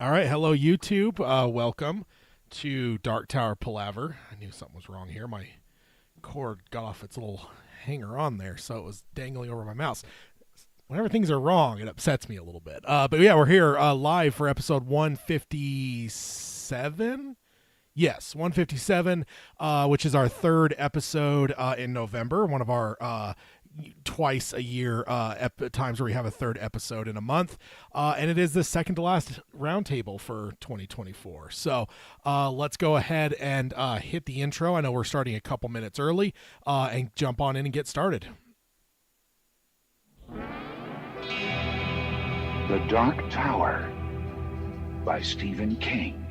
All right, hello YouTube. Welcome to Dark Tower Palaver. I knew something was wrong here. My cord got off its little hanger on there, so it was dangling over my mouse. Whenever things are wrong, it upsets me a little bit. But yeah, we're here live for episode 157. Yes, 157, which is our third episode in November. One of our twice a year times where we have a third episode in a month, and it is the second to last roundtable for 2024. So let's go ahead and hit the intro. I know we're starting a couple minutes early, and jump on in and get started. The Dark Tower by Stephen King.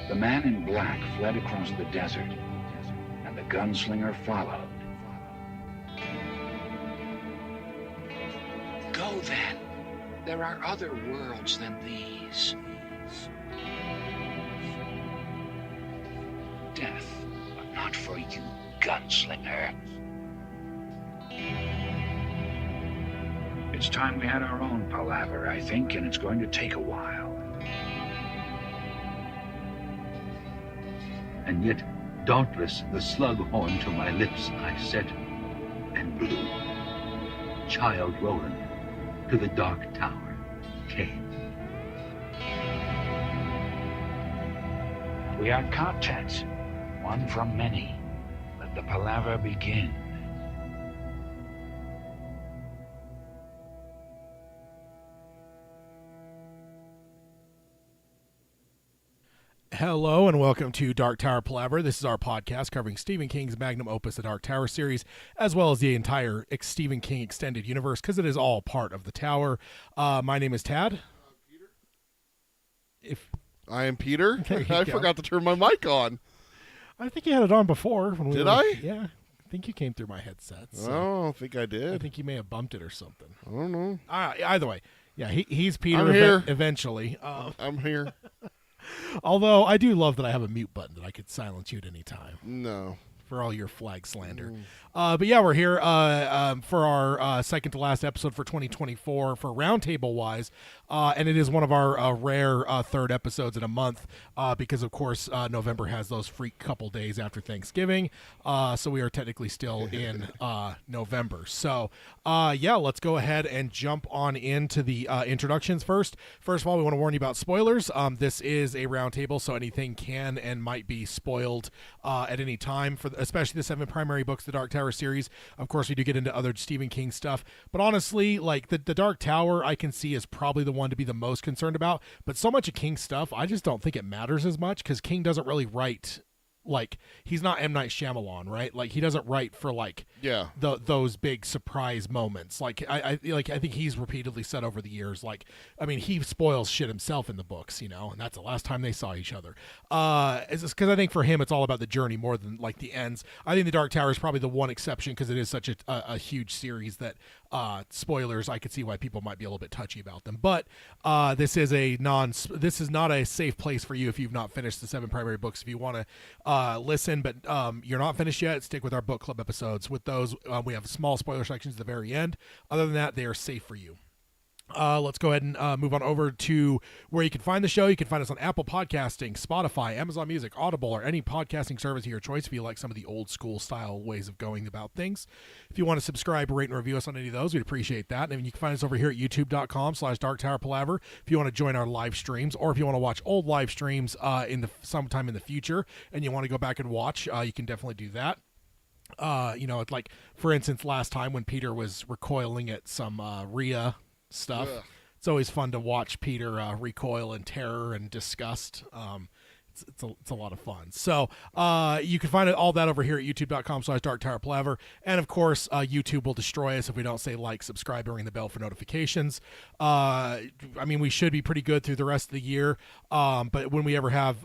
The man in black fled across the desert, and the gunslinger followed. Go then. There are other worlds than these. Death, but not for you, gunslinger. It's time we had our own palaver, I think, and it's going to take a while. And yet, dauntless, the slug horn to my lips I set, and blew. Child Roland to the Dark Tower came. We are content, one from many. Let the palaver begin. Hello and welcome to Dark Tower Palaver. This is our podcast covering Stephen King's magnum opus, the Dark Tower series, as well as the entire Stephen King extended universe, because it is all part of the Tower. My name is Tad. I am Peter. There you I go. forgot to turn my mic on. I think you had it on before. When we Did were, I? Yeah. I think you came through my headset. So I don't think I I did. think you may have bumped it or something. I don't know. Either way, yeah, he's Peter I'm here. Eventually. I'm here. Although I do love that I have a mute button that I could silence you at any time No. for all your flag slander. But yeah, we're here for our second to last episode for 2024 for roundtable wise, and it is one of our rare third episodes in a month because of course November has those freak couple days after Thanksgiving, so we are technically still in November. So yeah, let's go ahead and jump on into the introductions first. First of all, we want to warn you about spoilers. This is a roundtable, so anything can and might be spoiled at any time, for especially the 7 primary books, the Dark Tower series. Of course, we do get into other Stephen King stuff, but honestly, like the Dark Tower I can see is probably the one to be the most concerned about, but so much of King stuff I just don't think it matters as much, because King doesn't really write, like, he's not M. Night Shyamalan, right? Like, he doesn't write for like Yeah. those big surprise moments. Like I think he's repeatedly said over the years, like, I mean, he spoils shit himself in the books, you know, and that's the last time they saw each other. It's just because I think for him it's all about the journey more than like the ends. I think the Dark Tower is probably the one exception, because it is such a huge series that spoilers, I could see why people might be a little bit touchy about them. But this is not a safe place for you if you've not finished the 7 primary books. If you want to listen, but you're not finished yet, stick with our book club episodes. With those, we have small spoiler sections at the very end. Other than that, they are safe for you. Let's go ahead and move on over to where you can find the show. You can find us on Apple Podcasting, Spotify, Amazon Music, Audible, or any podcasting service of your choice if you like some of the old school style ways of going about things. If you want to subscribe, rate, and review us on any of those, we'd appreciate that. And you can find us over here at youtube.com/darktowerpalaver if you want to join our live streams, or if you want to watch old live streams sometime in the future and you want to go back and watch, you can definitely do that. You know, it's like, for instance, last time when Peter was recoiling at some Rhea stuff. Ugh. It's always fun to watch Peter recoil in terror and disgust. It's a lot of fun. So you can find all that over here at youtube.com/darktowerpalaver. And of course, YouTube will destroy us if we don't say like, subscribe, and ring the bell for notifications. I mean, we should be pretty good through the rest of the year. But when we ever have,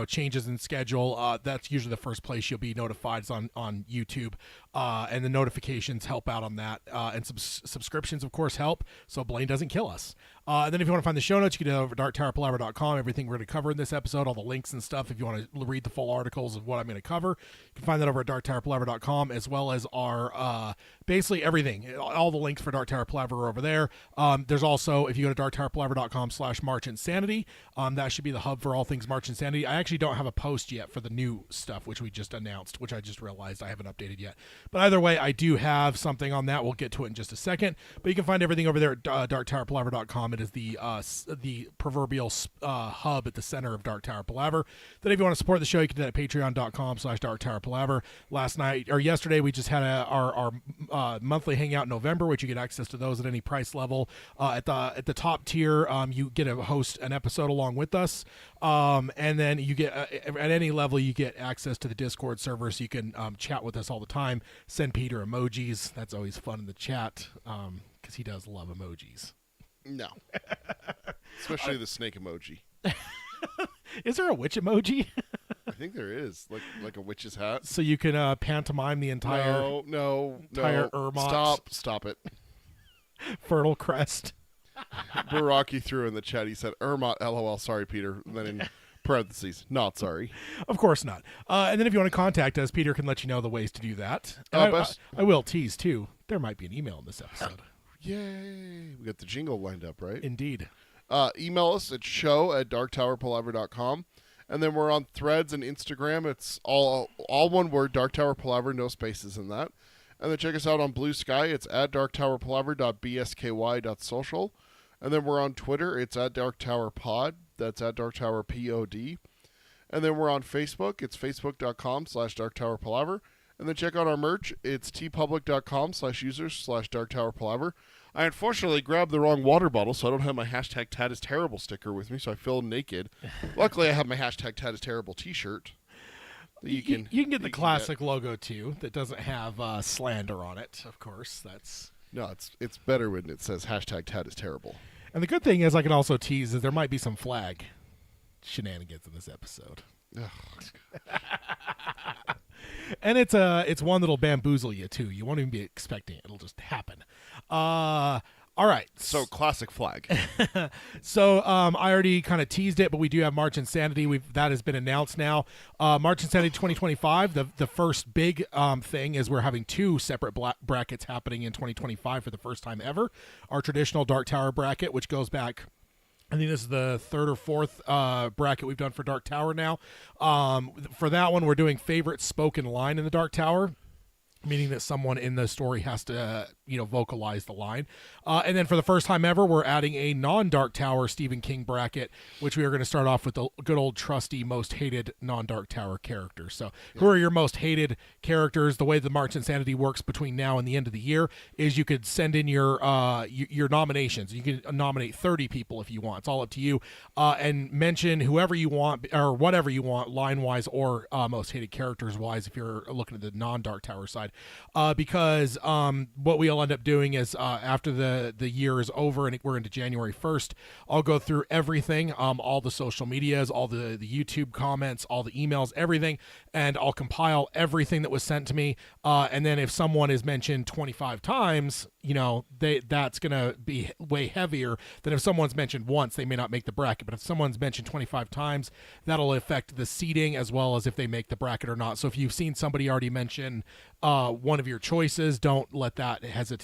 changes in schedule, that's usually the first place you'll be notified is on YouTube. And the notifications help out on that. And subscriptions, of course, help, so Blaine doesn't kill us. And then if you want to find the show notes, you can go over to darktowerpalaver.com. Everything we're going to cover in this episode, all the links and stuff. If you want to read the full articles of what I'm going to cover, you can find that over at darktowerpalaver.com, as well as our basically everything. All the links for Dark Tower Palaver are over there. There's also, if you go to darktowerpalaver.com/MarchInsanity, that should be the hub for all things March Insanity. I actually don't have a post yet for the new stuff, which we just announced, which I just realized I haven't updated yet. But either way, I do have something on that. We'll get to it in just a second. But you can find everything over there at darktowerpalaver.com. It is the proverbial hub at the center of Dark Tower Palaver. Then if you want to support the show, you can do that at patreon.com/darktowerpalaver. Yesterday, we just had our monthly hangout in November, which you get access to those at any price level. At the top tier, you get to host an episode along with us, and then you get at any level you get access to the Discord server, so you can chat with us all the time. Send Peter emojis. That's always fun in the chat because he does love emojis. No. Especially the snake emoji. Is there a witch emoji? I think there is, like a witch's hat. So you can pantomime the entire entire Ermot. Stop it. Fertile crest. Baraki threw in the chat. He said, "Ermot, lol, sorry, Peter." And then in parentheses, not sorry. Of course not. And then if you want to contact us, Peter can let you know the ways to do that. And I will tease, too. There might be an email in this episode. Yay. We got the jingle lined up, right? Indeed. Email us at show@darktowerpalaver.com. And then we're on Threads and Instagram. It's all one word, Dark Tower Palaver, no spaces in that. And then check us out on Blue Sky. It's at darktowerpalaver.bsky.social. And then we're on Twitter. It's at darktowerpod. That's at darktowerpod. And then we're on Facebook. It's facebook.com/darktowerpalaver. And then check out our merch. It's tpublic.com/users/darktowerpalaver. I unfortunately grabbed the wrong water bottle, so I don't have my #TatIsTerrible sticker with me, so I feel naked. Luckily, I have my #TatIsTerrible t-shirt. You can get the classic logo, too, that doesn't have slander on it, of course. No, it's better when it says #TatIsTerrible. And the good thing is I can also tease that there might be some flag shenanigans in this episode. And it's one that'll bamboozle you, too. You won't even be expecting it. It'll just happen. All right. So classic flag. So I already kind of teased it, but we do have March Insanity. That has been announced now. March Insanity 2025. The first big thing is we're having two separate brackets happening in 2025 for the first time ever. Our traditional Dark Tower bracket, which goes back, I think this is the third or fourth bracket we've done for Dark Tower now. For that one, we're doing favorite spoken line in the Dark Tower, meaning that someone in the story has to, vocalize the line. And then for the first time ever, we're adding a non-Dark Tower Stephen King bracket, which we are going to start off with the good old trusty most hated non-Dark Tower characters. So who are your most hated characters? The way the March Insanity works between now and the end of the year is you could send in your nominations. You can nominate 30 people if you want. It's all up to you. And mention whoever you want or whatever you want, line-wise or most hated characters-wise, if you're looking at the non-Dark Tower side. Because what we'll end up doing is after the year is over and we're into January 1st, I'll go through everything, all the social medias, all the YouTube comments, all the emails, everything, and I'll compile everything that was sent to me. And then if someone is mentioned 25 times, that's going to be way heavier than if someone's mentioned once. They may not make the bracket, but if someone's mentioned 25 times, that'll affect the seating as well as if they make the bracket or not. So if you've seen somebody already mention one of your choices, don't let that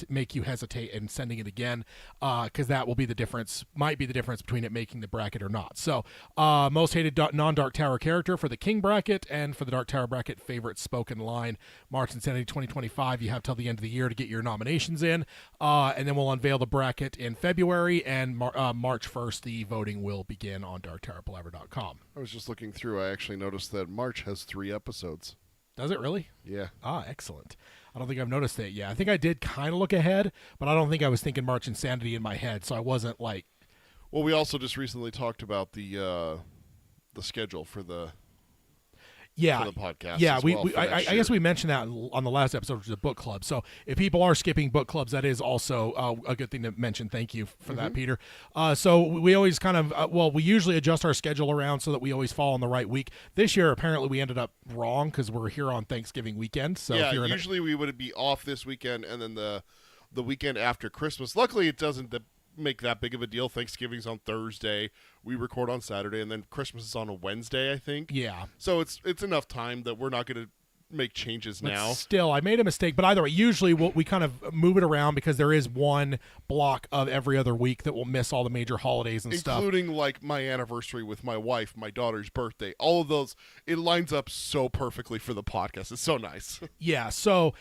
make you hesitate in sending it again, because that will be the difference, might be the difference between it making the bracket or not. So most hated non-Dark Tower character for the King bracket, and for the Dark Tower bracket, favorite spoken line. March Insanity 2025, you have till the end of the year to get your nominations in, and then we'll unveil the bracket in February, and March 1st the voting will begin on darktowerpalaver.com. I was just looking through. I actually noticed that March has 3 episodes. Does it really? Yeah. Excellent. I don't think I've noticed that yet. I think I did kind of look ahead, but I don't think I was thinking March Insanity in my head, so I wasn't like... Well, we also just recently talked about the schedule for the podcast. Yeah, I guess we mentioned that on the last episode, which is a book club. So if people are skipping book clubs, that is also a good thing to mention. Thank you for that, Peter. So we always kind of, we usually adjust our schedule around so that we always fall on the right week. This year, apparently, we ended up wrong because we're here on Thanksgiving weekend. So yeah, usually we would be off this weekend and then the weekend after Christmas. Luckily, it doesn't make that big of a deal. Thanksgiving's on Thursday, we record on Saturday, and then Christmas is on a Wednesday, I think. Yeah. So it's enough time that we're not going to make changes But now. still, I made a mistake. But either way, usually we kind of move it around because there is one block of every other week that will miss all the major holidays and stuff. Including like my anniversary with my wife, my daughter's birthday, all of those. It lines up so perfectly for the podcast. It's so nice. Yeah, so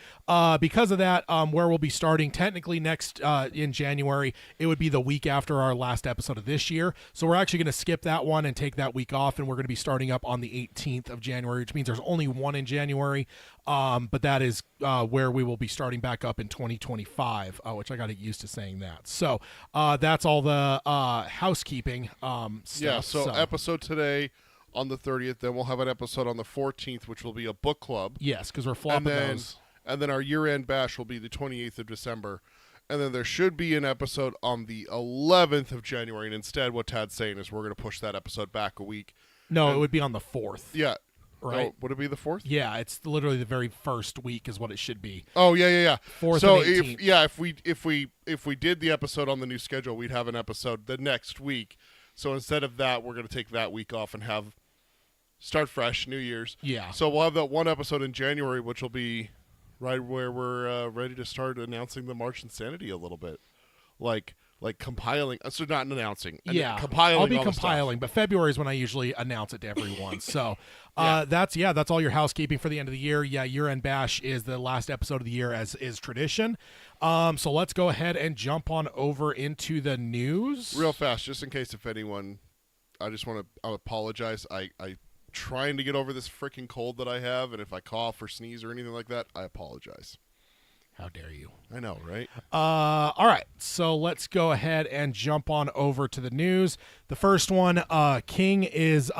because of that, where we'll be starting technically next in January, it would be the week after our last episode of this year. So we're actually going to skip that one and take that week off, and we're going to be starting up on the 18th of January, which means there's only one in January. But that is where we will be starting back up in 2025, which I got to get used to saying that. So that's all the housekeeping stuff. Yeah, so episode today on the 30th, then we'll have an episode on the 14th, which will be a book club. Yes, because we're flopping those. And then our year-end bash will be the 28th of December. And then there should be an episode on the 11th of January. And instead, what Tad's saying is we're going to push that episode back a week. No, it would be on the 4th. Yeah. Right. Oh, would it be the 4th? Yeah, it's literally the very first week is what it should be. Oh, yeah. 4th so and 18th. if we did the episode on the new schedule, we'd have an episode the next week. So instead of that, we're going to take that week off and start fresh, New Year's. Yeah. So we'll have that one episode in January, which will be right where we're ready to start announcing the March Insanity a little bit, like compiling. So not announcing. Yeah, compiling. I'll be all the compiling, but February is when I usually announce it to everyone. So that's all your housekeeping for the end of the year. Yeah, year-end bash is the last episode of the year, as is tradition. So let's go ahead and jump on over into the news real fast, just in case if anyone. I just want to apologize. I trying to get over this freaking cold that I have, and if I cough or sneeze or anything like that, I apologize. How dare you? I know, right? All right, so let's go ahead and jump on over to the news. The first one, King has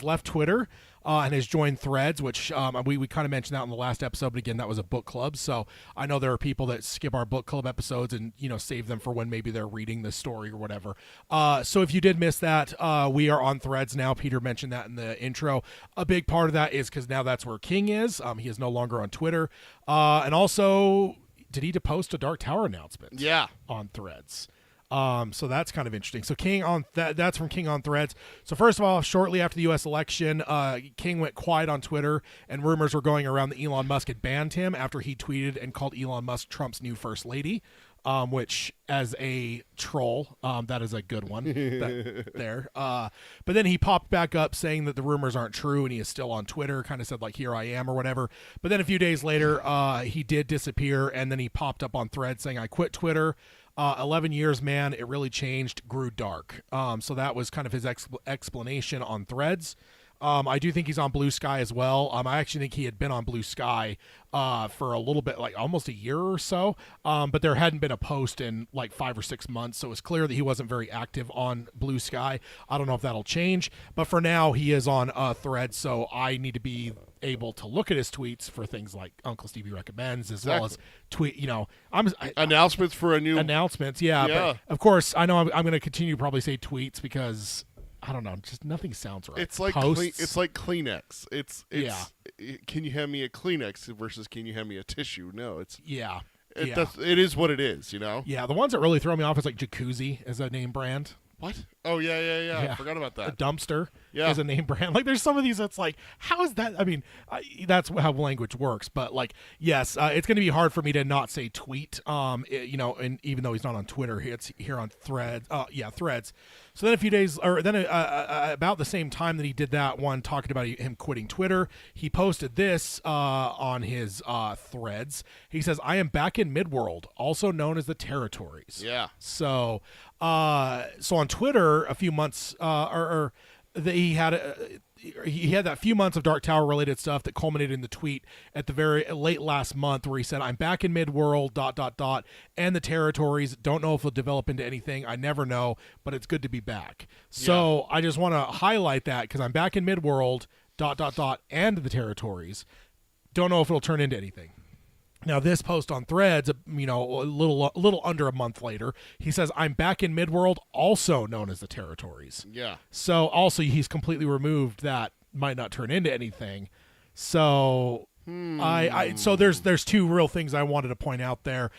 left Twitter and has joined Threads, which we kind of mentioned that in the last episode, but again, that was a book club. So I know there are people that skip our book club episodes and save them for when maybe they're reading the story or whatever. So if you did miss that, we are on Threads now. Peter mentioned that in the intro. A big part of that is because now that's where King is. He is no longer on Twitter, and also. Did he post a Dark Tower announcement? Yeah, on Threads. So that's kind of interesting. So King on that's from King on Threads. So first of all, shortly after the U.S. election, King went quiet on Twitter, and rumors were going around that Elon Musk had banned him after he tweeted and called Elon Musk Trump's new first lady. Which, as a troll, that is a good one there. But then he popped back up saying that the rumors aren't true and he is still on Twitter, kind of said, like, here I am or whatever. But then a few days later, he did disappear, and then he popped up on Threads saying, I quit Twitter. 11 years, man, it really changed, grew dark. So that was kind of his explanation on Threads. I do think he's on Blue Sky as well. I actually think he had been on Blue Sky for a little bit, like almost a year or so, but there hadn't been a post in like 5 or 6 months, so it's clear that he wasn't very active on Blue Sky. I don't know if that'll change, but for now he is on Threads, so I need to be able to look at his tweets for things like Uncle Stevie Recommends, as well as tweet, announcements for a new announcements. Yeah. But of course, I know I'm going to continue to probably say tweets because I don't know, just nothing sounds right. It's like it's like Kleenex. It's can you hand me a Kleenex versus can you hand me a tissue? No, it's it is what it is, Yeah, the ones that really throw me off is like Jacuzzi as a name brand. What? Oh, yeah. I forgot about that. A dumpster is a name brand. Like, there's some of these that's like, how is that? I mean, that's how language works. But, like, yes, it's going to be hard for me to not say tweet, and even though he's not on Twitter, it's here on Threads. Threads. So then a few days, or then about the same time that he did that one, talking about him quitting Twitter, he posted this on his Threads. He says, I am back in Midworld, also known as the Territories. Yeah. So on Twitter, a few months, he had that few months of Dark Tower related stuff that culminated in the tweet at the very late last month where he said, I'm back in Midworld, ... and the Territories. Don't know if it'll develop into anything. I never know, but it's good to be back. So I just want to highlight that because I'm back in Midworld, ... and the Territories. Don't know if it'll turn into anything. Now, this post on Threads, a little under a month later, he says, I'm back in Midworld, also known as the Territories. Yeah. So, also, he's completely removed that might not turn into anything. So, So there's two real things I wanted to point out there.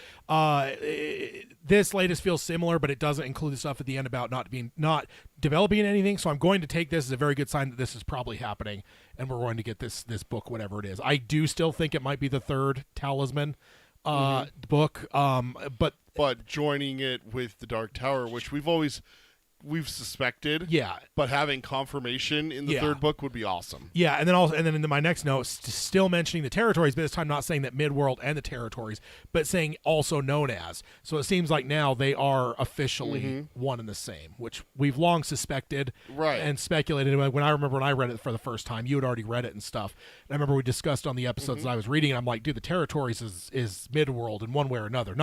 This latest feels similar, but it doesn't include the stuff at the end about not developing anything. So I'm going to take this as a very good sign that this is probably happening, and we're going to get this book, whatever it is. I do still think it might be the third Talisman book, but joining it with the Dark Tower, which we've suspected, but having confirmation in the third book would be awesome. And then in my next note, still mentioning the territories, but this time not saying that Midworld and the territories, but saying also known as. So it seems like now they are officially one and the same, which we've long suspected and speculated. When I read it for the first time, you had already read it and stuff. And I remember we discussed on the episodes that I was reading, and I'm like, dude, the territories is Midworld in one way or another.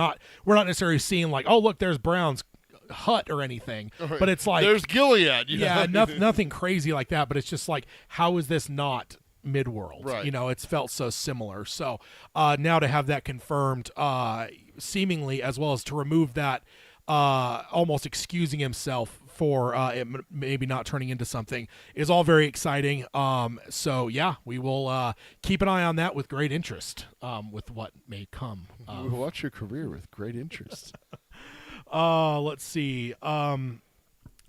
We're not necessarily seeing like, oh look, there's Brown's hut or anything, but it's like there's Gilead, nothing crazy like that, but it's just like, how is this not Midworld? It's felt so similar. So now to have that confirmed, seemingly, as well as to remove that almost excusing himself for it maybe not turning into something, is all very exciting. So yeah, we will keep an eye on that with great interest, with what may come. We'll watch your career with great interest. Let's see. And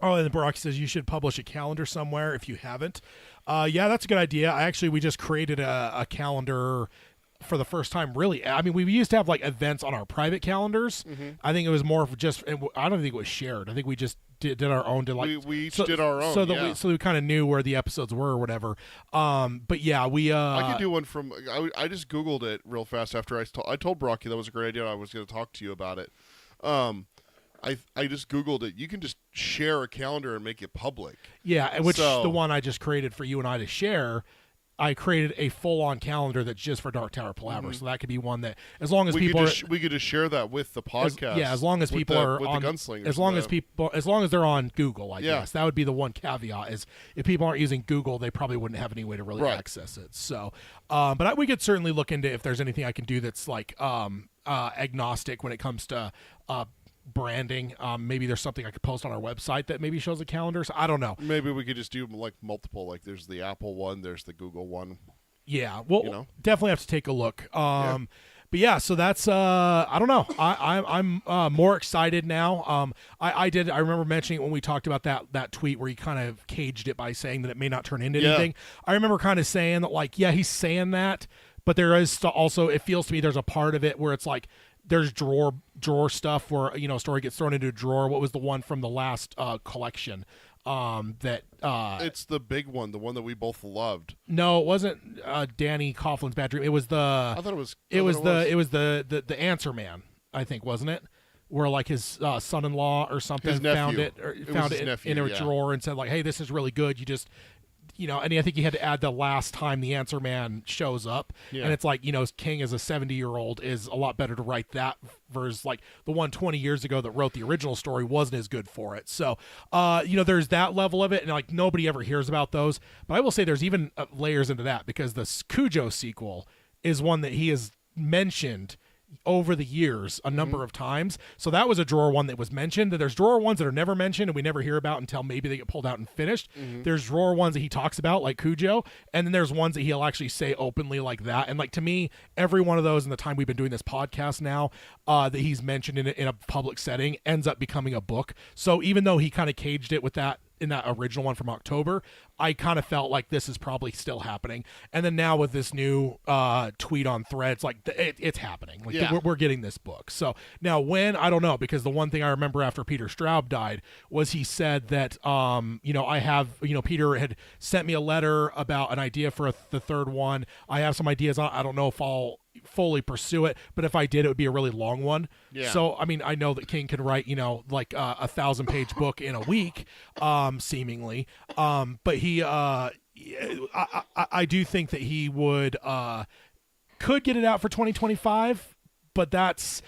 Barack says you should publish a calendar somewhere if you haven't. Yeah, that's a good idea. We just created a calendar for the first time, really. I mean, we used to have like events on our private calendars. I think it was more of just, I don't think it was shared. I think we just did our own. We each did our own. So we kind of knew where the episodes were or whatever. But yeah, I could do one from, I just Googled it real fast after I told Brocky that was a great idea. I was going to talk to you about it. I just Googled it. You can just share a calendar and make it public. Yeah, which the one I just created for you and I to share, I created a full-on calendar that's just for Dark Tower Palaver. So that could be one that, as long as we could just share that with the podcast. As long as people are on the Gunslingers. As long as they're on Google, I guess that would be the one caveat. Is if people aren't using Google, they probably wouldn't have any way to really access it. So, but we could certainly look into if there's anything I can do that's like agnostic when it comes to branding. Maybe there's something I could post on our website that maybe shows the calendars. I don't know. Maybe we could just do like multiple. Like there's the Apple one, there's the Google one. Yeah, well, definitely have to take a look. But yeah, so that's I don't know. I'm more excited now. I remember mentioning it when we talked about that tweet where he kind of caged it by saying that it may not turn into anything. I remember kind of saying that, like, yeah, he's saying that, but there is also, it feels to me there's a part of it where it's like there's drawer stuff where a story gets thrown into a drawer. What was the one from the last collection? It's the big one, the one that we both loved. No, it wasn't Danny Coughlin's Bad Dream. It was I thought it was. It was the Answer Man, I think, wasn't it? Where like his son-in-law or something found it in a drawer and said like, "Hey, this is really good. You just." And I think he had to add the last time the Answer Man shows up. And it's like, King as a 70-year-old is a lot better to write that versus like the one 20 years ago that wrote the original story wasn't as good for it. So, there's that level of it, and like nobody ever hears about those. But I will say there's even layers into that, because the Cujo sequel is one that he has mentioned over the years a number of times. So that was a drawer one that was mentioned. There's drawer ones that are never mentioned and we never hear about until maybe they get pulled out and finished. There's drawer ones that he talks about, like Cujo, and then there's ones that he'll actually say openly like that. And like, to me, every one of those in the time we've been doing this podcast now, that he's mentioned in a public setting ends up becoming a book. So even though he kind of caged it with that in that original one from October, I kind of felt like this is probably still happening. And then now with this new tweet on Threads, like it's happening. Like we're getting this book. So now when, I don't know, because the one thing I remember after Peter Straub died was he said that, Peter had sent me a letter about an idea for the third one. I have some ideas on, I don't know if I'll fully pursue it, but if I did, it would be a really long one. So I mean, I know that King can write like a 1,000-page book in a week, seemingly, but he I do think that he would could get it out for 2025, but that's,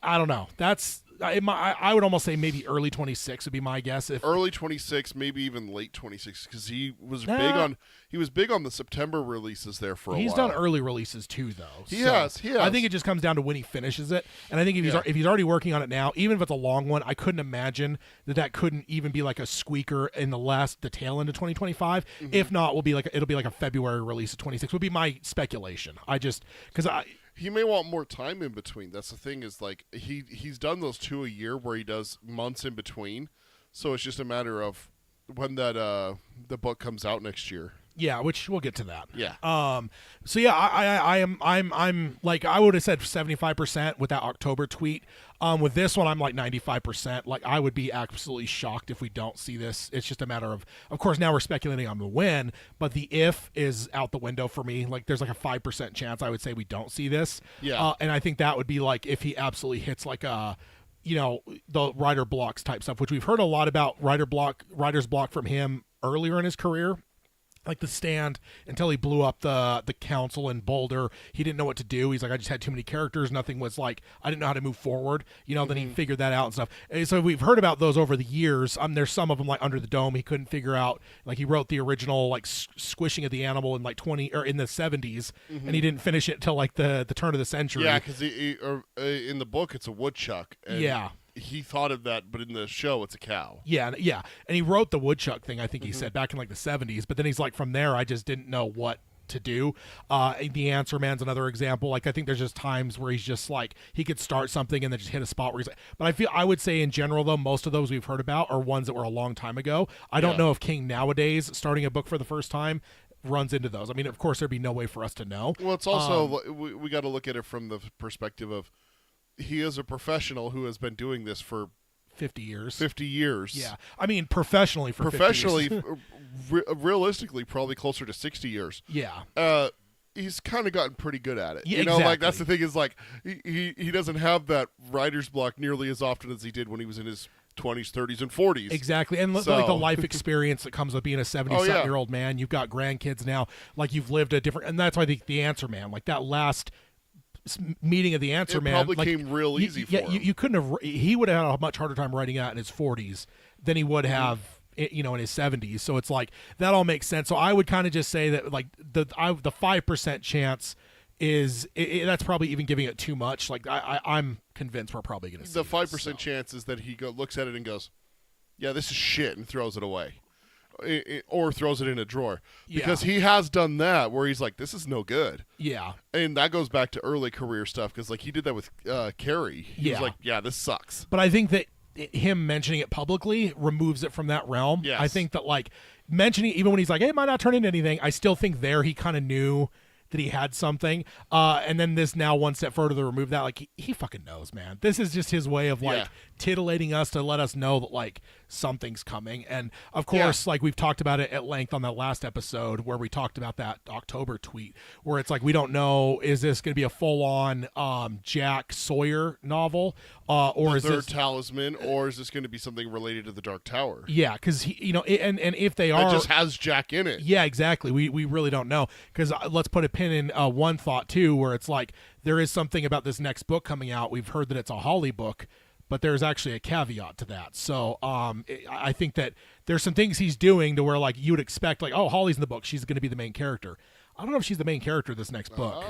I don't know, that's I would almost say maybe early 26 would be my guess. If Early 26, maybe even late 26, because he was big on the September releases there for a while. He's done early releases too, though. He has. I think it just comes down to when he finishes it, and I think if he's already working on it now, even if it's a long one, I couldn't imagine that couldn't even be like a squeaker in the tail end of 2025. If not, it'll be like a February release of 26 would be my speculation. He may want more time in between. That's the thing, is like he's done those 2 a year where he does months in between. So it's just a matter of when that the book comes out next year. Yeah, which we'll get to that. Yeah. So yeah, I'm like, I would have said 75% with that October tweet. With this one, I'm like 95%. Like, I would be absolutely shocked if we don't see this. It's just a matter of course, now we're speculating on the when, but the if is out the window for me. Like, there's like a 5% chance I would say we don't see this. Yeah. And I think that would be like if he absolutely hits like a, the writer blocks type stuff, which we've heard a lot about writer's block from him earlier in his career. Like The Stand, until he blew up the council in Boulder, he didn't know what to do. He's like, I just had too many characters. Nothing was like, I didn't know how to move forward. Then he figured that out and stuff. And so we've heard about those over the years. There's some of them like Under the Dome. He couldn't figure out. Like, he wrote the original like squishing of the animal in like in the 70s, and he didn't finish it until like the turn of the century. Yeah, because in the book it's a woodchuck. And yeah. He thought of that, but in the show it's a cow. Yeah, and he wrote the woodchuck thing, I think he said, back in like the 70s, but then he's like, from there I just didn't know what to do. The Answer Man's another example. Like, I think there's just times where he's just like, he could start something and then just hit a spot where he's like, but I would say in general though, most of those we've heard about are ones that were a long time ago. I don't know if King nowadays, starting a book for the first time, runs into those. I mean, of course there'd be no way for us to know. Well, it's also we got to look at it from the perspective of, he is a professional who has been doing this for 50 years. 50 years. Yeah. I mean, professionally for 50 years. Realistically, probably closer to 60 years. Yeah. He's kind of gotten pretty good at it. Yeah, like, exactly. that's the thing, is like, he doesn't have that writer's block nearly as often as he did when he was in his 20s, 30s, and 40s. Exactly. And like the life experience that comes with being a 70-something-year-old man. You've got grandkids now. Like, you've lived a different, and that's why the Answer Man, like that last meeting of the Answer Man, probably like, came real easy for him. You couldn't have. He would have had a much harder time writing out in his 40s than he would have, in his 70s. So it's like, that all makes sense. So I would kind of just say that like the 5% chance is that's probably even giving it too much. Like, I'm convinced we're probably going to see the 5% chance is that he looks at it and goes, "Yeah, this is shit," and throws it away. Or throws it in a drawer, because he has done that where he's like, this is no good. Yeah. And that goes back to early career stuff, because like he did that with Carrie. He was like, yeah, this sucks. But I think that him mentioning it publicly removes it from that realm. Yes. I think that like mentioning, even when he's like, hey, it might not turn into anything, I still think there he kind of knew that he had something. And then this now one step further to remove that, like he fucking knows, man. This is just his way of like titillating us to let us know that like something's coming. And of course, like we've talked about it at length on that last episode where we talked about that October tweet where it's like, we don't know, is this going to be a full on Jack Sawyer novel or is this Talisman, or is this going to be something related to the Dark Tower? Yeah, because and if they are, it just has Jack in it. Yeah, exactly. We really don't know, because let's put a pin in one thought too, where it's like there is something about this next book coming out. We've heard that it's a Holly book, but there's actually a caveat to that. So I think that there's some things he's doing to where like you would expect, like, oh, Holly's in the book, she's going to be the main character. I don't know if she's the main character of this next book.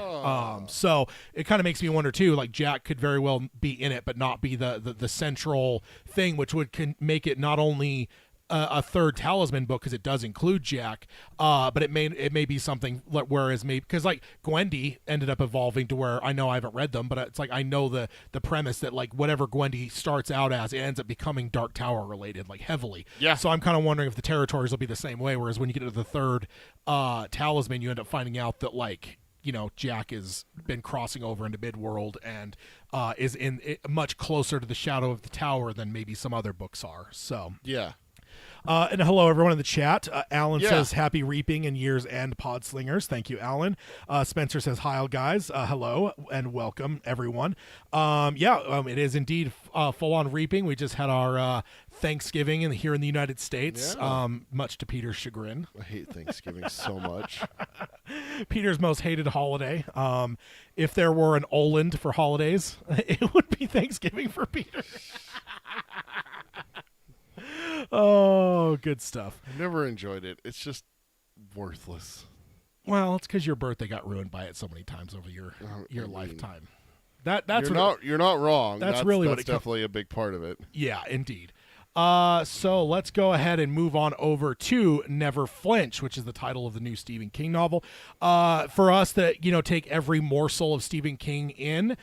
So it kind of makes me wonder too, like Jack could very well be in it, but not be the central thing, which would make it not only a third Talisman book, because it does include Jack, but it may be something whereas maybe because like Gwendy ended up evolving to where I know I haven't read them, but it's like I know the premise that like whatever Gwendy starts out as, it ends up becoming Dark Tower related, like heavily. Yeah. So I'm kind of wondering if the territories will be the same way. Whereas when you get to the third Talisman, you end up finding out that like, Jack has been crossing over into Midworld and is much closer to the shadow of the tower than maybe some other books are. So yeah. And hello, everyone in the chat. Alan Yeah. says, happy reaping and year's end, Podslingers. Thank you, Alan. Spencer says, hi, guys. Hello and welcome, everyone. It is indeed full-on reaping. We just had our Thanksgiving here in the United States, Yeah. much to Peter's chagrin. I hate Thanksgiving so much. Peter's most hated holiday. If there were an Roland for holidays, it would be Thanksgiving for Peter. Oh, good stuff. I never enjoyed it. It's just worthless. Well, it's because your birthday got ruined by it so many times over your lifetime. That's you're not wrong. That's really what that's it definitely a big part of it. Yeah, indeed. So let's go ahead and move on over to Never Flinch, which is the title of the new Stephen King novel. For us that take every morsel of Stephen King in.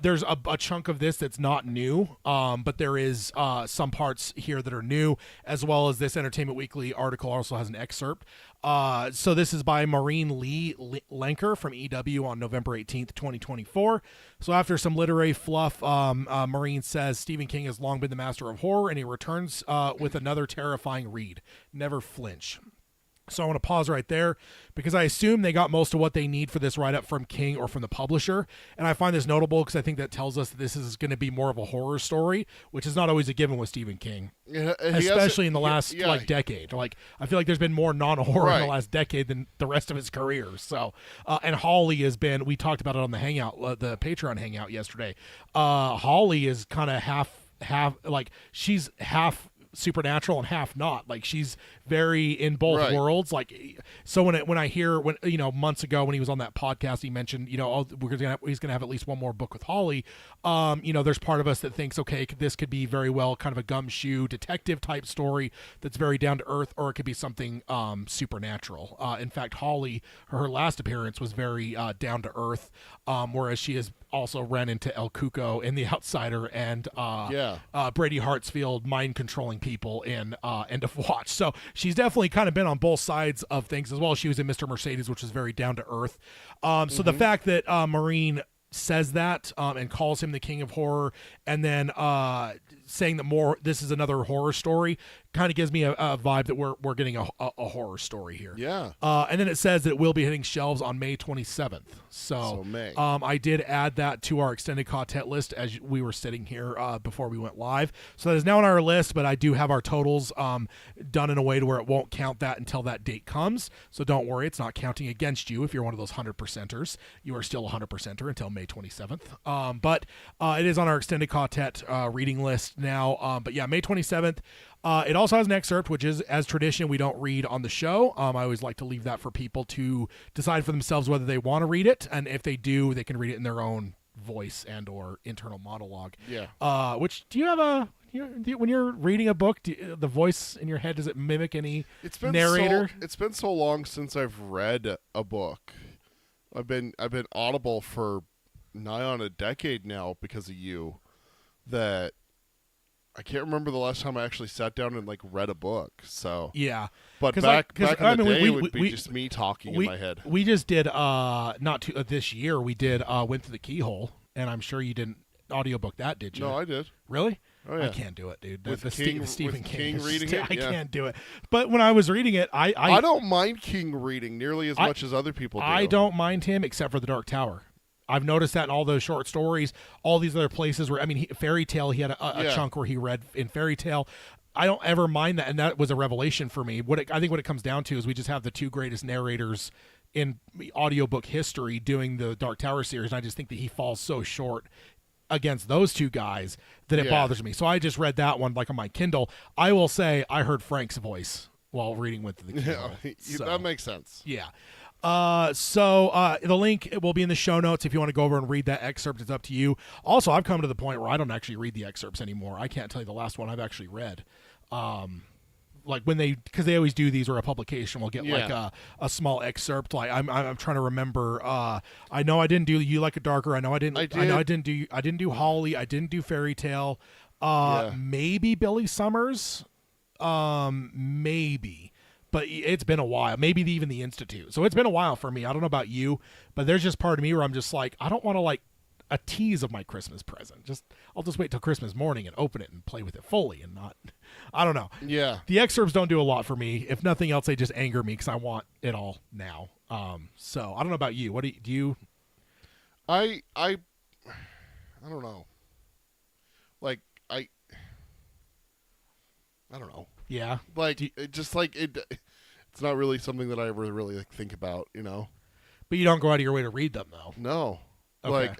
There's a chunk of this that's not new, but there is some parts here that are new, as well as this Entertainment Weekly article also has an excerpt. So this is by Maureen Lee Lenker from EW on November 18th, 2024. So after some literary fluff, Maureen says Stephen King has long been the master of horror, and he returns with another terrifying read, Never Flinch. So I want to pause right there because I assume they got most of what they need for this write-up from King or from the publisher. And I find this notable because I think that tells us that this is going to be more of a horror story, which is not always a given with Stephen King, especially in the last decade. Like, I feel like there's been more non-horror in the last decade than the rest of his career. So, and Holly has been, we talked about it on the Hangout, the Patreon Hangout yesterday. Holly is kind of half, like she's half supernatural and half not. Like she's very in both worlds. Like so when I hear months ago when he was on that podcast he mentioned he's gonna have at least one more book with Holly. There's part of us that thinks this could be very well kind of a gumshoe detective type story that's very down to earth, or it could be something supernatural. In fact, Holly, her last appearance was very down to earth, whereas she has also ran into El Cuco in The Outsider and Brady Hartsfield mind controlling people in End of Watch. So she's definitely kind of been on both sides of things as well. She was in Mr. Mercedes, which is very down to earth. So the fact that Maureen says that and calls him the king of horror, and then saying that this is another horror story, kind of gives me a vibe that we're getting a horror story here. Yeah. And then it says that it will be hitting shelves on May 27th. So May. I did add that to our extended content list as we were sitting here before we went live. So that is now on our list, but I do have our totals done in a way to where it won't count that until that date comes. So don't worry, it's not counting against you if you're one of those 100%ers. You are still a 100%er until May 27th. But it is on our extended content reading list now. But yeah, May 27th. It also has an excerpt, which is, as tradition, we don't read on the show. I always like to leave that for people to decide for themselves whether they want to read it, and if they do, they can read it in their own voice and or internal monologue. Yeah. Which do you have when you're reading a book, the voice in your head, does it mimic any narrator? It's been so long since I've read a book. I've been Audible for nigh on a decade now because of you, that I can't remember the last time I actually sat down and read a book. So yeah, but back in the day, it would be just me talking in my head. We just did this year. We did Went Through the Keyhole, and I'm sure you didn't audiobook that, did you? No, I did. Really? Oh yeah. I can't do it, dude. With the Stephen King reading it, I can't do it. But when I was reading it, I don't mind King reading nearly as much as other people do. I don't mind him except for The Dark Tower. I've noticed that in all those short stories, all these other places where, Fairy Tale, he had a chunk where he read in Fairy Tale. I don't ever mind that, and that was a revelation for me. I think what it comes down to is we just have the two greatest narrators in audiobook history doing the Dark Tower series, and I just think that he falls so short against those two guys that it bothers me. So I just read that one on my Kindle. I will say I heard Frank's voice while reading with the Kindle. Yeah, that makes sense. Yeah. So the link will be in the show notes if you want to go over and read that excerpt. It's up to you. Also, I've come to the point where I don't actually read the excerpts anymore. I can't tell you the last one I've actually read. Because they always do these, or a publication will get a small excerpt. I'm trying to remember. I know I didn't do You Like It Darker. I know I didn't do Holly. I didn't do Fairy Tale. Maybe Billy Summers. Maybe. But it's been a while. Maybe even The Institute. So it's been a while for me. I don't know about you, but there's just part of me where I'm just I don't want to a tease of my Christmas present. I'll just wait till Christmas morning and open it and play with it fully and not. I don't know. Yeah. The excerpts don't do a lot for me. If nothing else, they just anger me because I want it all now. So I don't know about you. What do you? I don't know. Like I don't know. Yeah. Like it just like it. It's not really something that I ever really like, think about, you know. But you don't go out of your way to read them, though. No. Okay.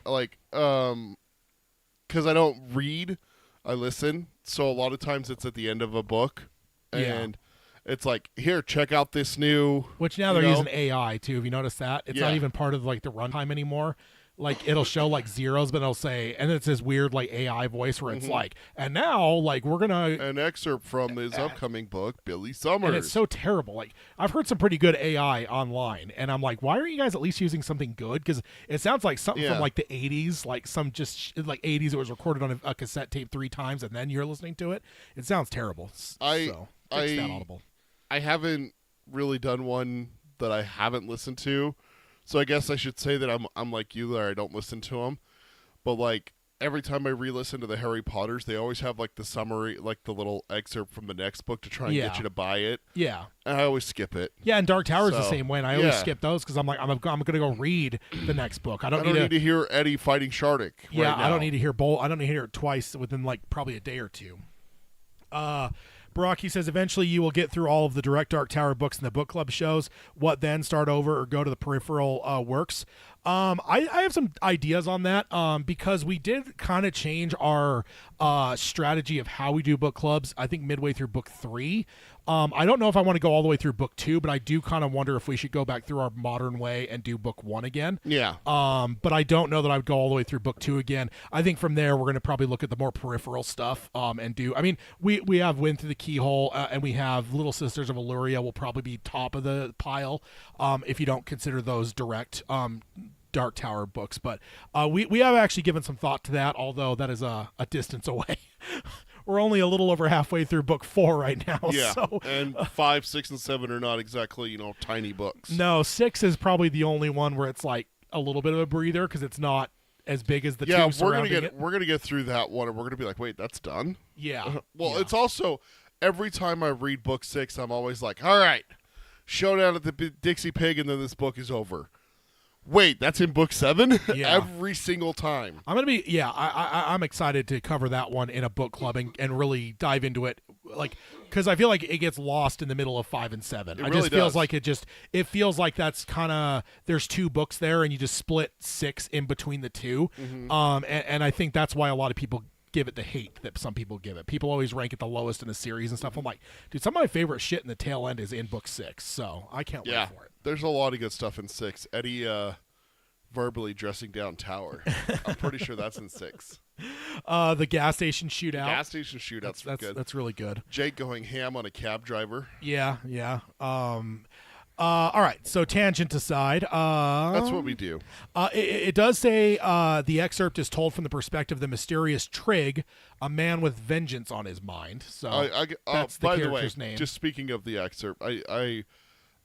Because I don't read, I listen. So a lot of times it's at the end of a book, and it's like, here, check out this new. Which now they're using AI too. Have you noticed that? It's not Yeah. even part of like the runtime anymore. Like it'll show like zeros, but it'll say, and it's this weird like AI voice where it's like, and now like we're gonna An excerpt from his upcoming book, Billy Summers. and it's so terrible. Like I've heard some pretty good AI online, and I'm like, why aren't you guys at least using something good? Because it sounds like something from like the '80s, like some just like '80s. It was recorded on a cassette tape 3 times, and then you're listening to it. It sounds terrible. Fix that, Audible. I haven't really done one that I haven't listened to, so I guess I should say that I'm like you there. I don't listen to them, but like every time I re-listen to the Harry Potters, they always have like the summary, like the little excerpt from the next book to try and get you to buy it. Yeah. And I always skip it. Yeah, and Dark Tower's the So, same way, and I always skip those because I'm like, I'm gonna go read the next book. I don't need to hear Eddie fighting Shardik. Yeah, right now. I don't need to hear I don't need to hear it twice within like probably a day or two. Baraki says eventually you will get through all of the direct Dark Tower books and the book club shows. What then? Start over or go to the peripheral works? I have some ideas on that because we did kind of change our strategy of how we do book clubs. I think midway through book 3. I don't know if I want to go all the way through book 2, but I do kind of wonder if we should go back through our modern way and do book 1 again. Yeah. But I don't know that I would go all the way through book 2 again. I think from there we're going to probably look at the more peripheral stuff and do. I mean, we have Wind Through the Keyhole and we have Little Sisters of Illyria will probably be top of the pile if you don't consider those direct Dark Tower books. But we have actually given some thought to that, although that is a distance away. We're only a little over halfway through book 4 right now. Yeah, so, and 5, 6, and 7 are not exactly, tiny books. No, 6 is probably the only one where it's like a little bit of a breather because it's not as big as the two surrounding it. We're gonna get through that one, and we're gonna be like, wait, that's done? Yeah. It's also every time I read book 6, I'm always like, all right, showdown at the Dixie Pig, and then this book is over. Wait, that's in book 7? Yeah. Every single time. I'm gonna be I'm excited to cover that one in a book club and really dive into it, like because I feel like it gets lost in the middle of 5 and 7. It just really feels does. like it feels like that's kind of there's 2 books there and you just split 6 in between the 2, and I think that's why a lot of people give it the hate that some people give it. People always rank it the lowest in a series and stuff. I'm like, dude, some of my favorite shit in the tail end is in book 6, so I can't wait for it. There's a lot of good stuff in 6. Eddie verbally dressing down Tower. I'm pretty sure that's in 6. The gas station shootout. Gas station shootout's good. That's really good. Jake going ham on a cab driver. Yeah. All right, so tangent aside. That's what we do. It does say the excerpt is told from the perspective of the mysterious Trig, a man with vengeance on his mind. So that's the by character's the way, name. just speaking of the excerpt,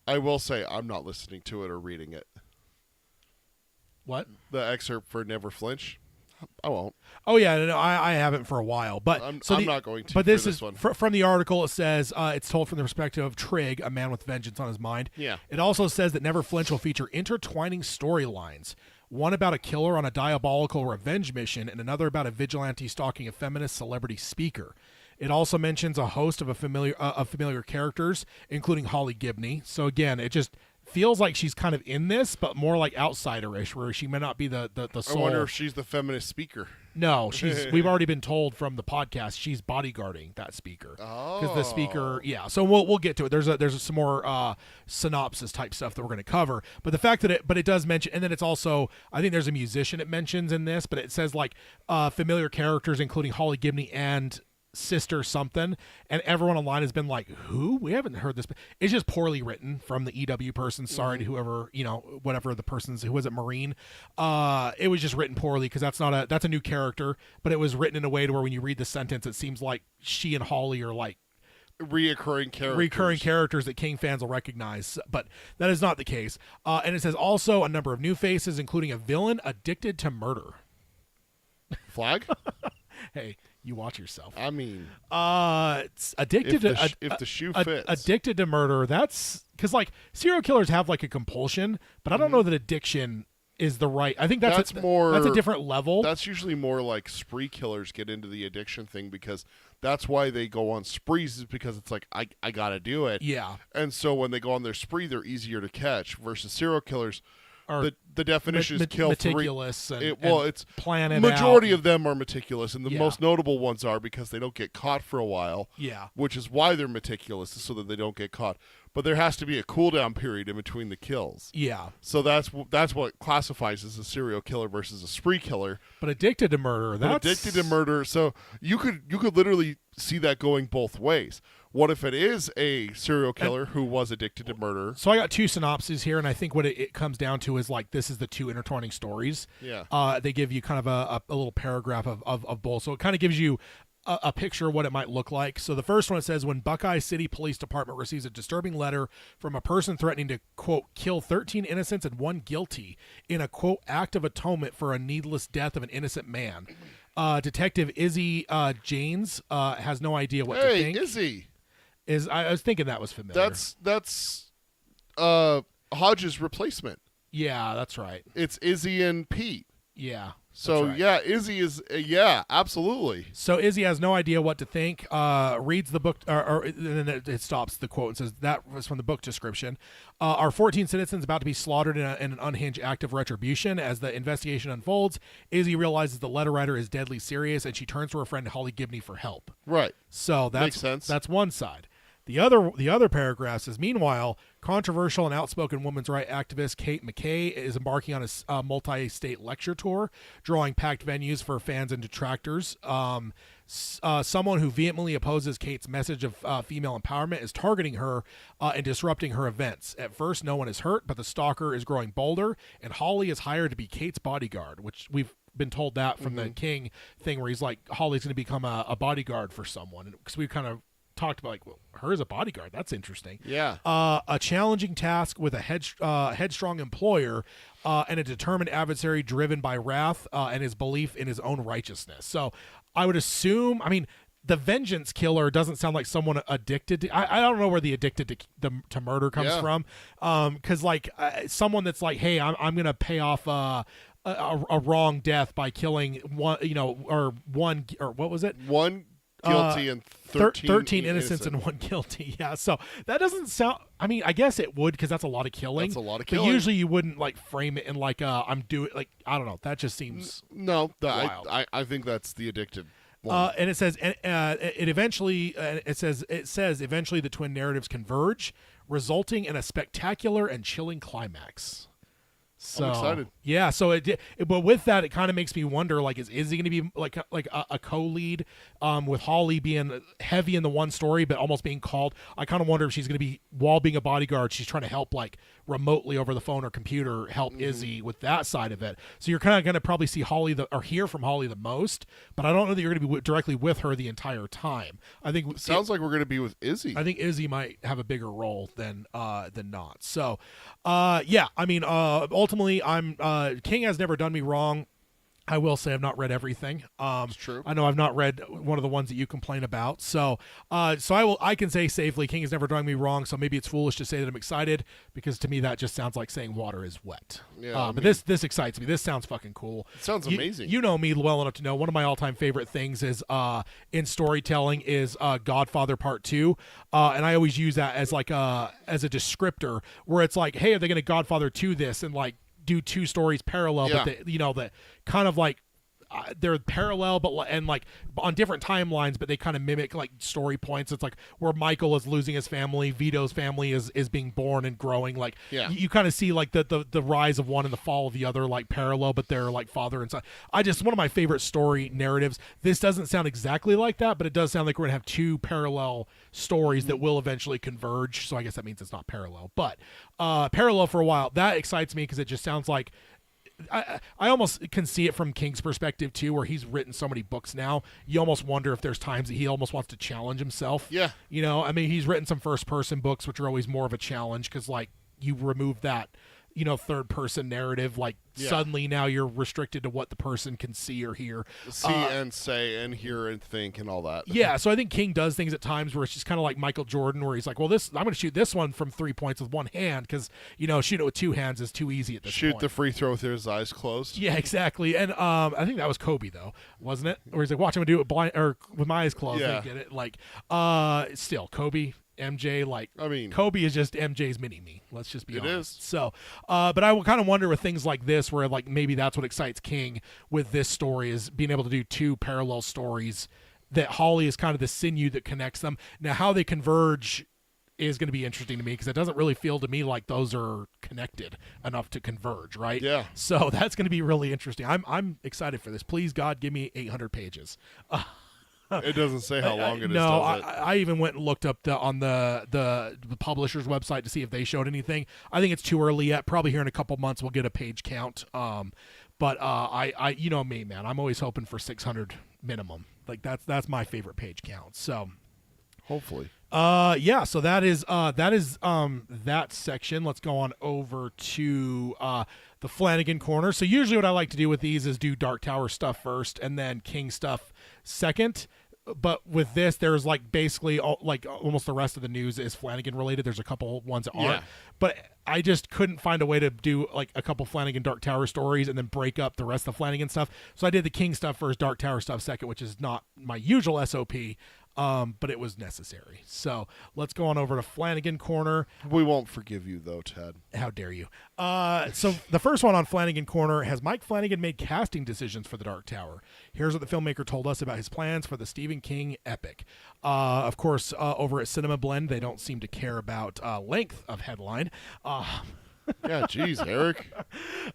I will say I'm not listening to it or reading it. What? The excerpt for Never Flinch. I won't. Oh yeah, no, I haven't for a while, but I'm the, not going to. But this for is one. From the article. It says it's told from the perspective of Trig, a man with vengeance on his mind. Yeah. It also says that Never Flinch will feature intertwining storylines. One about a killer on a diabolical revenge mission, and another about a vigilante stalking a feminist celebrity speaker. It also mentions a host of familiar characters, including Holly Gibney. So again, it just feels like she's kind of in this, but more like outsider-ish, where she may not be the soul. I wonder if she's the feminist speaker. No, we've already been told from the podcast she's bodyguarding that speaker. Oh, because the speaker, yeah. So we'll get to it. There's some more synopsis type stuff that we're going to cover. But the fact that it does mention, and then it's also, I think there's a musician it mentions in this, but it says like familiar characters including Holly Gibney and Sister something, and everyone online has been like, who? We haven't heard this. It's just poorly written from the EW person. Sorry to whoever, whatever the person's, who was it, Marine? It was just written poorly because that's a new character, but it was written in a way to where when you read the sentence, it seems like she and Holly are like recurring characters that King fans will recognize, but that is not the case. And it says also a number of new faces, including a villain addicted to murder. Flag? Hey, you watch yourself. I mean, It's addicted if the shoe fits. addicted to murder. That's because like serial killers have like a compulsion, but I don't know that addiction is the right. I think that's a different level. That's usually more like spree killers get into the addiction thing because that's why they go on sprees is because it's like I gotta do it. Yeah. And so when they go on their spree, they're easier to catch versus serial killers. Or The definition is kill meticulous three. and It's plan it majority out. of them are meticulous, and the Yeah. most notable ones are because they don't get caught for a while. Yeah. Which is why they're meticulous, is so that they don't get caught. But there has to be a cooldown period in between the kills. Yeah. So that's what classifies as a serial killer versus a spree killer. But addicted to murder. But That's addicted to murder. So you could literally see that going both ways. What if it is a serial killer who was addicted to murder? So I got two synopses here, and I think what it comes down to is like this is the two intertwining stories. Yeah. They give you kind of a little paragraph of both, so it kind of gives you a picture of what it might look like. So the first one, it says, when Buckeye City Police Department receives a disturbing letter from a person threatening to, quote, kill 13 innocents and 1 guilty in a, quote, act of atonement for a needless death of an innocent man. Detective Izzy Janes has no idea what to think. Hey, Izzy. I was thinking that was familiar. That's Hodge's replacement. Yeah, that's right. It's Izzy and Pete. Yeah. So right. yeah, Izzy is absolutely. So Izzy has no idea what to think. Reads the book, and then it stops the quote and says that was from the book description. Are 14 citizens about to be slaughtered in an unhinged act of retribution? As the investigation unfolds, Izzy realizes the letter writer is deadly serious, and she turns to her friend Holly Gibney for help. Right. So that's Makes sense. That's one side. The other paragraph says, meanwhile, controversial and outspoken women's rights activist Kate McKay is embarking on a multi-state lecture tour, drawing packed venues for fans and detractors. Someone who vehemently opposes Kate's message of female empowerment is targeting her and disrupting her events. At first, no one is hurt, but the stalker is growing bolder, and Holly is hired to be Kate's bodyguard, which we've been told that from the King thing where he's like, Holly's going to become a bodyguard for someone. Because we kind of talked about like, well, her as a bodyguard, that's interesting. Yeah. A challenging task with a headstrong employer and a determined adversary driven by wrath and his belief in his own righteousness. So I would assume, I mean, the vengeance killer doesn't sound like someone addicted to, I don't know where the addicted to murder comes from. Cause like someone that's like, hey, I'm going to pay off a wrong death by killing one, or what was it? One guilty and 13 innocents and 1 guilty. Yeah. So that doesn't sound, I mean, I guess it would, because that's a lot of killing. That's a lot of But killing. usually you wouldn't like frame it in like I'm doing, like, I don't know. That just seems No, wild. I think that's the addicted one. and it says it says eventually the twin narratives converge, resulting in a spectacular and chilling climax. So, I'm excited. Yeah, so but with that, it kind of makes me wonder, like, is he going to be like a co-lead with Holly being heavy in the one story, but almost being called? I kind of wonder if she's going to be, while being a bodyguard, she's trying to help like remotely over the phone or computer help Izzy with that side of it. So you're kind of going to probably see Holly or hear from Holly the most, but I don't know that you're going to be directly with her the entire time. I think Sounds like we're going to be with Izzy. I think Izzy might have a bigger role than not. So, yeah, I mean, ultimately, I'm King has never done me wrong. I will say I've not read everything. It's true. I know I've not read one of the ones that you complain about. So I can say safely, King has never done me wrong. So maybe it's foolish to say that I'm excited, because to me that just sounds like saying water is wet. Yeah, but this excites me. This sounds fucking cool. It sounds amazing. You know me well enough to know one of my all-time favorite things is in storytelling is Godfather Part 2, and I always use that as like as a descriptor where it's like, hey, are they going to Godfather 2 this and like do 2 stories parallel, but that kind of like they're parallel, but and like on different timelines, but they kind of mimic like story points. It's like where Michael is losing his family, Vito's family is being born and growing. Like you kind of see like the rise of one and the fall of the other, like parallel, but they're like father and son. One of my favorite story narratives. This doesn't sound exactly like that, but it does sound like we're gonna have 2 parallel stories that will eventually converge. So I guess that means it's not parallel, but parallel for a while. That excites me because it just sounds like, I almost can see it from King's perspective too, where he's written so many books now. You almost wonder if there's times that he almost wants to challenge himself. Yeah. I mean, he's written some first person books, which are always more of a challenge because like you remove that third person narrative. Like suddenly now you're restricted to what the person can see or hear. See and say and hear and think and all that. Yeah, so I think King does things at times where it's just kind of like Michael Jordan, where he's like, well, I'm going to shoot this one from 3 points with one hand because, shoot it with two hands is too easy at this point. Shoot the free throw with his eyes closed. Yeah, exactly. And I think that was Kobe, though, wasn't it? Where he's like, watch him do it blind or with my eyes closed. Yeah. And he did it. Like, still, Kobe, MJ, like, I mean, Kobe is just MJ's mini-me. Let's just be honest. It is. So, but I kind of wonder with things like this, where like maybe that's what excites King with this story is being able to do two parallel stories that Holly is kind of the sinew that connects them. Now, how they converge is going to be interesting to me because it doesn't really feel to me like those are connected enough to converge, right? Yeah. So that's going to be really interesting. I'm excited for this. Please, God, give me 800 pages. It doesn't say how long it is. No, does it? I even went and looked up on the publisher's website to see if they showed anything. I think it's too early yet. Probably here in a couple months we'll get a page count. But I you know me, man. I'm always hoping for 600 minimum. Like that's my favorite page count. So Hopefully. yeah. So that is that section. Let's go on over to the Flanagan corner. So usually what I like to do with these is do Dark Tower stuff first and then King stuff second. But with this, there's like basically almost the rest of the news is Flanagan related. There's a couple ones that aren't, but I just couldn't find a way to do like a couple Flanagan Dark Tower stories and then break up the rest of the Flanagan stuff. So I did the King stuff first, Dark Tower stuff second, which is not my usual SOP. But it was necessary. So let's go on over to Flanagan corner. We won't forgive you though, Ted. How dare you? So the first one on Flanagan corner has Mike Flanagan made casting decisions for the Dark Tower. Here's what the filmmaker told us about his plans for the Stephen King epic. Of course, over at Cinema Blend, they don't seem to care about length of headline. Yeah, geez, Eric.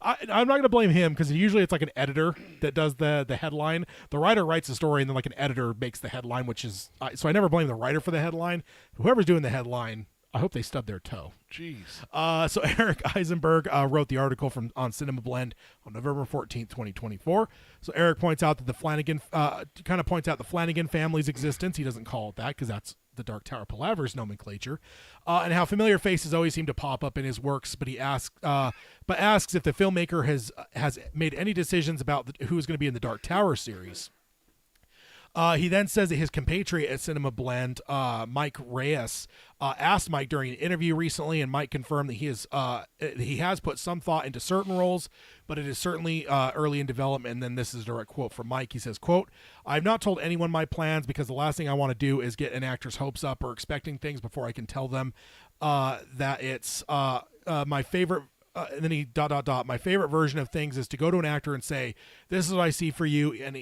I'm not going to blame him because usually it's like an editor that does the headline. The writer writes the story and then like an editor makes the headline, which is so I never blame the writer for the headline. Whoever's doing the headline, I hope they stub their toe. Jeez. So Eric Eisenberg wrote the article on Cinema Blend on November 14th, 2024. So Eric points out that the Flanagan the Flanagan family's existence. He doesn't call it that because that's the Dark Tower Palaver's nomenclature, and how familiar faces always seem to pop up in his works. But he asks if the filmmaker has made any decisions about who is going to be in the Dark Tower series. He then says that his compatriot at Cinema Blend, Mike Reyes, asked Mike during an interview recently, and Mike confirmed that he has put some thought into certain roles, but it is certainly early in development. And then this is a direct quote from Mike. He says, quote, "I've not told anyone my plans because the last thing I want to do is get an actor's hopes up or expecting things before I can tell them that it's my favorite." And then he ... My favorite version of things is to go to an actor and say, "This is what I see for you, and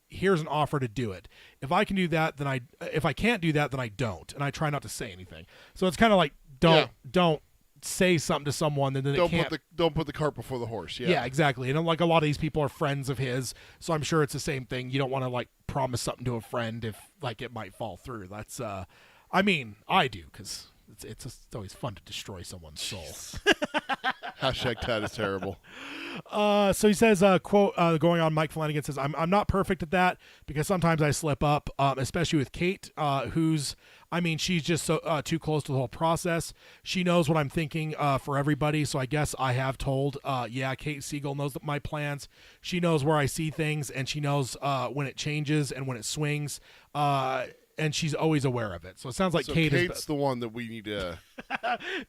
here's an offer to do it. If I can do that, then if I can't do that, then I don't." And I try not to say anything. So it's kind of like don't say something to someone and then don't put the cart before the horse. Yeah, exactly. And like a lot of these people are friends of his, so I'm sure it's the same thing. You don't want to like promise something to a friend if like it might fall through. That's I mean, I do because it's always fun to destroy someone's soul. Hashtag Ted is terrible. So he says, quote, going on, Mike Flanagan says, I'm not perfect at that because sometimes I slip up, especially with Kate, she's just so too close to the whole process. She knows what I'm thinking for everybody, so I guess I have told, Kate Siegel knows my plans. She knows where I see things, and she knows when it changes and when it swings, and she's always aware of it. So it sounds like Kate's the one that we need to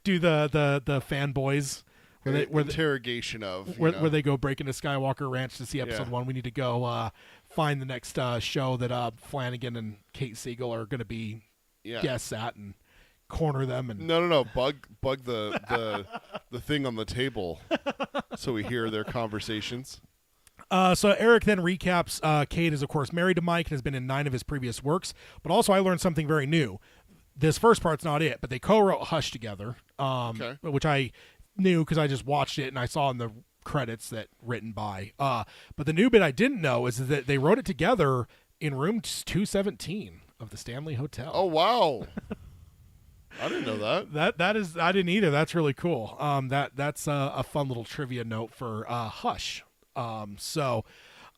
do the fanboys. Interrogation of where they go break into Skywalker Ranch to see episode 1. We need to go find the next show that Flanagan and Kate Siegel are going to be guests at and corner them. And no, bug the thing on the table so we hear their conversations. So Eric then recaps. Kate is of course married to Mike and has been in 9 of his previous works. But also I learned something very new. This first part's not it, but they co-wrote Hush together, which I knew because I just watched it and I saw in the credits that written by. But the new bit I didn't know is that they wrote it together in room 217 of the Stanley Hotel. Oh wow! I didn't know that. That is I didn't either. That's really cool. That's a fun little trivia note for Hush.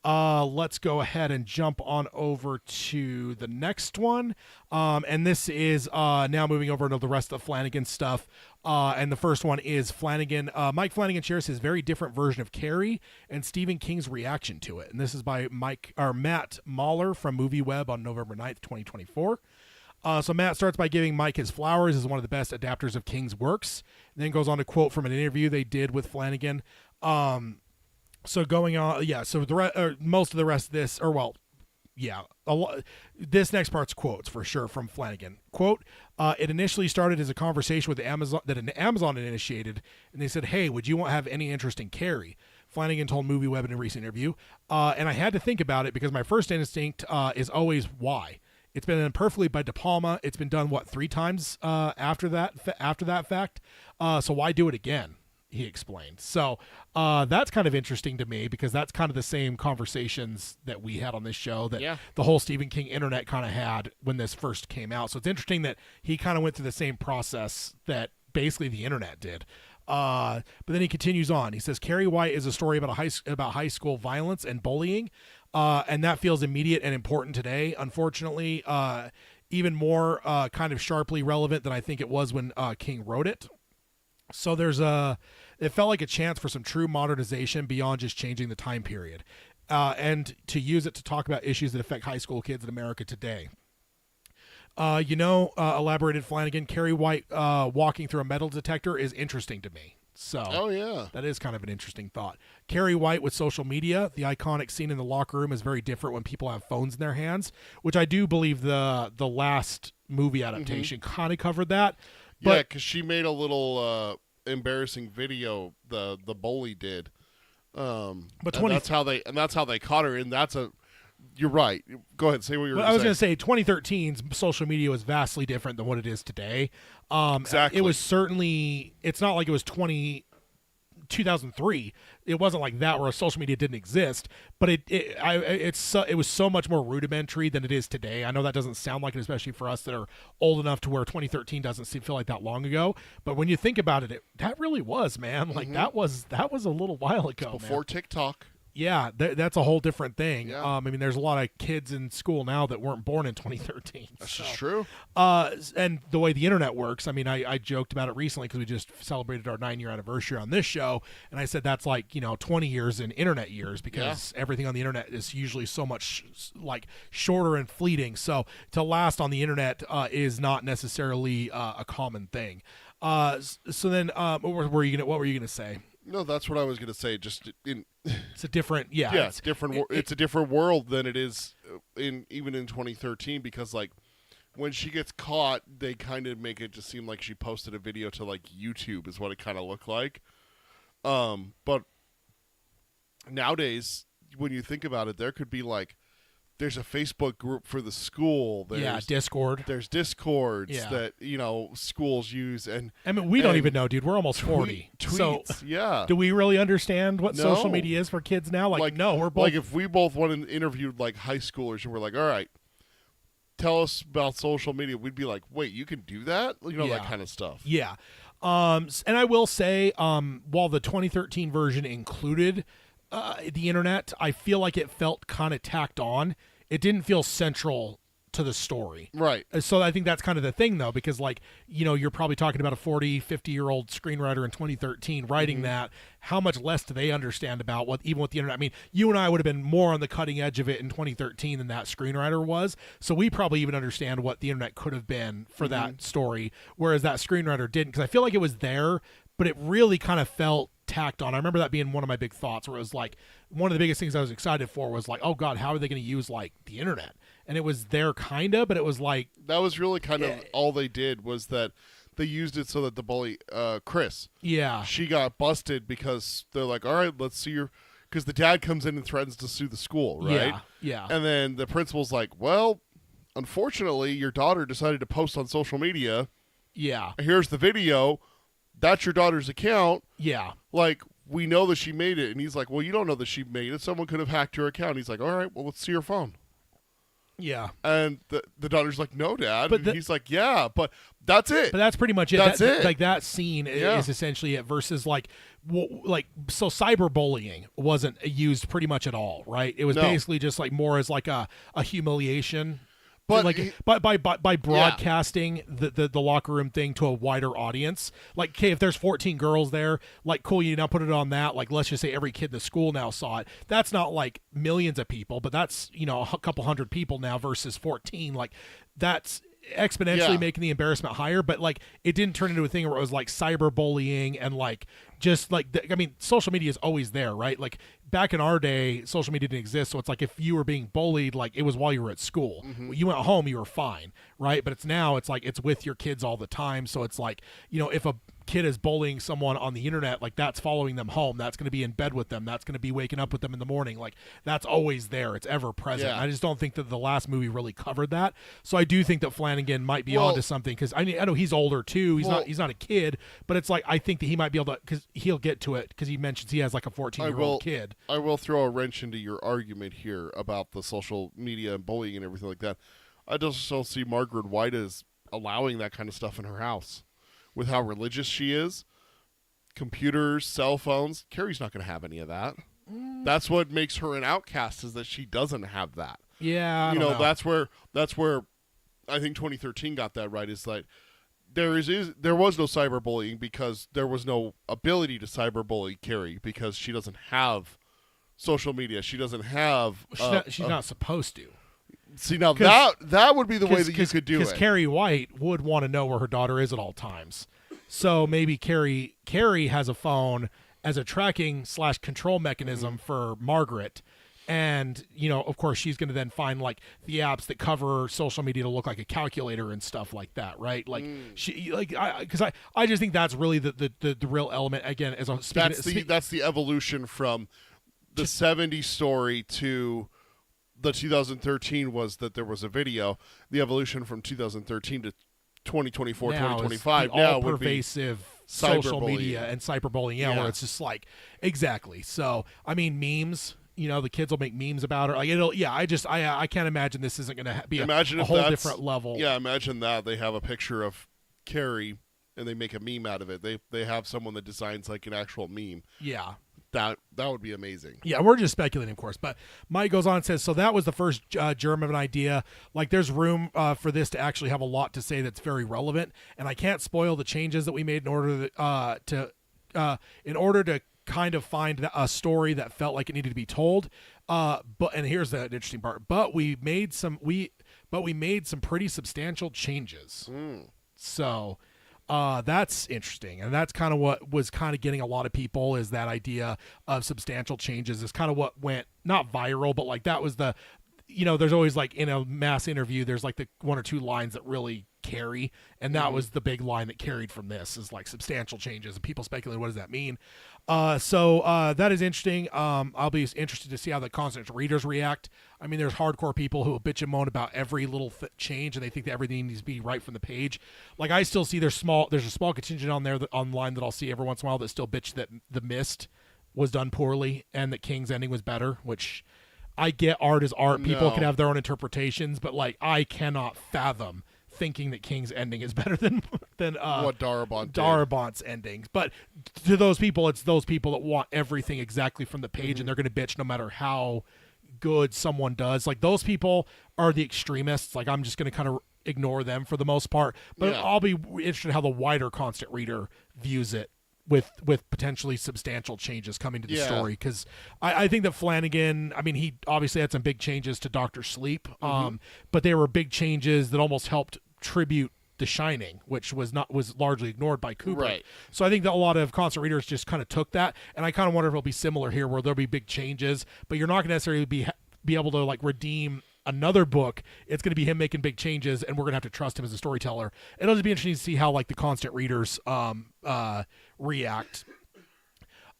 Let's go ahead and jump on over to the next one. And this is now moving over into the rest of Flanagan stuff. And the first one is Flanagan. Mike Flanagan shares his very different version of Carrie and Stephen King's reaction to it. And this is by Matt Mahler from MovieWeb on November 9th, 2024. So Matt starts by giving Mike his flowers as one of the best adapters of King's works, and then goes on to quote from an interview they did with Flanagan. So going on, yeah. So most of the rest of this, this next part's quotes for sure from Flanagan. Quote: It initially started as a conversation with Amazon that Amazon had initiated, and they said, "Hey, would you have any interest in Carrie?" Flanagan told MovieWeb in a recent interview, and I had to think about it because my first instinct is always why. It's been done perfectly by De Palma. It's been done 3 times after that fact. So why do it again? He explained. So that's kind of interesting to me because that's kind of the same conversations that we had on this show that the whole Stephen King internet kind of had when this first came out. So it's interesting that he kind of went through the same process that basically the internet did. But then he continues on. He says, Carrie White is a story about high school violence and bullying. And that feels immediate and important today. Unfortunately, even more kind of sharply relevant than I think it was when King wrote it. So it felt like a chance for some true modernization beyond just changing the time period, and to use it to talk about issues that affect high school kids in America today. Elaborated Flanagan, Carrie White walking through a metal detector is interesting to me. So that is kind of an interesting thought. Carrie White with social media, the iconic scene in the locker room is very different when people have phones in their hands, which I do believe the last movie adaptation kind of covered that. Yeah, because she made a little embarrassing video. The bully did, that's how they caught her. And you're right. Go ahead, say what you're. I was going to say 2013's social media was vastly different than what it is today. Exactly. It was certainly. It's not like it was 2003. It wasn't like that where social media didn't exist, but it was so much more rudimentary than it is today. I know that doesn't sound like it, especially for us that are old enough to where 2013 doesn't feel like that long ago. But when you think about it, that really was, man. Like that was a little while ago. It's before TikTok. Yeah, that's a whole different thing. Yeah. I mean, there's a lot of kids in school now that weren't born in 2013. That's just true. And the way the internet works, I mean, I joked about it recently because we just celebrated our 9-year anniversary on this show, and I said that's like 20 years in internet years because everything on the internet is usually so much like shorter and fleeting. So to last on the internet is not necessarily a common thing. So then, what were you gonna say? No, that's what I was going to say. It's a different, it's different. It's a different world than it is even in 2013 because like when she gets caught, they kind of make it just seem like she posted a video to like YouTube is what it kind of looked like. But nowadays, when you think about it, there could be like. There's a Facebook group for the school. Discord. There's Discords that schools use, and I mean we don't even know, dude. We're almost 40. Tweets, so, do we really understand what social media is for kids now? Like no, we're both like if we both went and interviewed like high schoolers, and we're like, all right, tell us about social media. We'd be like, wait, you can do that? That kind of stuff. Yeah, and I will say, while the 2013 version included the internet, I feel like it felt kind of tacked on. It didn't feel central to the story. Right. So I think that's kind of the thing, though, because, you're probably talking about a 40, 50-year-old screenwriter in 2013 writing that. How much less do they understand about even with the internet? I mean, you and I would have been more on the cutting edge of it in 2013 than that screenwriter was. So we probably even understand what the internet could have been for that story, whereas that screenwriter didn't. Because I feel like it was there, but it really kind of felt tacked on. I remember that being one of my big thoughts where it was like one of the biggest things I was excited for was like, oh God, how are they going to use like the internet? And it was there kind of, but it was like that was really kind of all they did was that they used it so that the bully Chris, she got busted because they're like, all right, let's see because the dad comes in and threatens to sue the school, right? Yeah. And then the principal's like, well, unfortunately your daughter decided to post on social media. Yeah. Here's the video. That's your daughter's account. Yeah. Like, we know that she made it. And he's like, well, you don't know that she made it. Someone could have hacked your account. He's like, all right, well, let's see your phone. Yeah. And the daughter's like, no, Dad. But and he's like, yeah, but that's it. But that's pretty much it. That's it. Like that scene Yeah. is essentially it. Versus like so cyberbullying wasn't used pretty much at all, right? It was No. basically just like more as like a humiliation. But like by broadcasting the locker room thing to a wider audience, like, okay, if there's 14 girls there, like, cool, you now put it on that, like, let's just say every kid in the school now saw it. That's not like millions of people, but that's, you know, a couple hundred people now versus 14. Like, that's exponentially making the embarrassment higher. But like, it didn't turn into a thing where it was like cyberbullying and like just like I mean, social media is always there, right? Like back in our day, social media didn't exist, so it's like if you were being bullied, like it was while you were at school. When you went home, you were fine, right? But it's now it's like it's with your kids all the time, so it's like, you know, if a kid is bullying someone on the internet, like that's following them home, that's going to be in bed with them, that's going to be waking up with them in the morning, like that's always there, it's ever present. I just don't think that the last movie really covered that, so I do think that Flanagan might be onto something, because I know he's older too, he's not a kid, but it's like I think that he might be able to, because he'll get to it, because he mentions he has like a 14-year-old kid. I will throw a wrench into your argument here about the social media and bullying and everything like that. I just don't see Margaret White as allowing that kind of stuff in her house. With how religious she is, computers, cell phones, Carrie's not going to have any of that. That's what makes her an outcast, is that she doesn't have that. Yeah, I you don't know, know. that's where I think 2013 got that right. Is like there was no cyberbullying because there was no ability to cyberbully Carrie because she doesn't have social media. She doesn't have. She's not supposed to. See, now that would be the way that you could do it. Because Carrie White would want to know where her daughter is at all times. So maybe Carrie has a phone as a tracking / control mechanism for Margaret. And, you know, of course, she's going to then find, like, the apps that cover social media to look like a calculator and stuff like that, right? Like, she, like, because I just think that's really the real element, again, as that's the evolution from the 70s story to the 2013 was that there was a video. The evolution from 2013 to 2024, 2025 now would be pervasive social media and cyberbullying, where it's just like, exactly. So, I mean, memes, you know, the kids will make memes about her. Like, I can't imagine this isn't going to be a whole different level. Yeah, imagine that. They have a picture of Carrie and they make a meme out of it. They have someone that designs like an actual meme. Yeah. That would be amazing. Yeah, we're just speculating, of course. But Mike goes on and says, so that was the first germ of an idea. Like, there's room for this to actually have a lot to say that's very relevant. And I can't spoil the changes that we made in order to kind of find a story that felt like it needed to be told. And here's the interesting part. But we made some pretty substantial changes. So. That's interesting, and that's kind of what was kind of getting a lot of people, is that idea of substantial changes is kind of what went not viral, but like that was the, you know, there's always like in a mass interview, there's like the one or two lines that really carry, and that was the big line that carried from this, is like substantial changes, and people speculate, what does that mean? So that is interesting. I'll be interested to see how the constant readers react. I mean, there's hardcore people who will bitch and moan about every little change, and they think that everything needs to be right from the page. Like, I still see there's a small contingent on there online that I'll see every once in a while that still bitch that The Mist was done poorly and that King's ending was better, which I get. Art is art. People can have their own interpretations, but like, I cannot fathom thinking that King's ending is better than what Darabont's endings. But to those people, it's those people that want everything exactly from the page, and they're going to bitch no matter how good someone does. Like, those people are the extremists. Like, I'm just going to kind of ignore them for the most part. But I'll be interested in how the wider constant reader views it, with potentially substantial changes coming to the story, because I think that Flanagan, I mean, he obviously had some big changes to Dr. Sleep, but they were big changes that almost helped tribute The Shining, which was largely ignored by Kubrick. Right. So I think that a lot of constant readers just kind of took that, and I kind of wonder if it'll be similar here, where there'll be big changes, but you're not going to necessarily be able to like redeem another book. It's going to be him making big changes, and we're going to have to trust him as a storyteller. It'll just be interesting to see how like the constant readers react.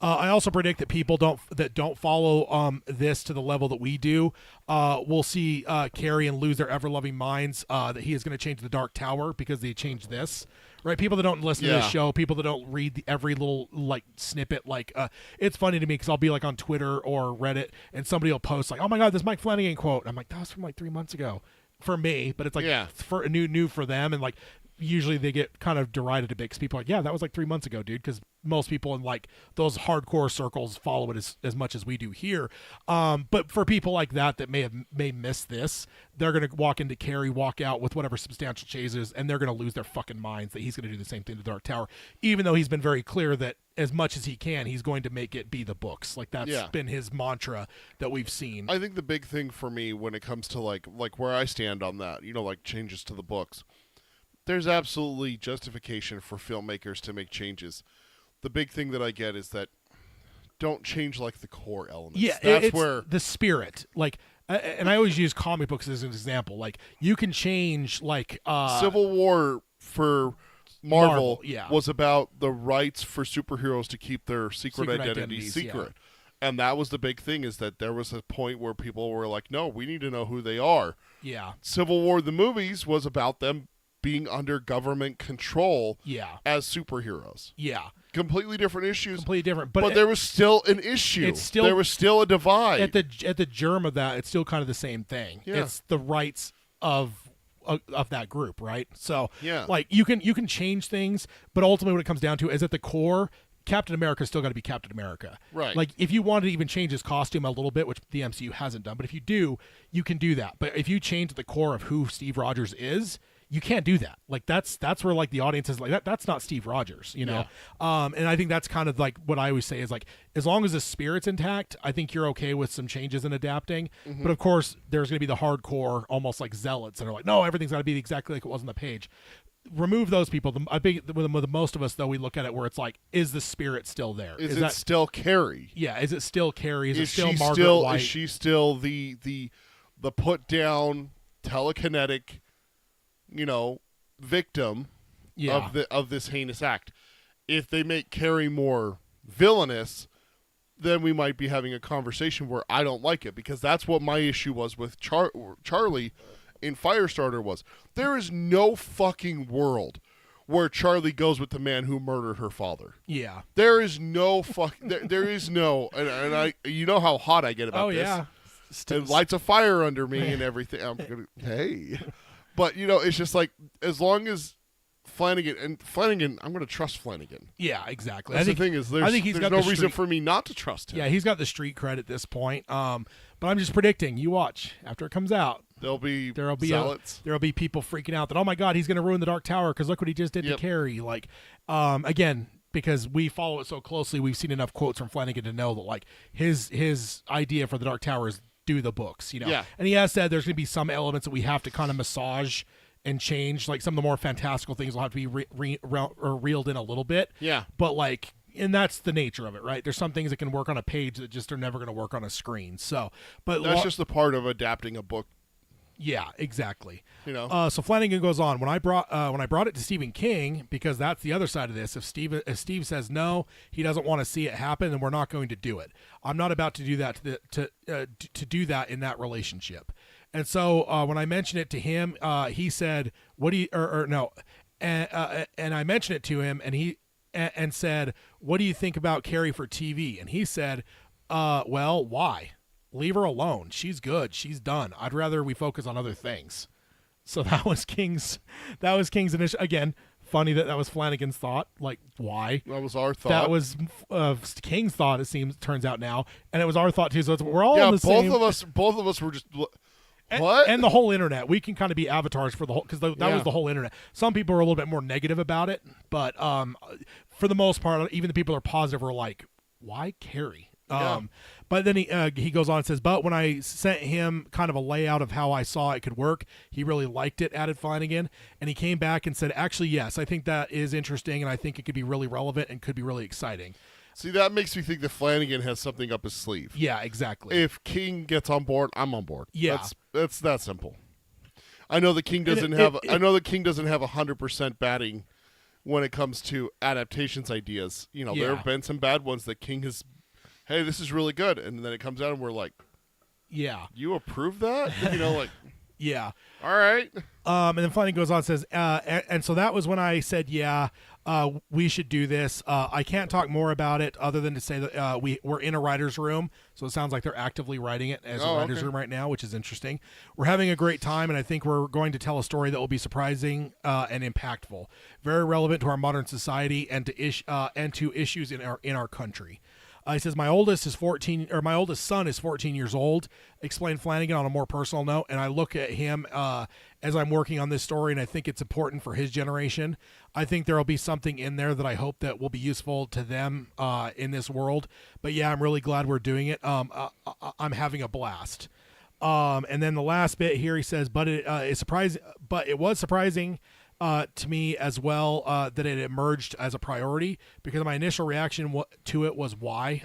I also predict that people don't follow this to the level that we do. We'll see Carrie and lose their ever-loving minds that he is going to change the Dark Tower because they changed this. Right, people that don't listen to this show, people that don't read every little like snippet, like it's funny to me because I'll be like on Twitter or Reddit and somebody will post like, "Oh my God, this Mike Flanagan quote." I'm like, "That was from like 3 months ago," for me, but it's like for new for them, and like usually they get kind of derided a bit because people are like, "Yeah, that was like 3 months ago, dude," because most people in like those hardcore circles follow it as much as we do here. But for people like that may miss this, they're going to walk into Carrie, walk out with whatever substantial changes, and they're going to lose their fucking minds that he's going to do the same thing to Dark Tower, even though he's been very clear that as much as he can, he's going to make it be the books. Like that's been his mantra that we've seen. I think the big thing for me when it comes to like where I stand on that, like changes to the books, there's absolutely justification for filmmakers to make changes. The big thing that I get is that don't change like the core elements. Yeah, that's it's where the spirit, like, and I always use comic books as an example. Like, you can change like Civil War for Marvel yeah. was about the rights for superheroes to keep their secret identities secret. Yeah. And that was the big thing, is that there was a point where people were like, no, we need to know who they are. Yeah. Civil War, the movies, was about them being under government control as superheroes. Yeah. Completely different issues. Completely different. But there was still an issue. There was still a divide. At the germ of that, it's still kind of the same thing. Yeah. It's the rights of that group, right? So yeah. like you can change things, but ultimately what it comes down to is at the core, Captain America's still got to be Captain America. Right. Like if you wanted to even change his costume a little bit, which the MCU hasn't done, but if you do, you can do that. But if you change the core of who Steve Rogers is, you can't do that. Like that's where like the audience is like that's not Steve Rogers, you know. Yeah. And I think that's kind of like what I always say is like as long as the spirit's intact, I think you're okay with some changes and adapting. Mm-hmm. But of course, there's going to be the hardcore, almost like zealots that are like, no, everything's got to be exactly like it was on the page. Remove those people. I think with most of us though, we look at it where it's like, is the spirit still there? Is it still Carrie? Yeah. Is it still Carrie? Is it still she Margaret White? Is she still the put down telekinetic, victim of this heinous act? If they make Carrie more villainous, then we might be having a conversation where I don't like it, because that's what my issue was with Charlie in Firestarter was. There is no fucking world where Charlie goes with the man who murdered her father. Yeah. There is no there is no, and I, how hot I get about this. Oh yeah. It lights a fire under me and everything. I'm gonna, hey. But, it's just like, as long as Flanagan, I'm going to trust Flanagan. Yeah, exactly. That's the thing is, there's no reason for me not to trust him. Yeah, he's got the street cred at this point. But I'm just predicting, you watch, after it comes out, there'll be zealots. There'll be people freaking out that, oh my God, he's going to ruin the Dark Tower because look what he just did to Carrie. Like, again, because we follow it so closely, we've seen enough quotes from Flanagan to know that, like, his idea for the Dark Tower is do the books, Yeah. And he has said there's going to be some elements that we have to kind of massage and change. Like some of the more fantastical things will have to be reeled in a little bit. Yeah. But like, and that's the nature of it, right? There's some things that can work on a page that just are never going to work on a screen. So, but that's just the part of adapting a book. Yeah, exactly. So Flanagan goes on, when I brought it to Stephen King, because that's the other side of this. If Steve says no, he doesn't want to see it happen, then we're not going to do it. I'm not about to do that to do that in that relationship. And so when I mentioned it to him, he said, "What do you?" Or no, and I mentioned it to him, and he said, "What do you think about Carrie for TV?" And he said, "Well, why? Leave her alone. She's good. She's done. I'd rather we focus on other things." So that was King's initial. Again, funny that was Flanagan's thought. Like, why? That was our thought. That was King's thought. Turns out now, and it was our thought too. So we're all on the same. Both of us were just. What? And the whole internet. We can kind of be avatars for the whole, because that was the whole internet. Some people are a little bit more negative about it, but for the most part, even the people who are positive are like, "Why Carrie?" But then he goes on and says, "But when I sent him kind of a layout of how I saw it could work, he really liked it," added Flanagan. And he came back and said, "Actually, yes, I think that is interesting, and I think it could be really relevant and could be really exciting." See, that makes me think that Flanagan has something up his sleeve. Yeah, exactly. If King gets on board, I'm on board. Yeah, that's that simple. I know the King doesn't have. I know the King doesn't have 100% batting when it comes to adaptations ideas. You know, there Yeah. have been some bad ones that King has, hey, this is really good, and then it comes out and we're like, Yeah. you approve that? You know, like, Yeah. all right. And then Flanagan goes on and says, and so that was when I said, yeah, we should do this. I can't talk more about it other than to say that we're in a writer's room. So it sounds like they're actively writing it as a writer's room right now, which is interesting. We're having a great time, and I think we're going to tell a story that will be surprising and impactful, very relevant to our modern society and to issues in our country. He says, my oldest son is 14 years old, explained Flanagan on a more personal note. And I look at him as I'm working on this story, and I think it's important for his generation. I think there will be something in there that I hope that will be useful to them in this world. But yeah, I'm really glad we're doing it. I'm having a blast. And then the last bit here, he says, but it was surprising to me as well that it emerged as a priority, because my initial reaction to it was why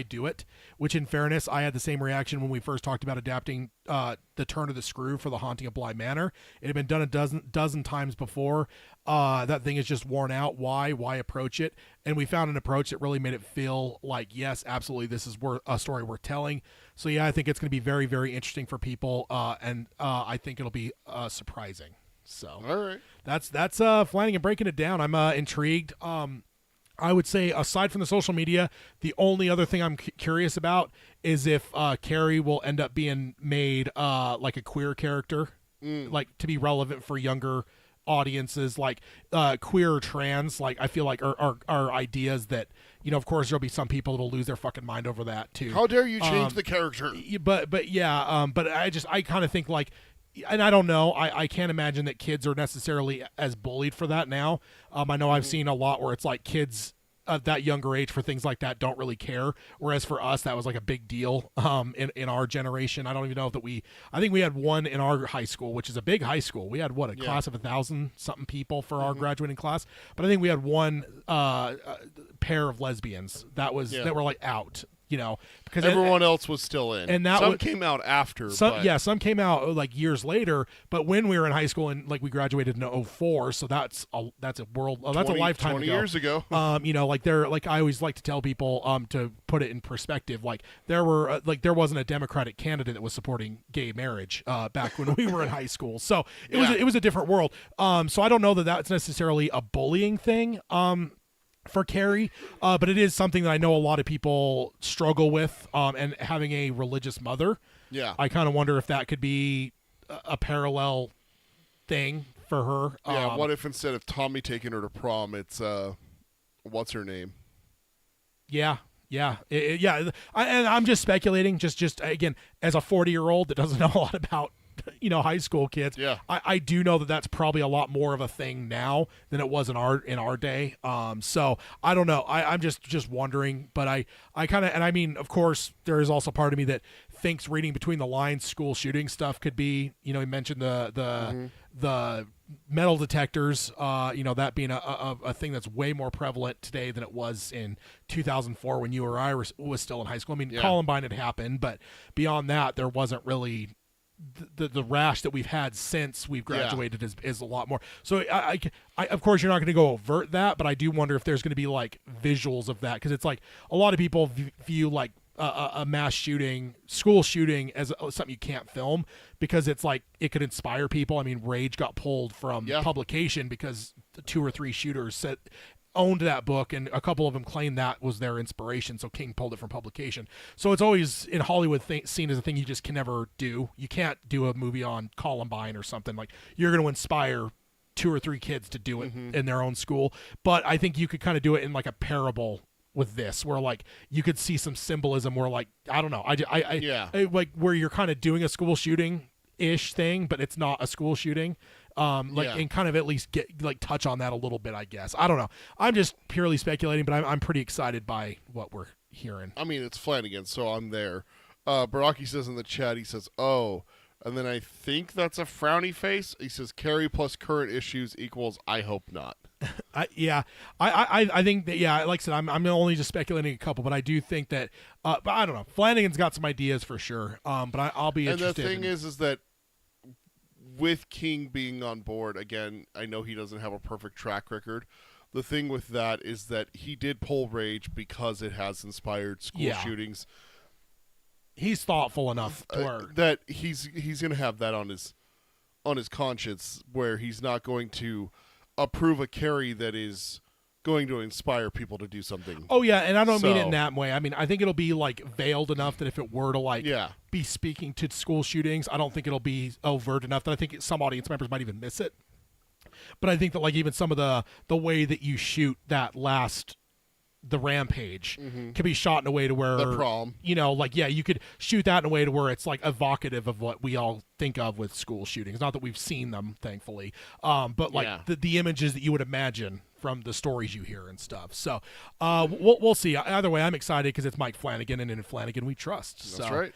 do it, which in fairness I had the same reaction when we first talked about adapting The Turn of the Screw for The Haunting of Bly Manor. It had been done a dozen times before. That thing is just worn out. Why approach it? And we found an approach that really made it feel like, yes, absolutely, this is a story worth telling. So yeah, I think it's going to be very, very interesting for people, and I think it'll be surprising. So All right. that's Flanagan breaking it down. I'm intrigued. I would say, aside from the social media, the only other thing I'm curious about is if Carrie will end up being made like a queer character, like to be relevant for younger audiences, like queer or trans. Like I feel like are ideas that, you know, of course there'll be some people that'll lose their fucking mind over that too. How dare you change the character? But yeah, but I kind of think like. And I don't know. I can't imagine that kids are necessarily as bullied for that now. I know I've seen a lot where it's like kids of that younger age for things like that don't really care. Whereas for us, that was like a big deal in our generation. I don't even know if I think we had one in our high school, which is a big high school. We had a class of 1,000-something people for our graduating class. But I think we had one pair of lesbians that were like out. You know, because everyone else was still in, and that some came out after. Some came out like years later. But when we were in high school, and like we graduated in 2004, so that's a world. That's a lifetime 20 ago. years ago. You know, like I always like to tell people to put it in perspective. Like there wasn't a Democratic candidate that was supporting gay marriage back when we were in high school. So it was a different world. So I don't know that that's necessarily a bullying thing. For Carrie, but it is something that I know a lot of people struggle with, and having a religious mother. Yeah. I kind of wonder if that could be a parallel thing for her. Yeah, what if instead of Tommy taking her to prom, it's, what's her name? Yeah. And I'm just speculating, just again, as a 40-year-old that doesn't know a lot about, you know, high school kids. Yeah. I do know that that's probably a lot more of a thing now than it was in our day. So I don't know. I'm just wondering, but I kind of, and I mean, of course, there is also part of me that thinks reading between the lines, school shooting stuff could be, you know, he mentioned the metal detectors, you know, that being a thing that's way more prevalent today than it was in 2004 when you or I was still in high school. I mean, Columbine had happened, but beyond that, there wasn't really the rash that we've had since we've graduated is a lot more. So I of course you're not going to go overt that, but I do wonder if there's going to be like visuals of that, because it's like a lot of people view like a mass shooting, school shooting as something you can't film because it's like it could inspire people. I mean, Rage got pulled from publication because the 2 or 3 shooters owned that book, and a couple of them claimed that was their inspiration, so King pulled it from publication. So it's always in Hollywood seen as a thing you just can never do. You can't do a movie on Columbine or something. Like, you're going to inspire 2 or 3 kids to do it in their own school, but I think you could kind of do it in like a parable with this, where like you could see some symbolism where like, I don't know, I like where you're kind of doing a school shooting ish thing, but it's not a school shooting. And kind of at least get like touch on that a little bit, I guess. I don't know. I'm just purely speculating, but I'm pretty excited by what we're hearing. I mean, it's Flanagan, so I'm there. Baraki says in the chat, he says, "Oh," and then I think that's a frowny face. He says, "Carrie plus current issues equals I hope not." I think that, like I said, I'm only just speculating a couple, but I do think that, but I don't know. Flanagan's got some ideas for sure. But I'll be interested. And the thing is that with King being on board, again, I know he doesn't have a perfect track record. The thing with that is that he did pull Rage because it has inspired school shootings. He's thoughtful enough to where that he's going to have that on his conscience, where he's not going to approve a Carrie that is going to inspire people to do something. Oh yeah, and I don't mean it in that way. I mean, I think it'll be like veiled enough that if it were to be speaking to school shootings, I don't think it'll be overt enough that I think some audience members might even miss it. But I think that like even some of the way that you shoot the rampage can be shot in a way to where the prom, you could shoot that in a way to where it's like evocative of what we all think of with school shootings. Not that we've seen them, thankfully, but like the images that you would imagine from the stories you hear and stuff. So we'll see. Either way, I'm excited because it's Mike Flanagan, and in Flanagan we trust. That's right.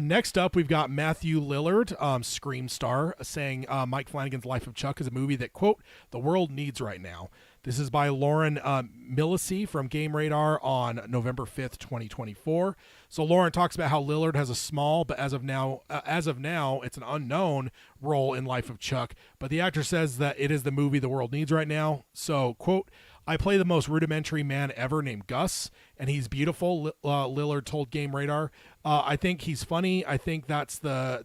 Next up, we've got Matthew Lillard, Scream star, saying Mike Flanagan's Life of Chuck is a movie that, quote, the world needs right now. This is by Lauren Millisey from Game Radar on November 5th, 2024. So Lauren talks about how Lillard has a small, but as of now, it's an unknown role in Life of Chuck. But the actor says that it is the movie the world needs right now. So, quote, I play the most rudimentary man ever named Gus, and he's beautiful, Lillard told Game Radar. I think he's funny. I think that's the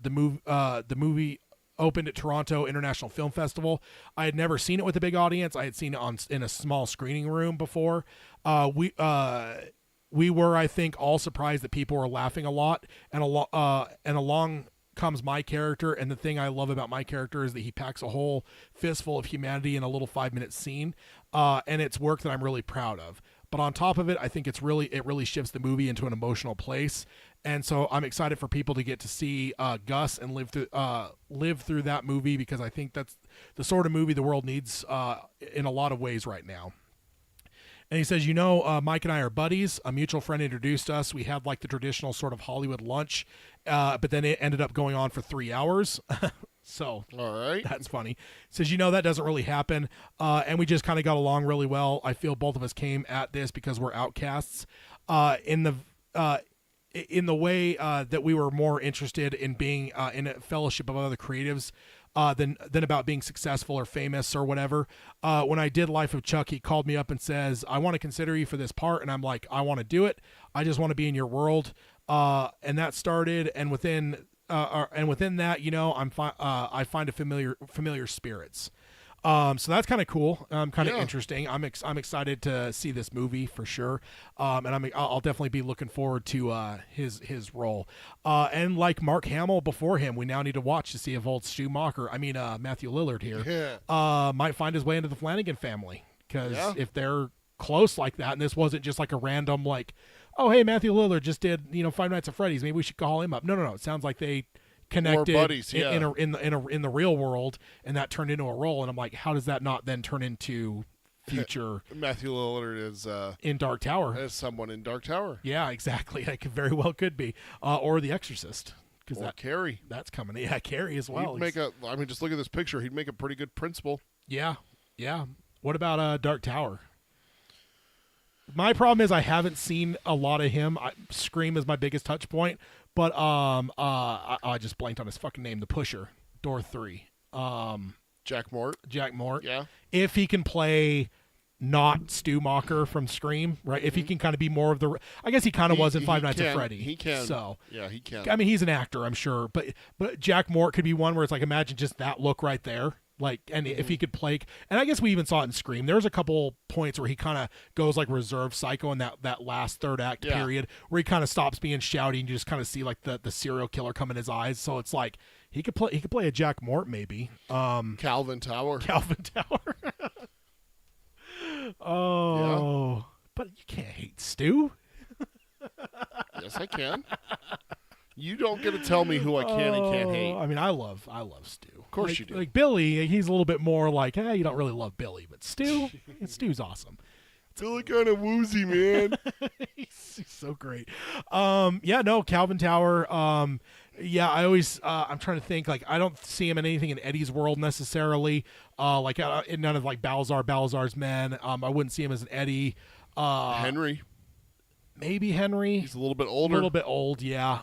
movie opened at Toronto International Film Festival. I had never seen it with a big audience. I had seen it in a small screening room before. We were, I think, all surprised that people were laughing a lot, and along comes my character, and the thing I love about my character is that he packs a whole fistful of humanity in a little 5-minute scene, and it's work that I'm really proud of. But on top of it, I think it really shifts the movie into an emotional place. And so I'm excited for people to get to see Gus and live through that movie, because I think that's the sort of movie the world needs in a lot of ways right now. And he says, Mike and I are buddies. A mutual friend introduced us. We had like the traditional sort of Hollywood lunch, but then it ended up going on for 3 hours. So all right, that's funny. He says, that doesn't really happen. And we just kind of got along really well. I feel both of us came at this because we're outcasts. In the way that we were more interested in being in a fellowship of other creatives than about being successful or famous or whatever. When I did Life of Chuck, he called me up and says, I want to consider you for this part. And I'm like, I want to do it. I just want to be in your world. And that started. And within that, I find a familiar spirits. So that's kind of cool. Kind of interesting. I'm excited to see this movie for sure. And I'll definitely be looking forward to his role. And like Mark Hamill before him, we now need to watch to see if old Matthew Lillard here might find his way into the Flanagan family. Because if they're close like that, and this wasn't just like a random like, oh hey, Matthew Lillard just did Five Nights at Freddy's, maybe we should call him up. No. It sounds like they connected buddies, in the real world, and that turned into a role. And I'm like, how does that not then turn into future Matthew Lillard is in Dark Tower as someone in Dark Tower? Yeah, exactly. It could very well could be or The Exorcist, because Carrie, that's coming. Yeah, Carrie as well. Just look at this picture. He'd make a pretty good principal. Yeah. What about Dark Tower? My problem is I haven't seen a lot of him. Scream is my biggest touch point, but I just blanked on his fucking name. The Pusher, Door 3. Jack Mort. Yeah. If he can play not Stu Macher from Scream, right? If he can kind of be more of the, I guess he kind of was in Five Nights at Freddy. He can. So yeah, he can. I mean, he's an actor, I'm sure, but Jack Mort could be one where it's like, imagine just that look right there. Like, and if he could play, and I guess we even saw it in Scream. There's a couple points where he kind of goes like reserved psycho in that last third act period, where he kind of stops being shouty and you just kind of see like the serial killer come in his eyes. So it's like he could play a Jack Mort maybe. Calvin Tower. Oh, yeah. But you can't hate Stu. Yes, I can. You don't get to tell me who I can and can't hate. I mean, I love Stu. Of course you do. Like Billy, he's a little bit more like, you don't really love Billy, but Stu's awesome. Billy kind of woozy, man. he's so great. Calvin Tower. I always, I'm trying to think, like, I don't see him in anything in Eddie's world necessarily. In none of like Balzar's Men. I wouldn't see him as an Eddie. Henry. Maybe Henry. He's a little bit older. A little bit old, yeah.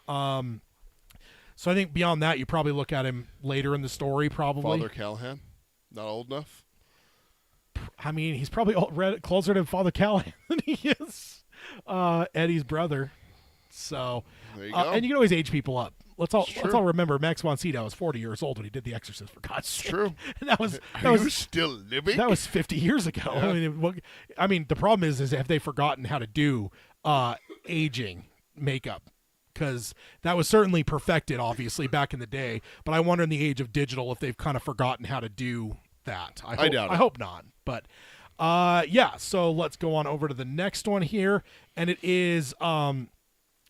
So I think beyond that, you probably look at him later in the story, probably. Father Callahan, not old enough. I mean, he's probably closer to Father Callahan than he is Eddie's brother. So, There you go. and you can always age people up. Let's all It's true. remember Max von Sydow was 40 years old when he did The Exorcist. For God's sake, True. And that was Are you still living? that was 50 years ago. Yeah. I mean, the problem is have they forgotten how to do aging makeup? Because that was certainly perfected, obviously, back in the day. But I wonder in the age of digital if they've kind of forgotten how to do that. I doubt it. I hope not. But yeah, so let's go on over to the next one here. And it is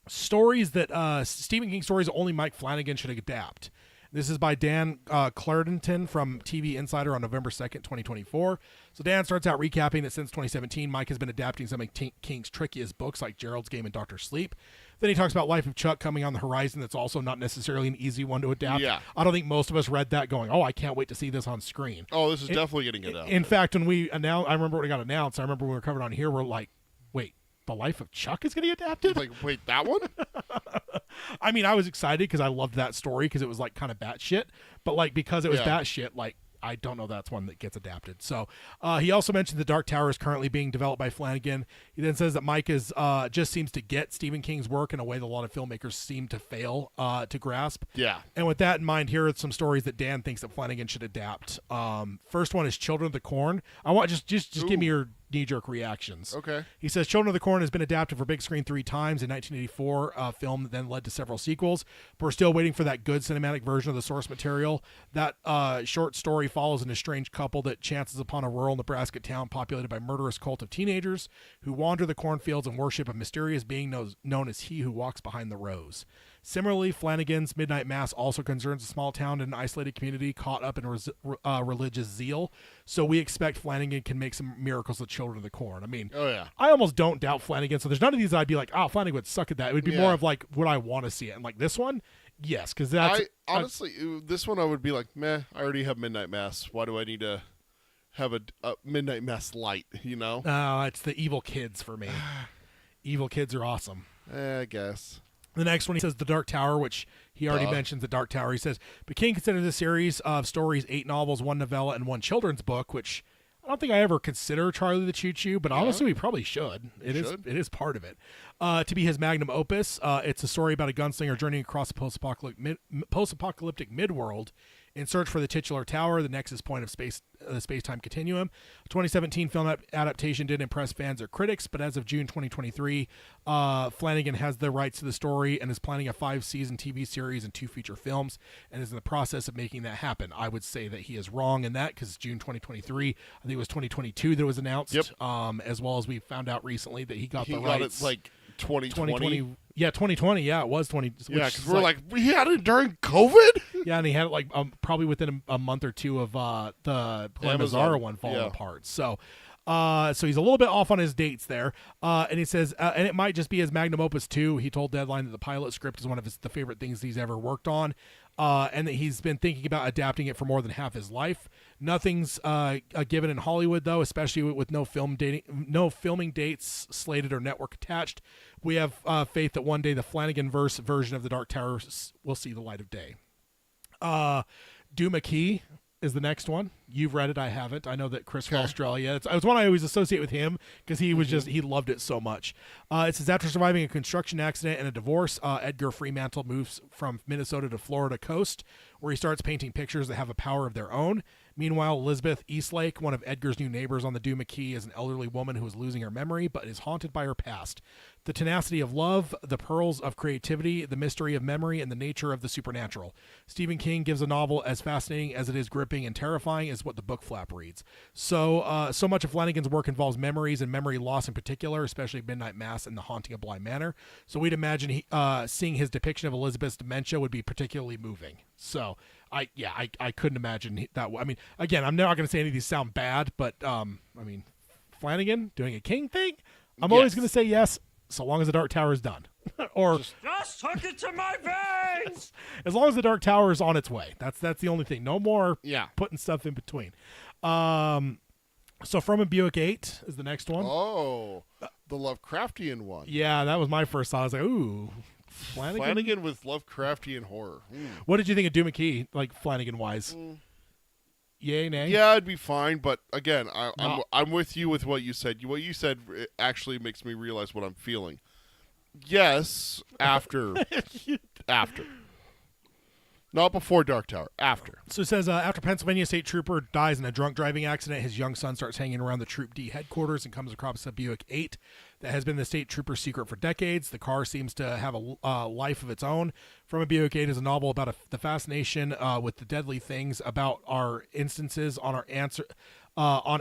stories that Stephen King stories only Mike Flanagan should adapt. This is by Dan Clarendon from TV Insider on November 2nd, 2024. So Dan starts out recapping that since 2017, Mike has been adapting some of King's trickiest books like Gerald's Game and Dr. Sleep. Then he talks about Life of Chuck coming on the horizon. That's also not necessarily an easy one to adapt. Yeah. I don't think most of us read that going, oh, I can't wait to see this on screen. Oh, this is definitely getting it out. In fact, when we announced, I remember when it got announced, I remember when we were covered on here, we're like, wait, The Life of Chuck is going to get adapted? Like, wait, that one? I mean, I was excited because I loved that story because it was like kind of batshit, but like because it was Yeah. batshit, like I don't know that's one that gets adapted. So he also mentioned the Dark Tower is currently being developed by Flanagan. He then says that Mike is just seems to get Stephen King's work in a way that a lot of filmmakers seem to fail to grasp. Yeah. And with that in mind, here are some stories that Dan thinks that Flanagan should adapt. First one is Children of the Corn. I want just give me your knee-jerk reactions. Okay. He says Children of the Corn has been adapted for big screen 3 times in 1984, a film that then led to several sequels. But we're still waiting for that good cinematic version of the source material. That short story follows an estranged couple that chances upon a rural Nebraska town populated by a murderous cult of teenagers who wander the cornfields and worship a mysterious being known as He Who Walks Behind the Rose. Similarly, Flanagan's Midnight Mass also concerns a small town and an isolated community caught up in religious zeal. So we expect Flanagan can make some miracles with Children of the Corn. I mean, Oh, yeah. I almost don't doubt Flanagan. So there's none of these I'd be like, oh, Flanagan would suck at that. It would be Yeah. more of like, would I want to see it? And like this one, yes, because that's Honestly, this one I would be like, meh, I already have Midnight Mass. Why do I need to have a Midnight Mass light, you know? it's the evil kids for me. Evil kids are awesome. I guess. The next one, he says The Dark Tower, which he already Duh. mentions The Dark Tower. He says, but King considered this series of stories 8 novels, 1 novella, and 1 children's book, which I don't think I ever consider Charlie the Choo Choo, but honestly, we probably should. It is part of it. To be his magnum opus, it's a story about a gunslinger journeying across the post-apocalyptic midworld in search for the titular tower, the nexus point of the space-time continuum. A 2017 film adaptation did impress fans or critics, but as of June 2023, Flanagan has the rights to the story and is planning a 5-season TV series and 2 feature films, and is in the process of making that happen. I would say that he is wrong in that because June 2023, I think it was 2022 that was announced. Yep. As well as we found out recently that he got He the got rights. it like 2020. Yeah, 2020. Yeah, it was 20. Yeah, which because is we're like, we had it during COVID? yeah, and he had it like probably within a month or two of the Glen Amazon. Mazzara one falling Yeah. apart. So he's a little bit off on his dates there. And he says, and it might just be his magnum opus too. He told Deadline that the pilot script is one of the favorite things he's ever worked on. And that he's been thinking about adapting it for more than half his life. Nothing's given in Hollywood though, especially with no filming dates slated or network attached. We have faith that one day the Flanagan-verse version of the Dark Tower will see the light of day. Duma Key is the next one. You've read it, I haven't. I know that Chris from Australia. It's one I always associate with him because he was he loved it so much. It says after surviving a construction accident and a divorce, Edgar Fremantle moves from Minnesota to Florida coast, where he starts painting pictures that have a power of their own. Meanwhile, Elizabeth Eastlake, one of Edgar's new neighbors on the Duma Key, is an elderly woman who is losing her memory but is haunted by her past. The tenacity of love, the pearls of creativity, the mystery of memory, and the nature of the supernatural. Stephen King gives a novel as fascinating as it is gripping and terrifying as what the book flap reads. So much of Flanagan's work involves memories and memory loss in particular, especially Midnight Mass and The Haunting of Bly Manor. So we'd imagine seeing his depiction of Elizabeth's dementia would be particularly moving. So I couldn't imagine that. I mean, again, I'm not going to say any of these sound bad, but I mean, Flanagan doing a King thing, I'm always going to say yes, so long as the Dark Tower is done, or Just hook it to my veins! as long as the Dark Tower is on its way. That's the only thing. No more putting stuff in between. So From a Buick 8 is the next one. Oh, the Lovecraftian one. Yeah, that was my first thought. I was like, ooh, Flanagan? with Lovecraftian horror. What did you think of Doom McKee, like Flanagan-wise? Yay, nay? Yeah, it'd be fine, but again, No. I'm with you with what you said. What you said actually makes me realize what I'm feeling. Yes, after. Not before Dark Tower, after. So it says, after Pennsylvania state trooper dies in a drunk driving accident, his young son starts hanging around the Troop D headquarters and comes across a Buick 8 that has been the state trooper's secret for decades. The car seems to have a life of its own. From a Buick 8 is a novel about the fascination with the deadly things, about our instances on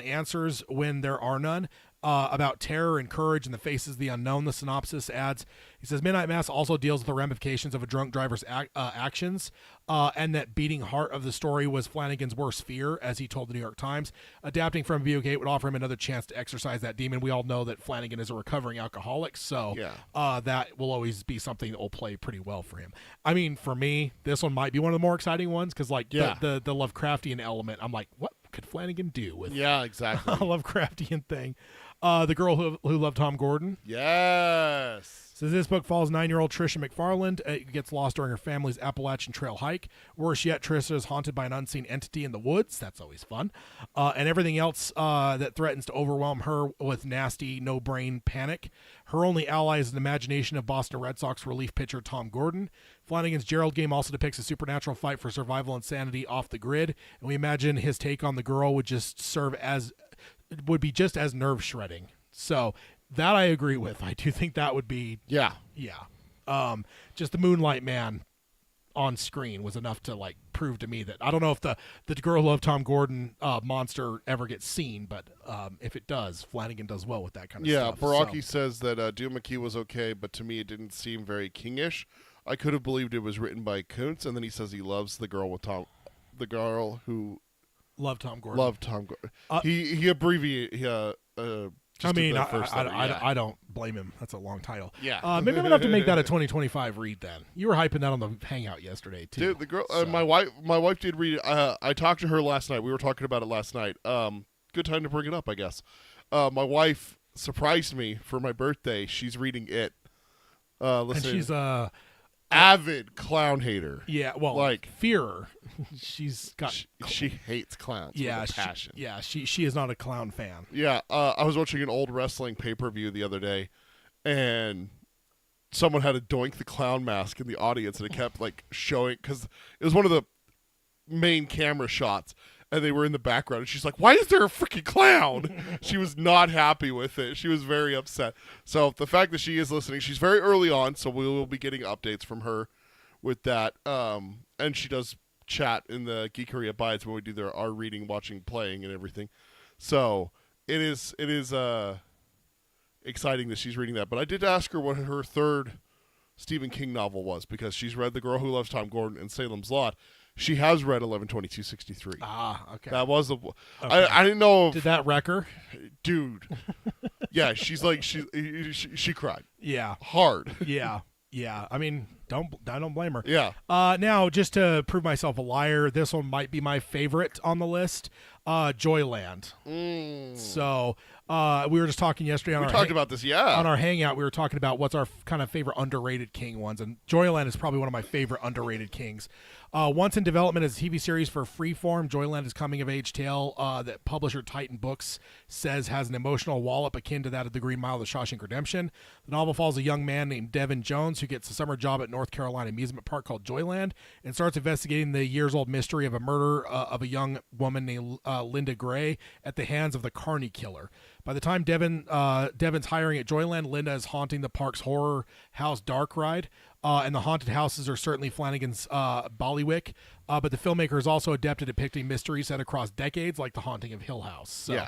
answers when there are none. About terror and courage in the faces of the unknown. The synopsis adds, he says, Midnight Mass also deals with the ramifications of a drunk driver's actions, and that beating heart of the story was Flanagan's worst fear, as he told the New York Times. Adapting from Buick 8 would offer him another chance to exercise that demon. We all know that Flanagan is a recovering alcoholic, so that will always be something that will play pretty well for him. I mean, for me, this one might be one of the more exciting ones, because the Lovecraftian element, I'm like, what could Flanagan do with exactly. a Lovecraftian thing? The Girl Who Loved Tom Gordon. Yes. So this book follows 9-year-old Trisha McFarland. Gets lost during her family's Appalachian Trail hike. Worse yet, Trisha is haunted by an unseen entity in the woods. That's always fun. And everything else that threatens to overwhelm her with nasty, no-brain panic. Her only ally is an imagination of Boston Red Sox relief pitcher Tom Gordon. Flanagan's Gerald game also depicts a supernatural fight for survival and sanity off the grid. And we imagine his take on the girl would be just as nerve shredding. So that I agree with. I do think that would be just the Moonlight Man on screen was enough to prove to me that I don't know if the Girl Who Loved Tom Gordon monster ever gets seen, but if it does, Flanagan does well with that kind of stuff. Yeah, Baraki says that Doom McKee was okay, but to me it didn't seem very Kingish. I could have believed it was written by Kuntz, and then he says he loves the girl who loved Tom Gordon. Loved Tom Gordon. He abbreviated. I don't blame him. That's a long title. Yeah. Maybe I'm gonna have to make that a 2025 read then. You were hyping that on the Hangout yesterday too. Dude, the girl, my wife did read it. I talked to her last night. We were talking about it last night. Good time to bring it up, I guess. My wife surprised me for my birthday. She's reading it. And she's avid clown hater. Yeah, well, fearer. She's got she hates clowns. With a passion. She is not a clown fan. Yeah, I was watching an old wrestling pay-per-view the other day, and someone had a Doink the Clown mask in the audience, and it kept showing because it was one of the main camera shots, and they were in the background, and she's like, "Why is there a freaking clown?" She was not happy with it. She was very upset. So the fact that she is listening, she's very early on, so we will be getting updates from her with that. And she does chat in the Geekery Abides when we do our reading, watching, playing, and everything. So it is exciting that she's reading that. But I did ask her what her third Stephen King novel was, because she's read The Girl Who Loves Tom Gordon and Salem's Lot. She has read 11/22/63. Ah, okay. That was the. Okay. I didn't know. Did that wreck her? Dude. Yeah, she's she cried. Yeah. Hard. Yeah. I mean, I don't blame her. Yeah. Now, just to prove myself a liar, this one might be my favorite on the list. Joyland. So we were just talking yesterday on on our Hangout. We were talking about what's our kind of favorite underrated King ones, and Joyland is probably one of my favorite underrated Kings. Once in development as a TV series for Freeform, Joyland is coming-of-age tale that publisher Titan Books says has an emotional wallop akin to that of The Green Mile of the Shawshank Redemption. The novel follows a young man named Devin Jones who gets a summer job at North Carolina amusement park called Joyland and starts investigating the years-old mystery of a murder of a young woman named Linda Gray at the hands of the Carney Killer. By the time Devin's hiring at Joyland, Linda is haunting the park's horror house Dark Ride. And the haunted houses are certainly Flanagan's Ballywick, but the filmmaker is also adept at depicting mysteries set across decades, like The Haunting of Hill House. So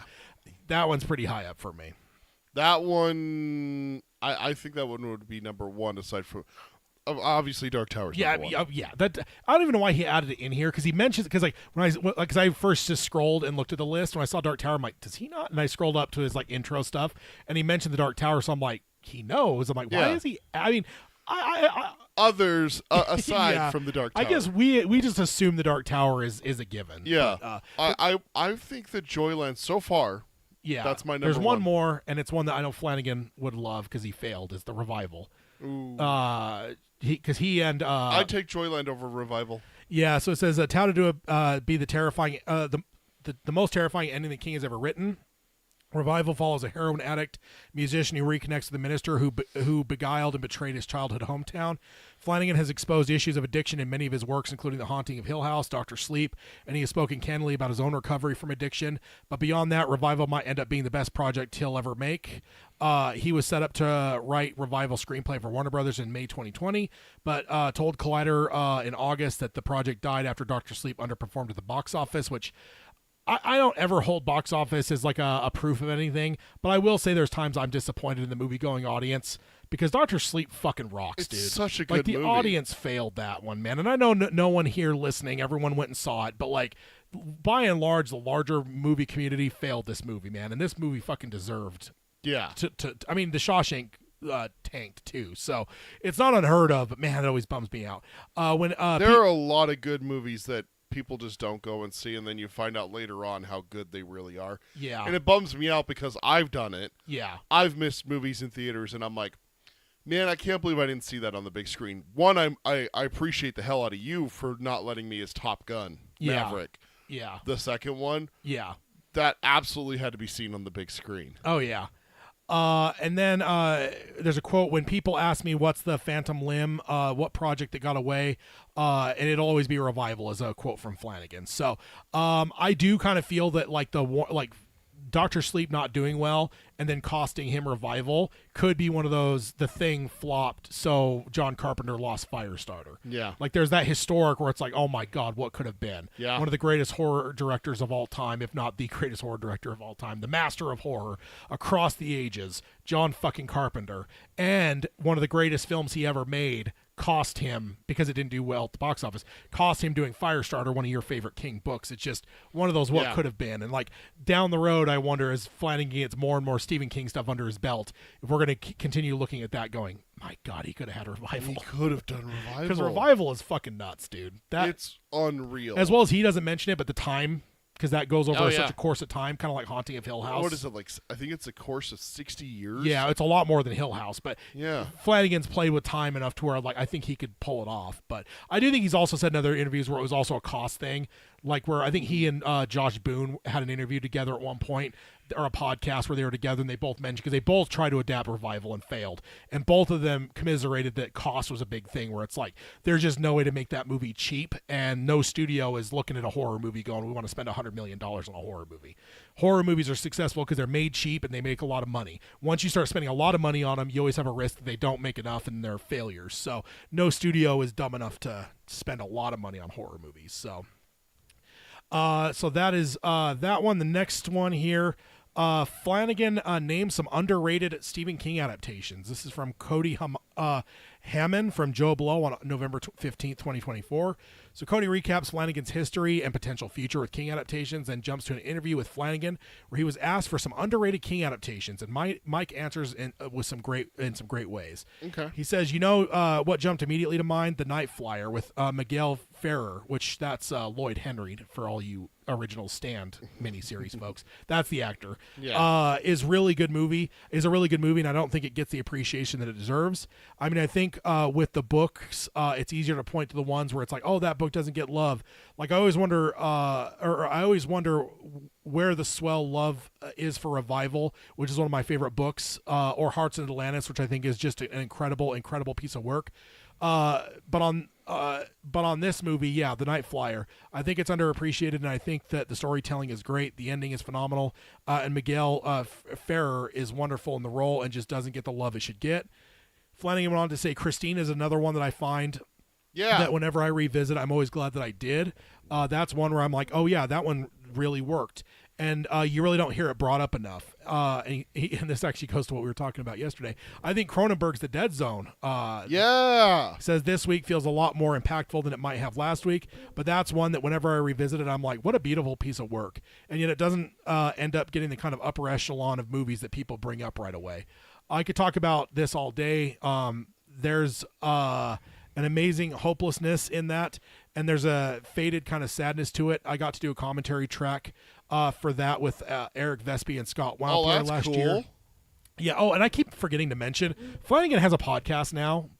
that one's pretty high up for me. That one, I think that one would be number one, aside from obviously Dark Tower's number one. That I don't even know why he added it in here, because he mentions, because because I first just scrolled and looked at the list when I saw Dark Tower, I'm like, does he not? And I scrolled up to his intro stuff, and he mentioned the Dark Tower, so I'm like, he knows. I'm like, why is he? I mean. Others aside from the Dark Tower. I guess we just assume the Dark Tower is a given. Yeah, but, I think that Joyland so far. Yeah, that's my number. There's one more, and it's one that I know Flanagan would love because he failed. Is The Revival. Ooh. because he and I'd take Joyland over Revival. yeah. So it says touted to be the terrifying, the most terrifying ending that King has ever written. Revival follows a heroin addict musician who reconnects with the minister who beguiled and betrayed his childhood hometown. Flanagan has exposed issues of addiction in many of his works, including The Haunting of Hill House, Dr. Sleep, and he has spoken candidly about his own recovery from addiction. But beyond that, Revival might end up being the best project he'll ever make. He was set up to write Revival screenplay for Warner Brothers in May 2020, but told Collider in August that the project died after Dr. Sleep underperformed at the box office, which I don't ever hold box office as like a proof of anything, but I will say there's times I'm disappointed in the movie-going audience because Dr. Sleep fucking rocks, dude. It's such a good like, the movie. audience failed that one, man. And I know no one here listening, everyone went and saw it, but like by and large, the larger movie community failed this movie, man. And this movie fucking deserved Yeah. I mean, The Shawshank tanked too, so it's not unheard of, but man, it always bums me out. When There are a lot of good movies that people just don't go and see, and then you find out later on how good they really are. Yeah. And it bums me out because I've done it. Yeah. I've missed movies in theaters, and I'm like, man, I can't believe I didn't see that on the big screen. One, I appreciate the hell out of you for not letting me as Top Gun Maverick. Yeah. The second one, Yeah. that absolutely had to be seen on the big screen. Oh, yeah. And then there's a quote, when people ask me what's the Phantom Limb, what project that got away, and it'll always be Revival, is a quote from Flanagan. So I do kind of feel that like Dr. Sleep not doing well and then costing him Revival could be one of those, The Thing flopped, so John Carpenter lost Firestarter. Yeah. Like there's that historic where it's like, oh my God, what could have been? Yeah. One of the greatest horror directors of all time, if not the greatest horror director of all time, the master of horror across the ages, John fucking Carpenter, and one of the greatest films he ever made cost him, because it didn't do well at the box office, cost him doing Firestarter, one of your favorite King books. It's just one of those what could have been. And like down the road, I wonder, as Flanagan gets more and more Stephen King stuff under his belt, if we're going to continue looking at that going, my God, he could have had Revival. He could have done Revival. Because Revival is fucking nuts, dude. It's unreal. As well as he doesn't mention it, but the time, because that goes over yeah. such a course of time, kind of like Haunting of Hill House. What is it, like, I think it's a course of 60 years? Yeah, it's a lot more than Hill House, but Yeah. Flanagan's played with time enough to where like I think he could pull it off. But I do think he's also said in other interviews where it was also a cost thing, like where I think he and Josh Boone had an interview together at one point, or a podcast where they were together, and they both mentioned, because they both tried to adapt Revival and failed, and both of them commiserated that cost was a big thing, where it's like there's just no way to make that movie cheap, and no studio is looking at a horror movie going, we want to spend $100 million on a horror movie. Horror movies are successful because they're made cheap and they make a lot of money. Once you start spending a lot of money on them, you always have a risk that they don't make enough and they're failures. So no studio is dumb enough to spend a lot of money on horror movies. So that is that one. The next one here, Flanagan named some underrated Stephen King adaptations. This is from Cody Hammond from Joe Blow on November 15th, 2024. So Cody recaps Flanagan's history and potential future with King adaptations, and jumps to an interview with Flanagan where he was asked for some underrated King adaptations, and Mike answers in some great ways. Okay. He says, what jumped immediately to mind? The Night Flyer with Miguel Ferrer, which that's Lloyd Henry for all you original Stand miniseries folks. That's the actor. Yeah. Is a really good movie, and I don't think it gets the appreciation that it deserves. I mean, I think with the books, it's easier to point to the ones where it's like, oh, that book doesn't get love. Like I always wonder where the swell love is for Revival, which is one of my favorite books, or Hearts in Atlantis, which I think is just an incredible piece of work. But on this movie, yeah, The Night Flyer, I think it's underappreciated, and I think that the storytelling is great. The ending is phenomenal, and Miguel Ferrer is wonderful in the role and just doesn't get the love it should get. Flanagan went on to say Christine is another one that I find that whenever I revisit, I'm always glad that I did. That's one where I'm like, oh yeah, that one really worked. And you really don't hear it brought up enough. And this actually goes to what we were talking about yesterday. I think Cronenberg's The Dead Zone says this week feels a lot more impactful than it might have last week. But that's one that whenever I revisit it, I'm like, what a beautiful piece of work. And yet it doesn't end up getting the kind of upper echelon of movies that people bring up right away. I could talk about this all day. There's an amazing hopelessness in that, and there's a faded kind of sadness to it. I got to do a commentary track for that with Eric Vespi and Scott Wildfire last year. Yeah. Oh, and I keep forgetting to mention Flanagan has a podcast now.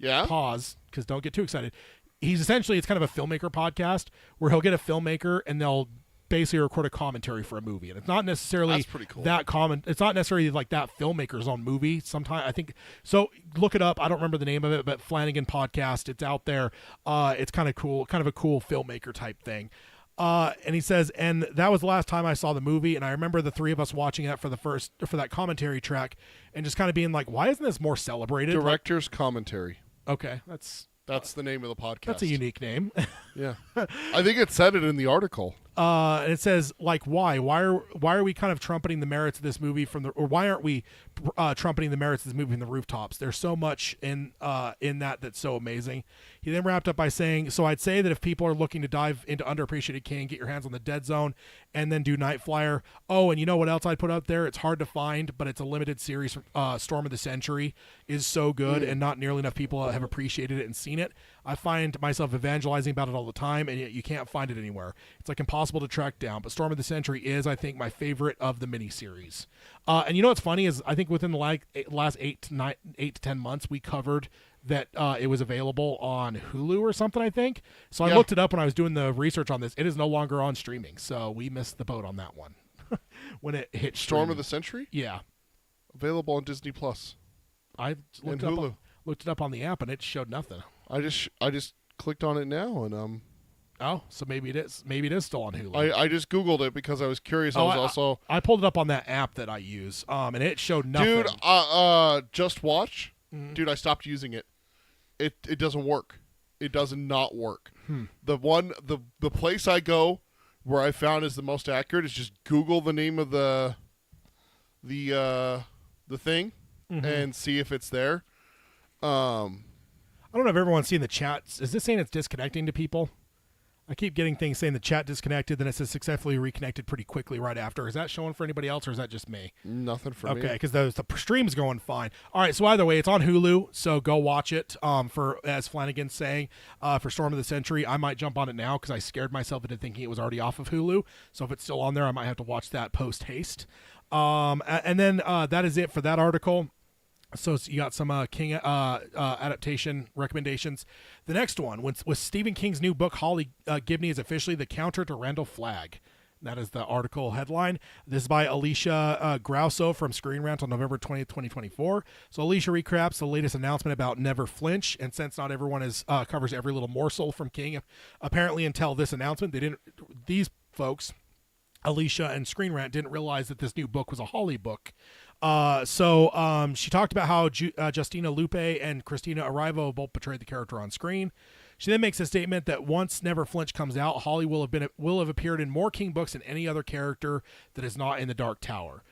Yeah? Pause, because don't get too excited. It's kind of a filmmaker podcast where he'll get a filmmaker and they'll basically record a commentary for a movie, and it's not necessarily That's pretty cool. it's not necessarily like that filmmaker's own movie. Sometimes I think so. Look it up. I don't remember the name of it, but Flanagan podcast. It's out there. It's kind of cool, kind of a cool filmmaker type thing. And he says, and that was the last time I saw the movie, and I remember the three of us watching that for that commentary track, and just kind of being like, why isn't this more celebrated? Director's commentary. Okay, That's the name of the podcast. that's a unique name. Yeah. I think it said it in the article. And it says, like, why are we kind of trumpeting the merits of this movie or why aren't we trumpeting the merits of this movie from the rooftops? There's so much in that's so amazing. He then wrapped up by saying, so I'd say that if people are looking to dive into underappreciated King, get your hands on the Dead Zone, and then do Night Flyer. Oh, and you know what else I'd put up there? It's hard to find, but it's a limited series. Storm of the Century is so good, and not nearly enough people have appreciated it and seen it. I find myself evangelizing about it all the time, and yet you can't find it anywhere. It's like impossible to track down. But Storm of the Century is, I think, my favorite of the miniseries. And you know what's funny is I think within the last 8 to 10 months we covered that it was available on Hulu or something, I think. So I looked it up when I was doing the research on this. It is no longer on streaming, so we missed the boat on that one when it hit Storm of the Century? Yeah, Available on Disney Plus. I looked it up on the app and it showed nothing. I just clicked on it now and Oh, so maybe it is still on Hulu. I just Googled it because I was curious. I pulled it up on that app that I use, and it showed nothing. Dude, Just Watch. Dude, I stopped using it. It doesn't work. It does not work. The place I go where I found is the most accurate is just Google the name of the thing and see if it's there. I don't know if everyone's seen the chat. Is this saying it's disconnecting to people? I keep getting things saying the chat disconnected, then it says successfully reconnected pretty quickly right after. Is that showing for anybody else, or is that just me? Nothing for me. Okay, because the stream's going fine. All right, so either way, it's on Hulu, so go watch it. For as Flanagan's saying, for Storm of the Century, I might jump on it now because I scared myself into thinking it was already off of Hulu. So if it's still on there, I might have to watch that post haste. And then that is it for that article. So you got some King adaptation recommendations. The next one, with Stephen King's new book, Holly Gibney is officially the counter to Randall Flagg. That is the article headline. This is by Alicia Grauso from Screen Rant on November 20th, 2024. So Alicia recaps the latest announcement about Never Flinch, and since not everyone covers every little morsel from King, apparently until this announcement, these folks, Alicia and Screen Rant, didn't realize that this new book was a Holly book. So she talked about how Justina Lupe and Christina Arrivo both portrayed the character on screen. She then makes a statement that once Never Flinch comes out, Holly will have appeared in more King books than any other character that is not in the Dark Tower.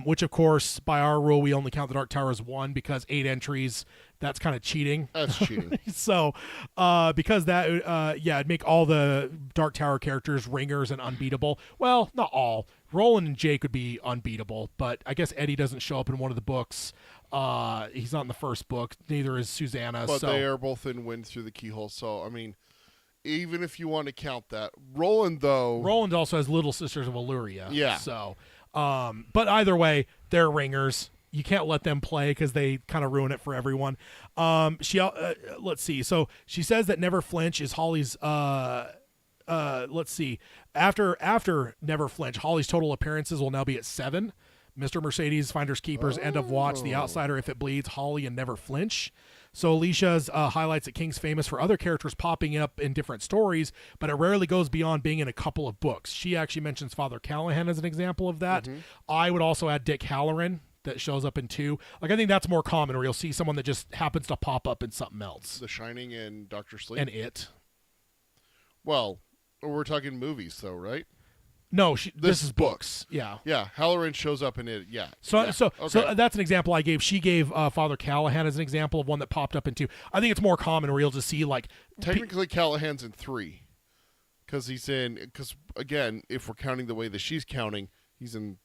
Which, of course, by our rule, we only count the Dark Tower as one because 8 entries, that's kind of cheating. That's cheating. So, because that, it'd make all the Dark Tower characters ringers and unbeatable. Well, not all. Roland and Jake would be unbeatable, but I guess Eddie doesn't show up in one of the books. He's not in the first book. Neither is Susanna. But they are both in Wind Through the Keyhole, so, I mean, even if you want to count that. Roland also has Little Sisters of Illyria. Yeah. So... but either way, they're ringers. You can't let them play because they kind of ruin it for everyone. Let's see. So she says that Never Flinch is Holly's. Let's see. After Never Flinch, Holly's total appearances will now be at 7. Mr. Mercedes, Finders Keepers, End of Watch, The Outsider, If It Bleeds, Holly, and Never Flinch. So Alicia's highlights that King's famous for other characters popping up in different stories, but it rarely goes beyond being in a couple of books. She actually mentions Father Callahan as an example of that. Mm-hmm. I would also add Dick Halloran that shows up in 2. Like, I think that's more common where you'll see someone that just happens to pop up in something else. The Shining and Doctor Sleep. And It. Well, we're talking movies though, right? No, this is books. Yeah. Yeah, Halloran shows up in It. Yeah. So that's an example I gave. She gave Father Callahan as an example of one that popped up in 2. I think it's more common where you'll just see like technically Callahan's in 3 because again, if we're counting the way that she's counting, he's in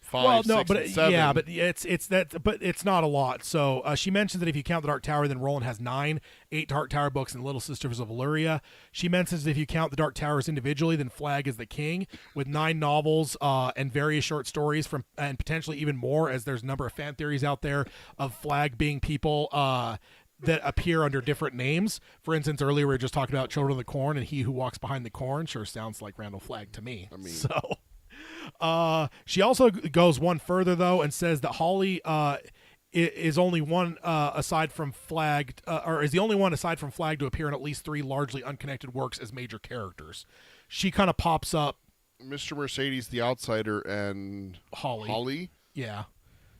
5, 6, and 7. Yeah, but it's not a lot. So she mentions that if you count the Dark Tower, then Roland has 9, 8 Dark Tower books and Little Sisters of Illyria. She mentions that if you count the Dark Towers individually, then Flagg is the king with 9 novels and various short stories and potentially even more, as there's a number of fan theories out there of Flagg being people that appear under different names. For instance, earlier we were just talking about Children of the Corn, and He Who Walks Behind the Corn sure sounds like Randall Flagg to me. I mean, so she also goes one further though and says that Holly is only one aside from Flagg, or is the only one aside from Flagg to appear in at least 3 largely unconnected works as major characters. She kind of pops up. Mr. Mercedes, the Outsider, and Holly. Yeah,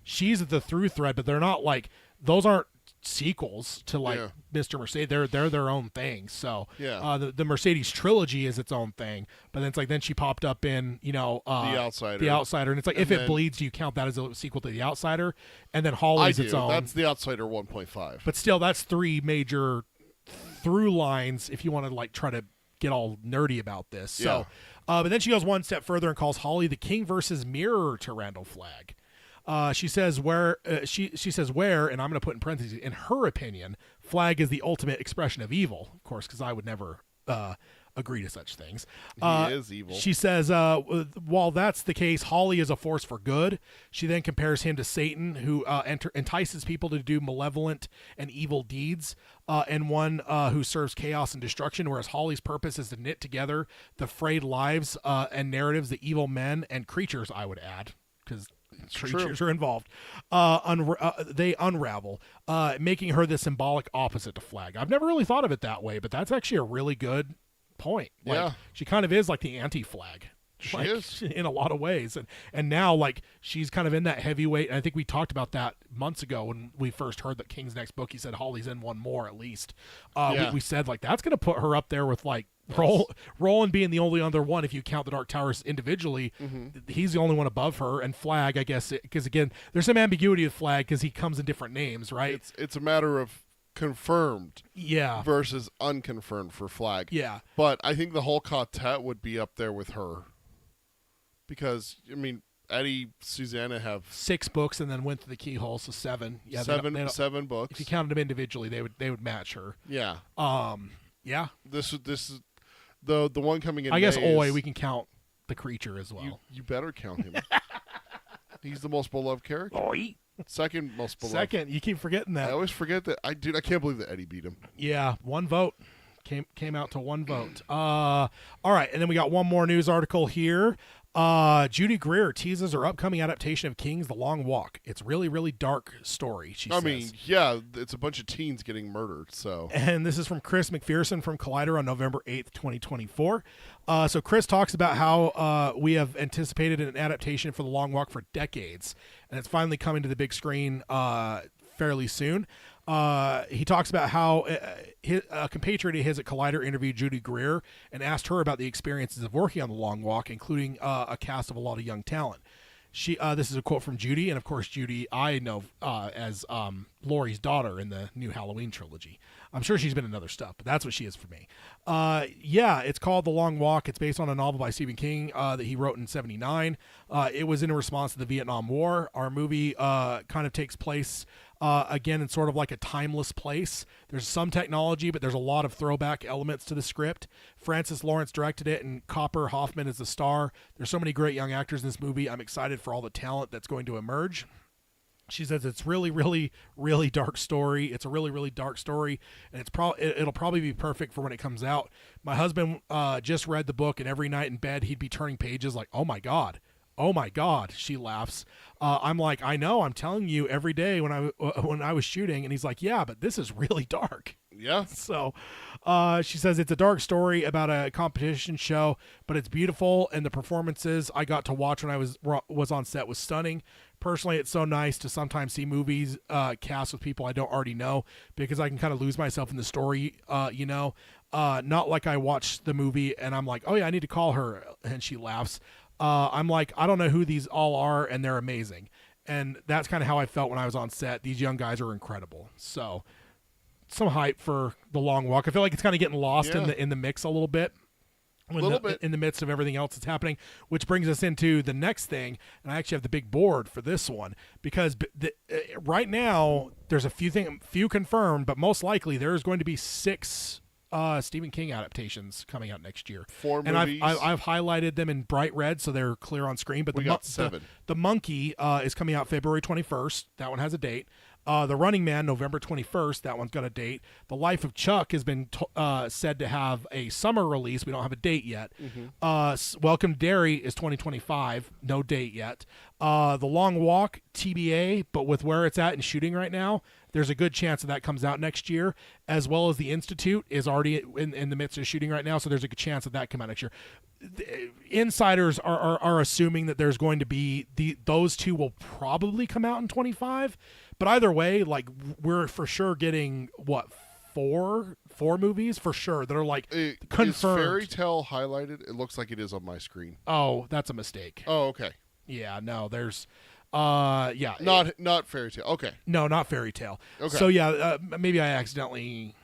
she's the through thread, but they're not like those aren't sequels to like Mr. Mercedes. They're their own thing. So the Mercedes trilogy is its own thing. But then it's like then she popped up in the Outsider, and it's like if it bleeds, do you count that as a sequel to the Outsider? And then Holly's its own. That's the Outsider 1.5. But still, that's 3 major through lines. If you want to like try to get all nerdy about this, so. But then she goes one step further and calls Holly the king versus mirror to Randall Flagg. She says she says where, and I'm going to put in parentheses, in her opinion, Flagg is the ultimate expression of evil. Of course, because I would never agree to such things. He is evil. She says, while that's the case, Holly is a force for good. She then compares him to Satan, who entices people to do malevolent and evil deeds, and one who serves chaos and destruction, whereas Holly's purpose is to knit together the frayed lives and narratives, the evil men and creatures, I would add, because creatures are involved. They unravel, making her the symbolic opposite to Flagg. I've never really thought of it that way, but that's actually a really good point. Like, she kind of is like the anti-Flagg. She is in a lot of ways, and now like she's kind of in that heavyweight. And I think we talked about that months ago when we first heard that King's next book. He said Holly's in one more at least. We said like that's going to put her up there with like Roland being the only other one if you count the Dark Towers individually. He's the only one above her, and Flagg, I guess, because again, there's some ambiguity with Flagg because he comes in different names, right? It's a matter of confirmed versus unconfirmed for Flagg. But I think the whole quartet would be up there with her. Because, I mean, Eddie, Susanna have 6 books and then went to the Keyhole, so 7. Yeah, seven books. If you counted them individually, they would match her. Yeah. Yeah. This is the one coming in. I guess we can count the creature as well. You better count him. He's the most beloved character. Second most beloved. Second, you keep forgetting that. I always forget that. I can't believe that Eddie beat him. Yeah, 1 vote. Came out to 1 vote. All right, and then we got one more news article here. Judy Greer teases her upcoming adaptation of King's The Long Walk. It's really, really dark story, she says. I mean, yeah, it's a bunch of teens getting murdered, so. And this is from Chris McPherson from Collider on November 8th, 2024. So Chris talks about how we have anticipated an adaptation for The Long Walk for decades, and it's finally coming to the big screen fairly soon. He talks about how a compatriot of his at Collider interviewed Judy Greer and asked her about the experiences of working on The Long Walk, including a cast of a lot of young talent. This is a quote from Judy, and of course Judy I know as Laurie's daughter in the new Halloween trilogy. I'm sure she's been in other stuff, but that's what she is for me. It's called The Long Walk. It's based on a novel by Stephen King that he wrote in 1979. It was in response to the Vietnam War. Our movie kind of takes place again in sort of like a timeless place. There's some technology, but there's a lot of throwback elements to the script. Francis Lawrence directed it, and Copper Hoffman is the star. There's so many great young actors in this movie. I'm excited for all the talent that's going to emerge. She says it's really, really, really dark story. It's a really, really dark story, and it'll probably be perfect for when it comes out. My husband just read the book, and every night in bed he'd be turning pages like, "Oh my God, oh my God," she laughs. I'm like, I know, I'm telling you every day when I was shooting, and he's like, yeah, but this is really dark. Yeah. So she says it's a dark story about a competition show, but it's beautiful, and the performances I got to watch when I was on set was stunning. Personally, it's so nice to sometimes see movies cast with people I don't already know, because I can kind of lose myself in the story, not like I watched the movie and I'm like, oh yeah, I need to call her, and she laughs. I'm like, I don't know who these all are, and they're amazing. And that's kind of how I felt when I was on set. These young guys are incredible. So some hype for The Long Walk. I feel like it's kind of getting lost in the mix a little bit. In the midst of everything else that's happening, which brings us into the next thing. And I actually have the big board for this one, because right now there's a few confirmed, but most likely there's going to be 6 Stephen King adaptations coming out next year. 4 and movies. I've highlighted them in bright red so they're clear on screen. But we got 7. The Monkey is coming out February 21st. That one has a date. The Running Man, November 21st. That one's got a date. The Life of Chuck has been said to have a summer release. We don't have a date yet. Welcome to Derry is 2025. No date yet. The Long Walk, TBA, but with where it's at in shooting right now, there's a good chance that comes out next year, as well as The Institute is already in the midst of shooting right now, so there's a good chance that come out next year. Insiders are assuming that there's going to be those two will probably come out in 25, but either way, like, we're for sure getting four movies for sure that are like confirmed. Is Fairy Tale highlighted? It looks like it is on my screen. Oh, that's a mistake. Oh, okay. Yeah, no, there's not Fairy Tale. Okay. No, not Fairy Tale. Okay. So yeah, maybe I accidentally.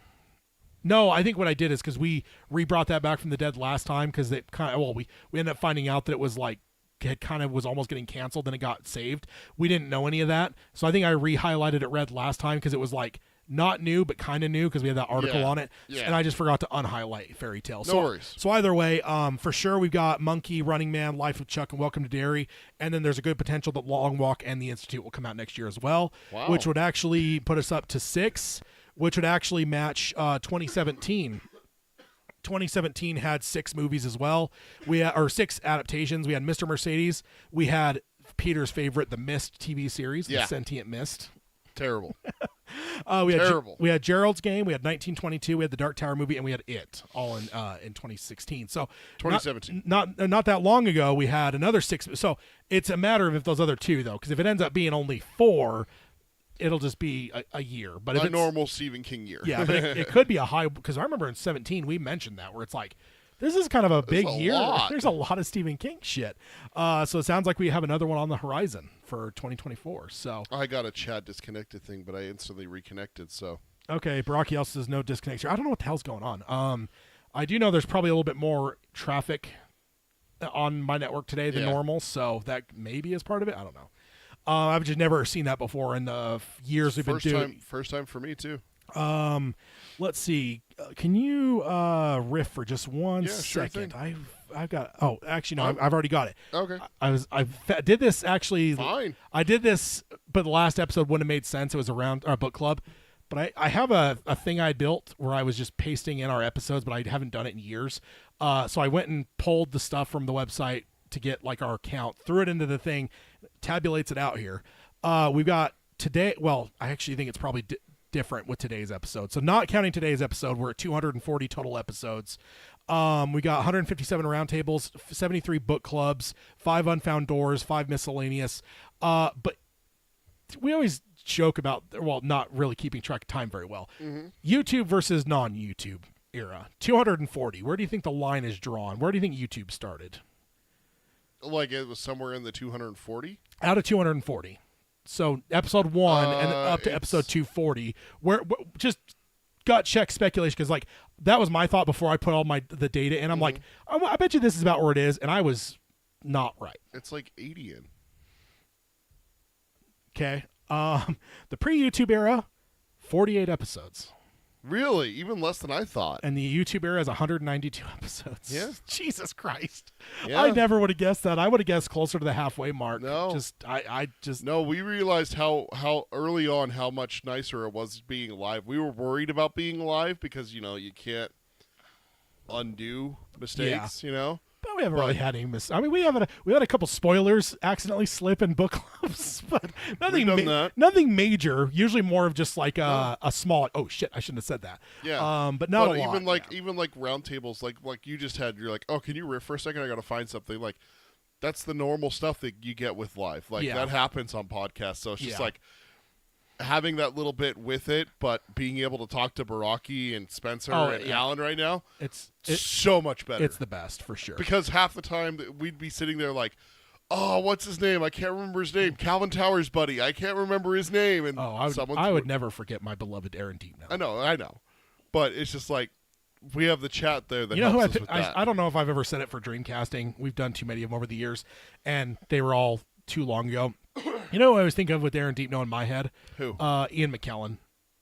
No, I think what I did is because we brought that back from the dead last time because it kind of we ended up finding out that it was like it kind of was almost getting canceled, then it got saved. We didn't know any of that, so I think I re-highlighted it red last time because it was like not new but kind of new because we had that article on it, and I just forgot to unhighlight Fairy Tale. No worries. So either way, for sure we've got Monkey, Running Man, Life of Chuck, and Welcome to Derry, and then there's a good potential that Long Walk and The Institute will come out next year as well, which would actually put us up to 6, which would actually match 2017. 2017 had 6 movies as well. We had, or 6 adaptations. We had Mr. Mercedes. We had Peter's favorite, the Mist TV series, the Sentient Mist. Terrible. We had Gerald's Game. We had 1922. We had the Dark Tower movie, and we had It, all in 2016. So 2017. Not that long ago, we had another 6. So it's a matter of if those other 2 though, because if it ends up being only 4. It'll just be a year, but if a normal Stephen King year. Yeah, but it could be a high, because I remember in 17 we mentioned that where it's like this is kind of a big year. There's a lot of Stephen King shit. So it sounds like we have another one on the horizon for 2024. So I got a chat disconnected thing, but I instantly reconnected. So okay, Baraki also says no disconnects here. I don't know what the hell's going on. I do know there's probably a little bit more traffic on my network today than normal, so that maybe is part of it. I don't know. I've just never seen that before in the years we've been doing. First time for me too. Let's see. Can you riff for just one second? Sure I've got. Oh, actually no. I've already got it. Okay. I did this actually. Fine. I did this, but the last episode wouldn't have made sense. It was around our book club. But I have a thing I built where I was just pasting in our episodes, but I haven't done it in years. So I went and pulled the stuff from the website to get like our count, threw it into the thing, tabulates it out here. We've got today. Well, I actually think it's probably different with today's episode. So not counting today's episode, we're at 240 total episodes. We got 157 roundtables, 73 book clubs, 5 unfound doors, 5 miscellaneous. But we always joke about, well, not really keeping track of time very well. YouTube versus non-YouTube era. 240. Where do you think the line is drawn? Where do you think YouTube started? Like it was somewhere in the 240? Out of 240. So episode 1 and up to episode 240. Where just gut check speculation, because like that was my thought before I put all the data in. I'm like, I bet you this is about where it is, and I was not right. It's like 80 in. Okay. The pre-YouTube era, 48 episodes. Really? Even less than I thought. And the YouTube era is 192 episodes. Yeah. Jesus Christ. Yeah. I never would have guessed that. I would have guessed closer to the halfway mark. No. No, we realized how early on how much nicer it was being live. We were worried about being live because, you can't undo mistakes, But we haven't really had any mistakes. I mean, we had a couple spoilers accidentally slip in book clubs, but nothing major. Usually more of just like a small. Oh shit! I shouldn't have said that. Yeah. But not a even lot. Even like roundtables, like you just had. You're like, oh, can you riff for a second? I got to find something. Like, that's the normal stuff that you get with live. Like that happens on podcasts. So it's just like having that little bit with it, but being able to talk to Baraki and Spencer and Alan right now, it's so much better. It's the best for sure. Because half the time we'd be sitting there like, oh, what's his name? I can't remember his name. Calvin Towers' buddy. I can't remember his name. And I would never forget my beloved Aaron Deepno. I know. But it's just like we have the chat there that helps us with that. I don't know if I've ever said it for Dreamcasting. We've done too many of them over the years, and they were all too long ago. You know what I always think of with Aaron Deepno in my head? Who? Ian McKellen.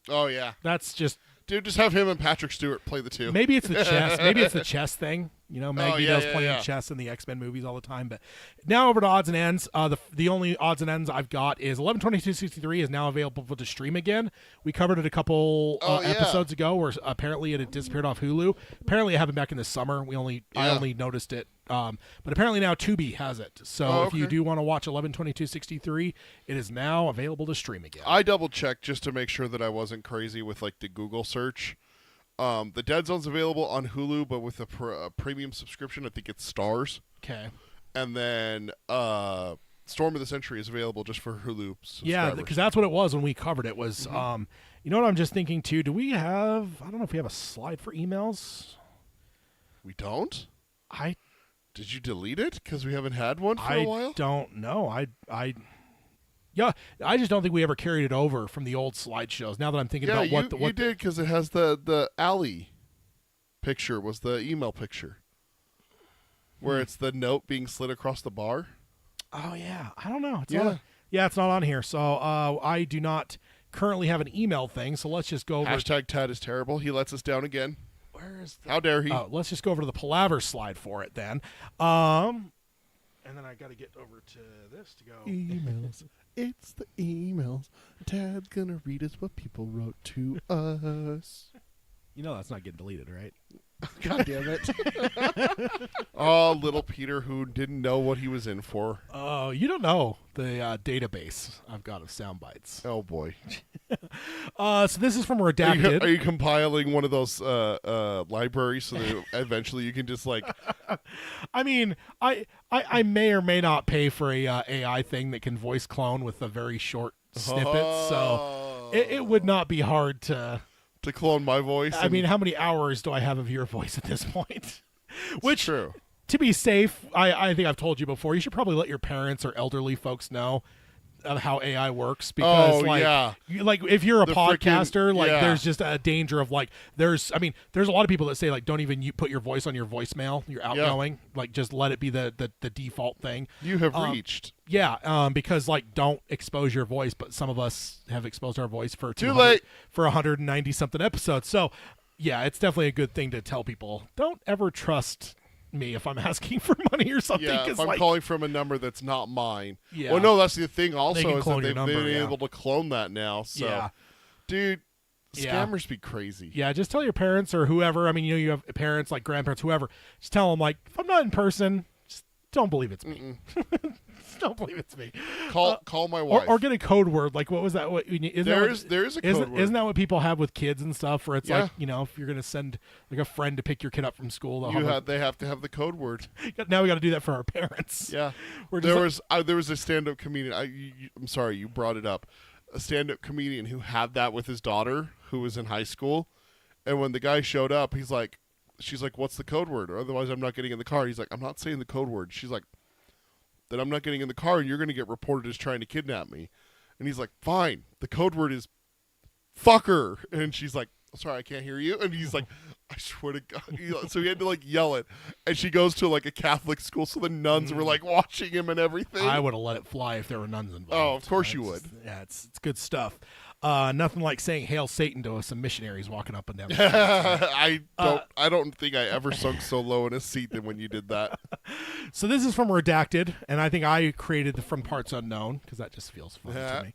Oh, yeah. That's just... Dude, just have him and Patrick Stewart play the two. Maybe it's the chess. Maybe it's the chess thing. You know, Magneto's playing chess in the X-Men movies all the time. But now over to odds and ends. The only odds and ends I've got is 11/22/63 is now available to stream again. We covered it a couple episodes ago, where apparently it had disappeared off Hulu. Apparently it happened back in the summer. I only noticed it. But apparently now Tubi has it. So if you do want to watch 11/22/63, it is now available to stream again. I double checked just to make sure that I wasn't crazy with like the Google search. The Dead Zone's available on Hulu, but with a premium subscription, I think it's Stars. Okay. And then Storm of the Century is available just for Hulu subscribers. Yeah, because that's what it was when we covered it. Was you know what I'm just thinking too? Do we have? I don't know if we have a slide for emails. We don't. I Did you delete it because we haven't had one for a while? I don't know. I just don't think we ever carried it over from the old slideshows. Now that I'm thinking about what you did, because it has the alley picture was the email picture where it's the note being slid across the bar. Oh yeah, I don't know. It's not on here. So I do not currently have an email thing. So let's just go over. Hashtag Tad is terrible. He lets us down again. Where is How dare he? Oh, let's just go over to the Palaver slide for it then. And then I got to get over to this to go. Emails. It's the emails. Tad's gonna read us what people wrote to us. You know that's not getting deleted, right? God damn it. Oh, little Peter who didn't know what he was in for. Oh, you don't know the database I've got of sound bites. Oh, boy. So this is from Redacted. Are you compiling one of those libraries so that eventually you can just like... I mean, I may or may not pay for a AI thing that can voice clone with a very short snippet, so it would not be hard to clone my voice. I mean, how many hours do I have of your voice at this point? Which, true. To be safe, I think I've told you before, you should probably let your parents or elderly folks know of how AI works, because if you're a podcaster, there's just a danger of there's a lot of people that say don't even put your voice on your voicemail, your outgoing, just let it be the default thing. You have reached. Yeah, because don't expose your voice, but some of us have exposed our voice for too late for 190 something episodes. So yeah, it's definitely a good thing to tell people. Don't ever trust me if I'm asking for money or something. Yeah, if I'm calling from a number that's not mine. Yeah. Well, no, that's the thing also is that they've been able to clone that now. So, dude, scammers be crazy. Yeah, just tell your parents or whoever. I mean, you have parents, grandparents, whoever. Just tell them, if I'm not in person, just don't believe it's me. Don't believe it's me. Call my wife. Or get a code word. What was that? There's a code word. Isn't that what people have with kids and stuff? Where it's if you're going to send a friend to pick your kid up from school, they have to have the code word. Now we got to do that for our parents. Yeah. There was a stand-up comedian. I'm sorry, you brought it up. A stand-up comedian who had that with his daughter who was in high school, and when the guy showed up, she's like, "What's the code word? Or otherwise, I'm not getting in the car." He's like, "I'm not saying the code word." She's like, "Then I'm not getting in the car, and you're going to get reported as trying to kidnap me." And he's like, "Fine. The code word is fucker." And she's like, "Sorry, I can't hear you." And he's like, "I swear to God." So he had to yell it. And she goes to a Catholic school, so the nuns were watching him and everything. I would have let it fly if there were nuns involved. Oh, of course you would. Yeah, it's good stuff. Nothing like saying "Hail Satan" to some missionaries walking up and down. I don't think I ever sunk so low in a seat than when you did that. So this is from Redacted, and I think I created the From Parts Unknown because that just feels fun to me.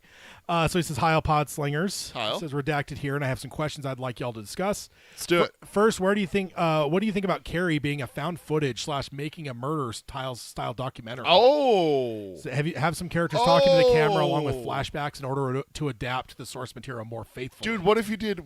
So he says, "Hi, Pod Slingers." Hi. Says Redacted here, and I have some questions I'd like y'all to discuss. Let's do it. First, what do you think about Carrie being a found footage / making a murder style documentary? Oh, so have some characters talking to the camera along with flashbacks in order to adapt the source material more faithfully. Dude, what if you did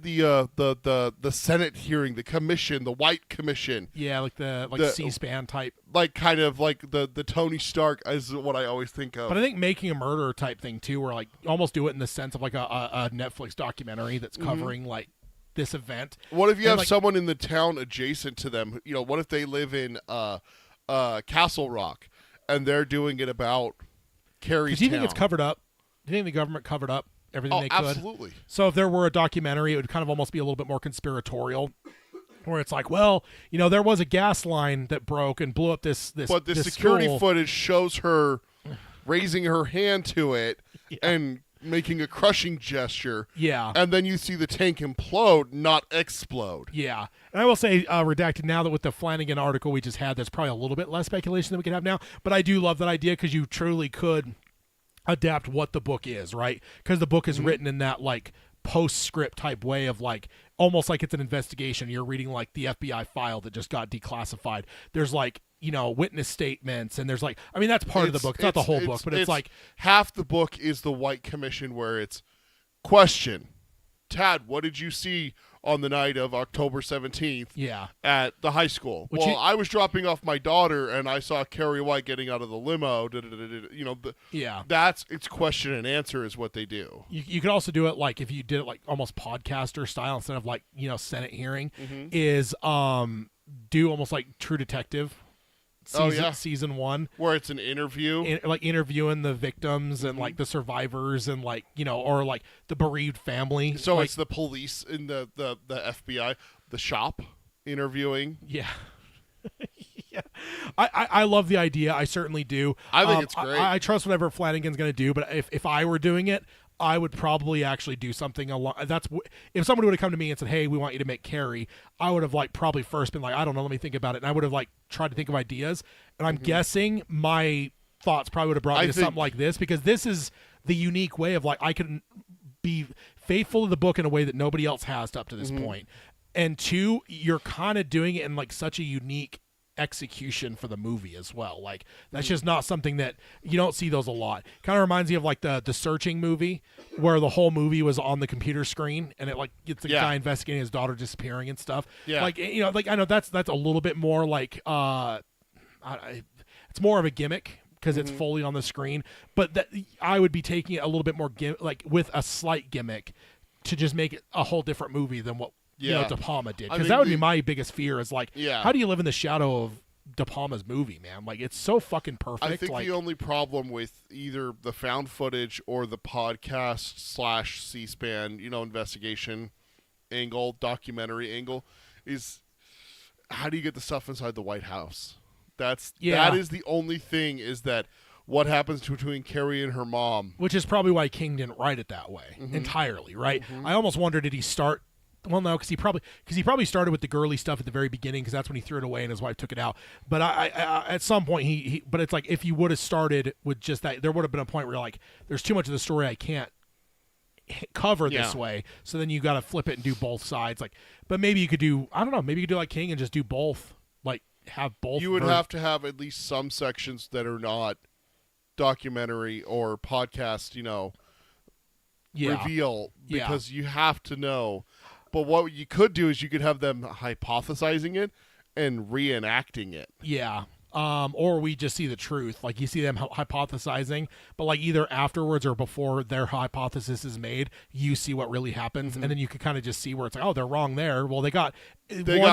the Senate hearing, the commission, the White Commission? Yeah, the C-SPAN type. Kind of the Tony Stark is what I always think of. But I think making a murder type thing too, where almost do it in the sense of a Netflix documentary that's covering this event. What if you have someone in the town adjacent to them? What if they live in Castle Rock and they're doing it about Carrie's Do you town? think it's covered up? Do you think the government covered up everything they could? Absolutely. So if there were a documentary, it would kind of almost be a little bit more conspiratorial. Where it's there was a gas line that broke and blew up this. But the this security school. footage shows her raising her hand to it, and making a crushing gesture. Yeah. And then you see the tank implode, not explode. Yeah. And I will say, redacted, now that with the Flanagan article we just had, there's probably a little bit less speculation than we could have now. But I do love that idea because you truly could adapt what the book is, right? Because the book is written in that, like, postscript type way of, like, almost like it's an investigation. You're reading, like, the FBI file that just got declassified. There's, like, you know, witness statements, and there's, like, I mean, that's part of the book. It's not the whole book, but it's like half the book is the White Commission, where it's question, Tad, what did you see on the night of October 17th yeah. at the high school? I was dropping off my daughter, and I saw Carrie White getting out of the limo. You know, it's question and answer is what they do. You could also do it like if you did it like almost podcaster style instead of like, you know, Senate hearing, is do almost like True Detective. Season 1, where it's an interview, like interviewing the victims and like the survivors and like, you know, or like the bereaved family. So like, it's the police in the FBI, the shop interviewing. Yeah. Yeah. I love the idea. I certainly do. I think it's great. I trust whatever Flanagan's going to do, but if I were doing it, I would probably actually do something along. If somebody would have come to me and said, "Hey, we want you to make Carrie," I would have like probably first been like, "I don't know, let me think about it," and I would have like tried to think of ideas. And I'm guessing my thoughts probably would have brought me to something like this, because this is the unique way of like I can be faithful to the book in a way that nobody else has up to this point. And two, you're kind of doing it in like such a unique execution for the movie as well. Like that's just not something that you don't see those a lot. Kind of reminds me of like the Searching movie, where the whole movie was on the computer screen and it like gets the guy investigating his daughter disappearing and stuff. Yeah. Like, you know, like I know that's a little bit more like it's more of a gimmick because it's fully on the screen, but that I would be taking it a little bit more like with a slight gimmick to just make it a whole different movie than what you know, De Palma did. Because that would be my biggest fear is like, how do you live in the shadow of De Palma's movie, man? Like, it's so fucking perfect. I think the only problem with either the found footage or the podcast / C-SPAN, you know, investigation angle, documentary angle, is how do you get the stuff inside the White House? That is the only thing, is that what happens between Carrie and her mom. Which is probably why King didn't write it that way entirely, right? I almost wonder, did he start... Well, no, because he probably started with the girly stuff at the very beginning, because that's when he threw it away and his wife took it out. But I at some point but it's like if you would have started with just that, there would have been a point where like there's too much of the story I can't cover this way. So then you got to flip it and do both sides. Like, but maybe you could do, I don't know, maybe you could do like King and just do both. Like have both. You would have to have at least some sections that are not documentary or podcast, you know, reveal, because you have to know. But what you could do is you could have them hypothesizing it and reenacting it. Yeah. Or we just see the truth. Like you see them hypothesizing, but like either afterwards or before their hypothesis is made, you see what really happens. And then you can kind of just see where it's like, oh, they're wrong there. Well, they got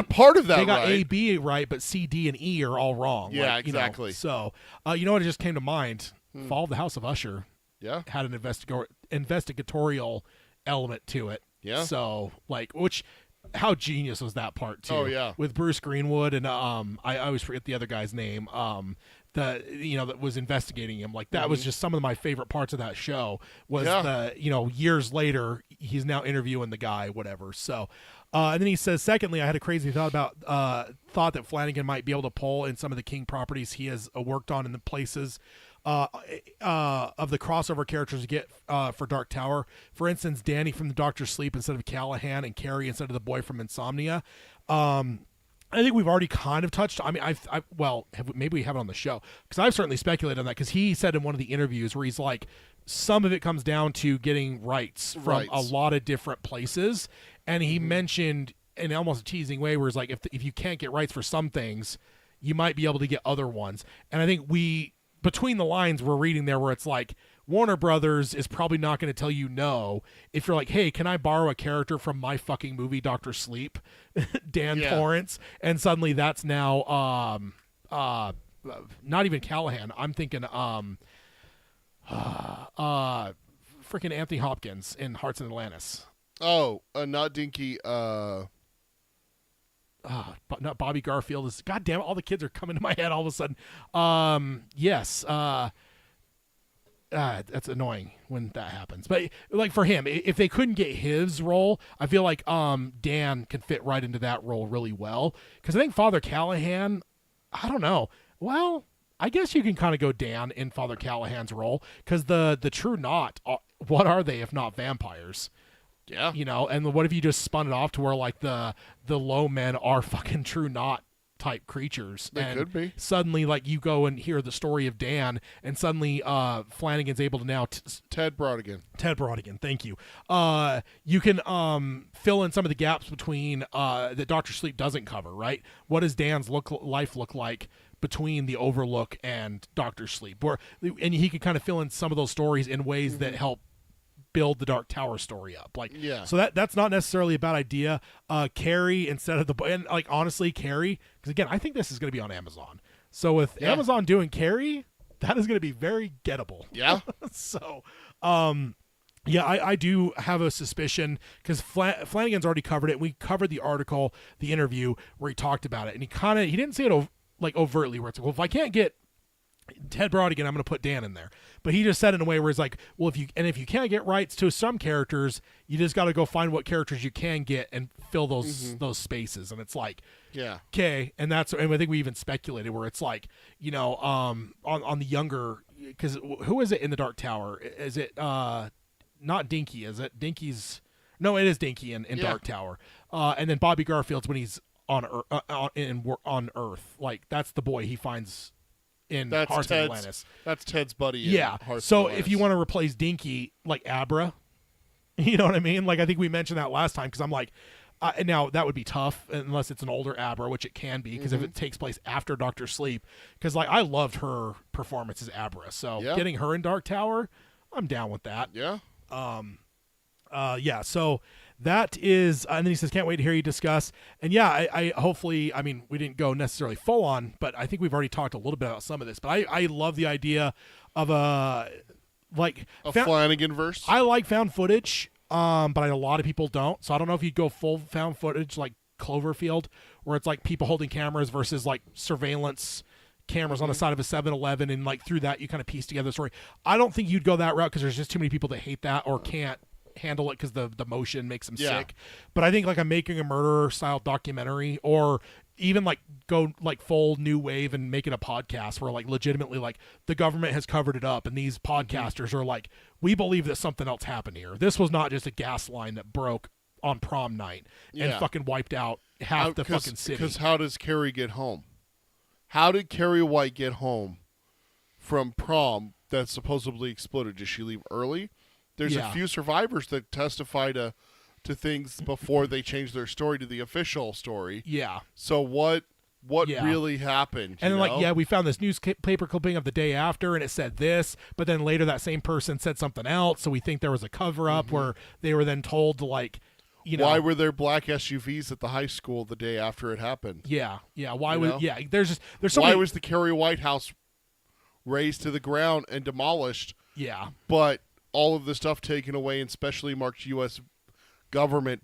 part of that right. They got A, B right, but C, D, and E are all wrong. Yeah, like, exactly. You know, so, you know what? It just came to mind. Fall of the House of Usher. Yeah. Had an investigatorial element to it. Yeah. So, like, how genius was that part too? Oh yeah. With Bruce Greenwood and I always forget the other guy's name. That was investigating him. Like that was just some of my favorite parts of that show. Was years later he's now interviewing the guy, whatever. So, and then he says, secondly, I had a crazy thought that Flanagan might be able to pull in some of the King properties he has worked on in the places. Of the crossover characters to get for Dark Tower. For instance, Danny from the Doctor's Sleep instead of Callahan, and Carrie instead of the boy from Insomnia. I think we've already kind of touched. I mean, maybe we have it on the show, because I've certainly speculated on that, because he said in one of the interviews where he's like, some of it comes down to getting rights from a lot of different places, and he mentioned in almost a teasing way where it's like, if you can't get rights for some things, you might be able to get other ones. And I think between the lines we're reading there, where it's like Warner Brothers is probably not going to tell you no if you're like, hey, can I borrow a character from my fucking movie Dr. Sleep, Dan Torrance, and suddenly that's now not even Callahan. I'm thinking freaking Anthony Hopkins in Hearts in Atlantis. Oh, not Dinky. Not Bobby Garfield. God damn it, all the kids are coming to my head all of a sudden. Yes. that's annoying when that happens. But like for him, if they couldn't get his role, I feel like Dan can fit right into that role really well. Because I think Father Callahan, I don't know. Well, I guess you can kind of go Dan in Father Callahan's role because the True Knot, what are they if not vampires? Yeah. You know, and what if you just spun it off to where like the low men are fucking True Knot type creatures? They and could be. Suddenly, like, you go and hear the story of Dan, and suddenly Flanagan's able to now Ted Brodigan, thank you. You can fill in some of the gaps between that Dr. Sleep doesn't cover, right? What does Dan's life look like between the Overlook and Dr. Sleep? And he could kind of fill in some of those stories in ways that help build the Dark Tower story up. Like, Yeah. So that's not necessarily a bad idea. Carrie instead of and like honestly Carrie, because again I think this is going to be on Amazon. So with Amazon doing Carrie, that is going to be very gettable. Yeah. So, yeah, I do have a suspicion because Flanagan's already covered it. We covered the article, the interview where he talked about it, and he didn't say it like overtly where it's like, well, if I can't get Ted Brodigan, I'm going to put Dan in there. But he just said it in a way where it's like, well, if you can't get rights to some characters, you just got to go find what characters you can get and fill those spaces. And it's like, yeah, okay, and I think we even speculated where it's like, you know, on the younger, because who is it in the Dark Tower? Is it not Dinky? Is it Dinky's? No, it is Dinky in Dark Tower. And then Bobby Garfield's when he's on Earth. Like that's the boy he finds in Hearts of Atlantis. That's Ted's buddy. Yeah. So if you want to replace Dinky like Abra, you know what I mean? Like I think we mentioned that last time because I'm like, now that would be tough unless it's an older Abra, which it can be because if it takes place after Dr. Sleep, because like I loved her performance as Abra, so getting her in Dark Tower, I'm down with that. Yeah. Yeah. So that is, and then he says, can't wait to hear you discuss. And yeah, I hopefully, I mean, we didn't go necessarily full on, but I think we've already talked a little bit about some of this. But I love the idea of a Flanagan verse. I like found footage, but a lot of people don't. So I don't know if you'd go full found footage like Cloverfield, where it's like people holding cameras versus like surveillance cameras on the side of a 7-Eleven, and like through that you kind of piece together the story. I don't think you'd go that route because there's just too many people that hate that or can't handle it because the motion makes them sick. But I think like a Making a Murderer style documentary, or even like go like full new wave and make it a podcast where like legitimately like the government has covered it up and these podcasters are like, we believe that something else happened here. This was not just a gas line that broke on prom night and fucking wiped out half the fucking city. Because how does Carrie get home? How did Carrie White get home from prom that supposedly exploded? Did she leave early? There's a few survivors that testify to things before they change their story to the official story. Yeah. So what really happened? And then like, we found this newspaper clipping of the day after and it said this, but then later that same person said something else. So we think there was a cover up where they were then told to like, you know, why were there black SUVs at the high school the day after it happened? Yeah. Yeah. Why was, there's so why many... was the Carrie White house razed to the ground and demolished? Yeah. But all of the stuff taken away in specially marked U.S. government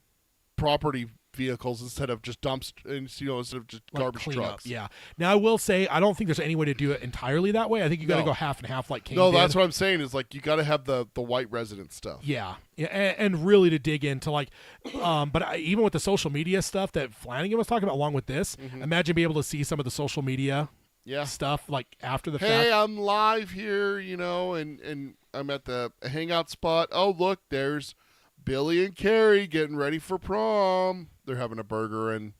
property vehicles instead of just instead of just like garbage trucks. Up, yeah. Now I will say I don't think there's any way to do it entirely that way. I think you got to go half and half like King did. That's what I'm saying is like you got to have the white resident stuff. Yeah. And really to dig into like, but even with the social media stuff that Flanagan was talking about along with this, imagine being able to see some of the social media stuff like after the fact. Hey, I'm live here, you know, and I'm at the hangout spot. Oh, look, there's Billy and Carrie getting ready for prom. They're having a burger and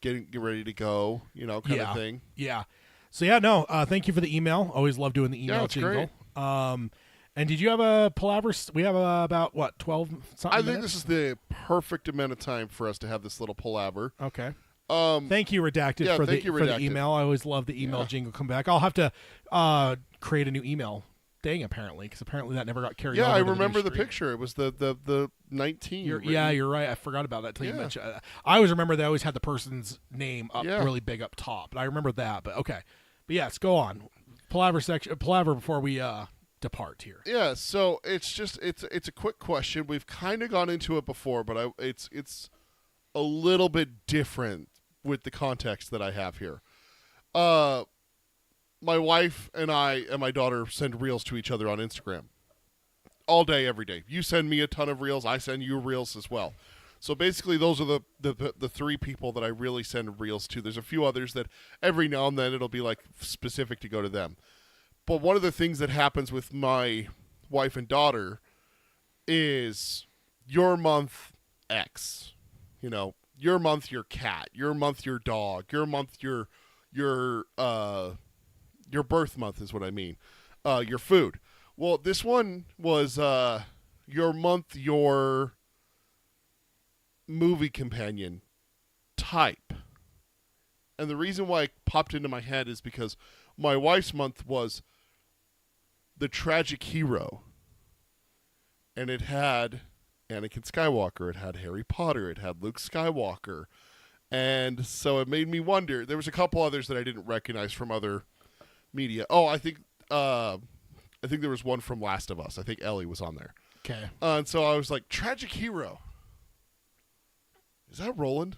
get ready to go, you know, kind of thing. Yeah. So thank you for the email. Always love doing the email jingle. Great. And did you have a palaver? We have about 12 something I think minutes? this is the perfect amount of time for us to have this little palaver. Okay. Thank you, Redacted, for the email. I always love the email jingle come back. I'll have to create a new email thing apparently, because apparently that never got carried over. Yeah, I remember the picture. It was the 19. You're right. I forgot about that till you mentioned. I always remember they always had the person's name up really big up top, but I remember that. But okay, but yes, go on. Palaver before we depart here. Yeah, so it's a quick question. We've kind of gone into it before, but it's a little bit different with the context that I have here. my wife and I and my daughter send reels to each other on Instagram all day, every day. You send me a ton of reels. I send you reels as well. So basically, those are the three people that I really send reels to. There's a few others that every now and then it'll be like specific to go to them. But one of the things that happens with my wife and daughter is your month X. You know, your month your cat, your month your dog, your month your birth month is what I mean. Your food. Well, this one was your month your movie companion type. And the reason why it popped into my head is because my wife's month was the tragic hero. And it had Anakin Skywalker, it had Harry Potter, it had Luke Skywalker. And so it made me wonder. There was a couple others that I didn't recognize from other media. Oh, I think there was one from Last of Us. I think Ellie was on there. Okay. And so I was like, tragic hero. Is that Roland?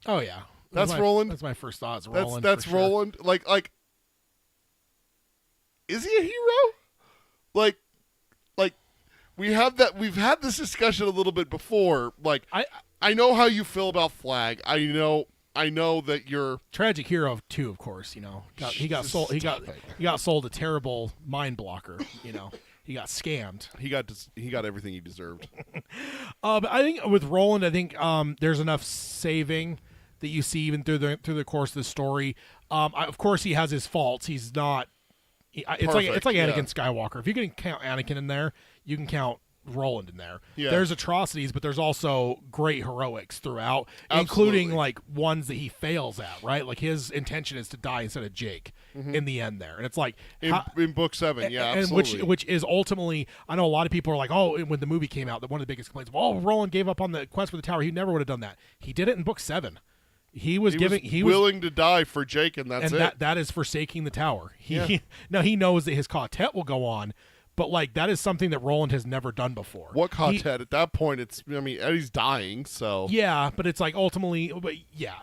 Oh yeah, That's Roland? That's my first thought. It's Roland. That's for sure. Roland. Like, is he a hero? Like, we've had this discussion a little bit before. Like, I know how you feel about Flag. I know that you're tragic hero too. Of course, you know, he got sold. He got sold a terrible mind blocker. You know, he got scammed. He got everything he deserved. But I think with Roland, there's enough saving that you see even through the course of the story. Of course, he has his faults. He's not. It's like Anakin Skywalker. If you can count Anakin in there, you can count Roland in there. Yeah. There's atrocities, but there's also great heroics throughout, Absolutely. including like ones that he fails at, right? Like his intention is to die instead of Jake in the end there. And it's like in book 7, yeah, and absolutely. which is ultimately, I know a lot of people are like, oh, when the movie came out, that one of the biggest complaints, well, Roland gave up on the quest for the tower. He never would have done that. He did it in book 7. He was willing to die for Jake, and that's it. That is forsaking the tower. Now he knows that his quartet will go on, but like that is something that Roland has never done before. What quartet? At that point, Eddie's dying, so yeah, but it's like ultimately,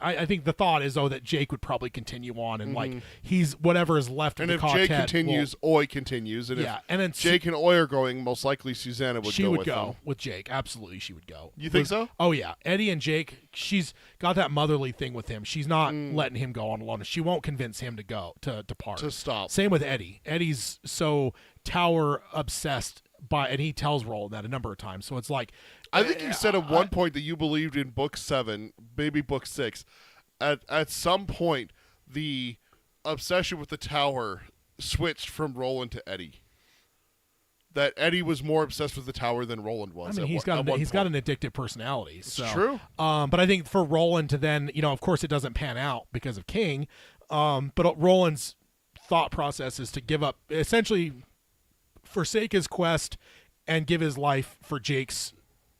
I think the thought is that Jake would probably continue on, and like he's whatever is left of the quartet. And if Jake continues, Oi continues, and then Jake and Oi are going, most likely Susanna would go with Jake. Absolutely, she would go. You think so? Oh yeah, Eddie and Jake. She's got that motherly thing with him. She's not letting him go on alone. She won't convince him to go to depart. To stop. Same with Eddie. Eddie's so tower obsessed and he tells Roland that a number of times. So it's like, I think you said at one point that you believed in book 7, maybe book 6. At some point, the obsession with the tower switched from Roland to Eddie. That Eddie was more obsessed with the tower than Roland was. I mean, he's got an addictive personality. It's so. true. But I think for Roland to then, of course, it doesn't pan out because of King. But Roland's thought process is to give up, essentially, forsake his quest and give his life for Jake's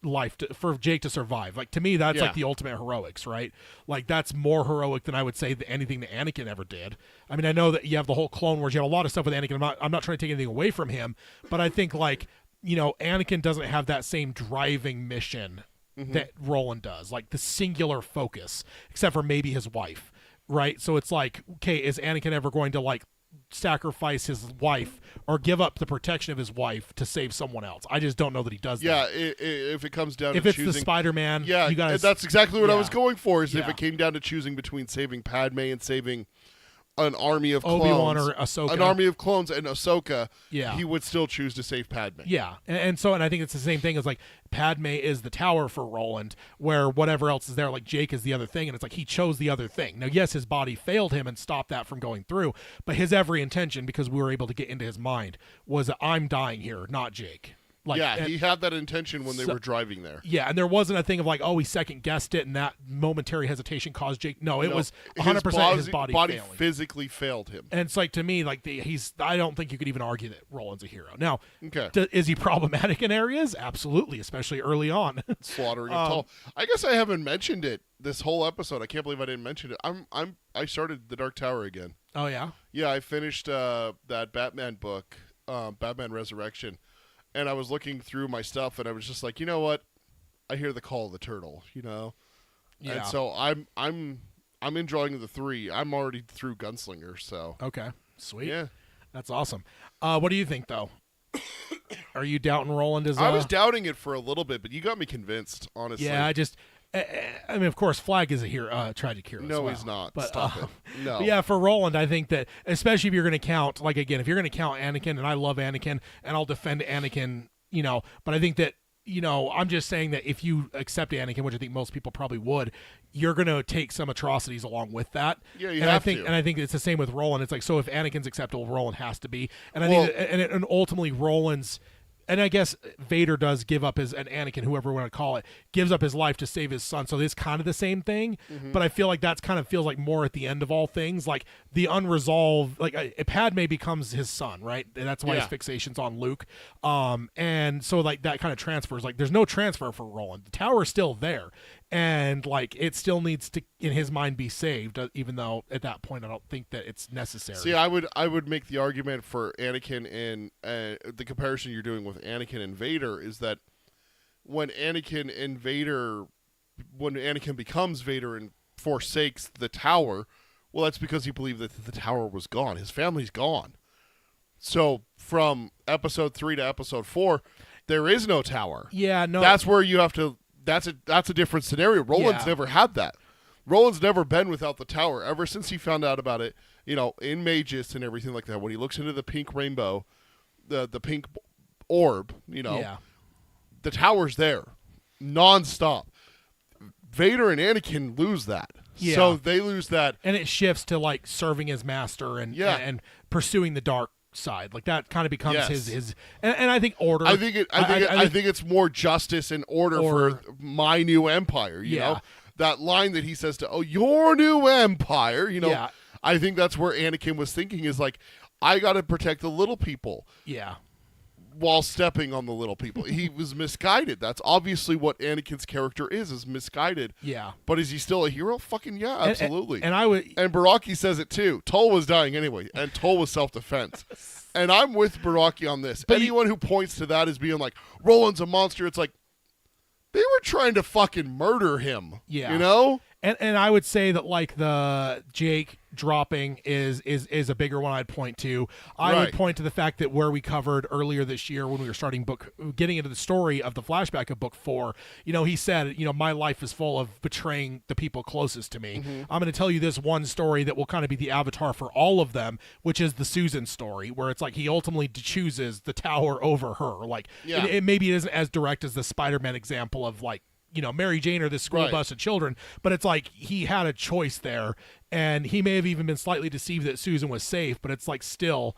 life for Jake to survive. Like, to me, that's like the ultimate heroics, right? Like, that's more heroic than I would say anything that Anakin ever did. I mean, I know that you have the whole Clone Wars, you have a lot of stuff with Anakin. I'm not trying to take anything away from him, but I think like, Anakin doesn't have that same driving mission that Roland does, like the singular focus, except for maybe his wife, right? So it's like, okay, is Anakin ever going to like sacrifice his wife or give up the protection of his wife to save someone else? I just don't know that he does that. Yeah, if it comes down if to it's choosing... the Spider-Man, yeah, you gotta, that's exactly what I was going for, is if Yeah. it came down to choosing between saving Padme and saving an army of clones. Obi-Wan or Ahsoka. An army of clones and Ahsoka, Yeah. he would still choose to save Padme. Yeah, and I think it's the same thing as like Padme is the tower for Roland, where whatever else is there, like Jake is the other thing, and it's like he chose the other thing. Now, yes, his body failed him and stopped that from going through, but his every intention, because we were able to get into his mind, was that I'm dying here, not Jake. Like, he had that intention when they were driving there. Yeah, and there wasn't a thing of like, oh, he second guessed it, and that momentary hesitation caused Jake. No, it was 100% his body failing. Physically failed him. And it's like, to me, like I don't think you could even argue that Roland's a hero. Now, okay. Is he problematic in areas? Absolutely, especially early on. Slaughtering of tall. I guess I haven't mentioned it this whole episode. I can't believe I didn't mention it. I started The Dark Tower again. Oh yeah. Yeah, I finished that Batman book, Batman Resurrection. And I was looking through my stuff, and I was just like, you know what? I hear the call of the turtle, Yeah. And so I'm enjoying the 3. I'm already through Gunslinger, so. Okay. Sweet. Yeah. That's awesome. What do you think, though? Are you doubting Roland as I was doubting it for a little bit, but you got me convinced, honestly. Yeah, I mean, of course, Flag is a hero, tragic hero. No, as well. he's not. But, Stop it. No. But yeah, for Roland, I think that, especially if you're going to count, like, again, if you're going to count Anakin, and I love Anakin, and I'll defend Anakin, but I think that, I'm just saying that if you accept Anakin, which I think most people probably would, you're going to take some atrocities along with that. Yeah, you and have I think, to. And I think it's the same with Roland. It's like, so if Anakin's acceptable, Roland has to be. And I think, and ultimately Roland's, and I guess Vader does give up and Anakin, whoever we want to call it, gives up his life to save his son. So it's kind of the same thing. Mm-hmm. But I feel like that's kind of feels like more at the end of all things. Like the unresolved, like Padme becomes his son, right? And that's why his fixation's on Luke. And so like that kind of transfers. Like there's no transfer for Roland. The tower's still there. And like it still needs to, in his mind, be saved, even though at that point I don't think that it's necessary. See, I would make the argument for Anakin and the comparison you're doing with Anakin and Vader is that when Anakin becomes Vader and forsakes the tower, well, that's because he believed that the tower was gone. His family's gone. So from episode 3 to episode 4, there is no tower. Yeah, no. That's where you have to. That's a different scenario. Roland's never had that. Roland's never been without the tower ever since he found out about it. In Magus and everything like that. When he looks into the pink rainbow, the pink orb, the tower's there, nonstop. Vader and Anakin lose that. Yeah. So they lose that, and it shifts to like serving his master and pursuing the dark side. Like that kind of becomes his and I think order. I think it's more justice and order for my new empire. You know that line that he says to your new empire. I think that's where Anakin was thinking is like, I got to protect the little people. Yeah. While stepping on the little people, he was misguided. That's obviously what Anakin's character is misguided. Yeah. But is he still a hero? Fucking yeah, absolutely. And I would. And Baraki says it too. Toll was dying anyway, and Toll was self-defense. And I'm with Baraki on this. But anyone who points to that as being like Roland's a monster, it's like they were trying to fucking murder him. Yeah. And I would say that like the Jake dropping is a bigger one I'd point to. I would point to the fact that where we covered earlier this year when we were getting into the story of the flashback of book 4, he said, my life is full of betraying the people closest to me. Mm-hmm. I'm going to tell you this one story that will kind of be the avatar for all of them, which is the Susan story, where it's like he ultimately chooses the tower over her. Like maybe it isn't as direct as the Spider-Man example of like, Mary Jane or this school bus of children, but it's like he had a choice there, and he may have even been slightly deceived that Susan was safe, but it's like still,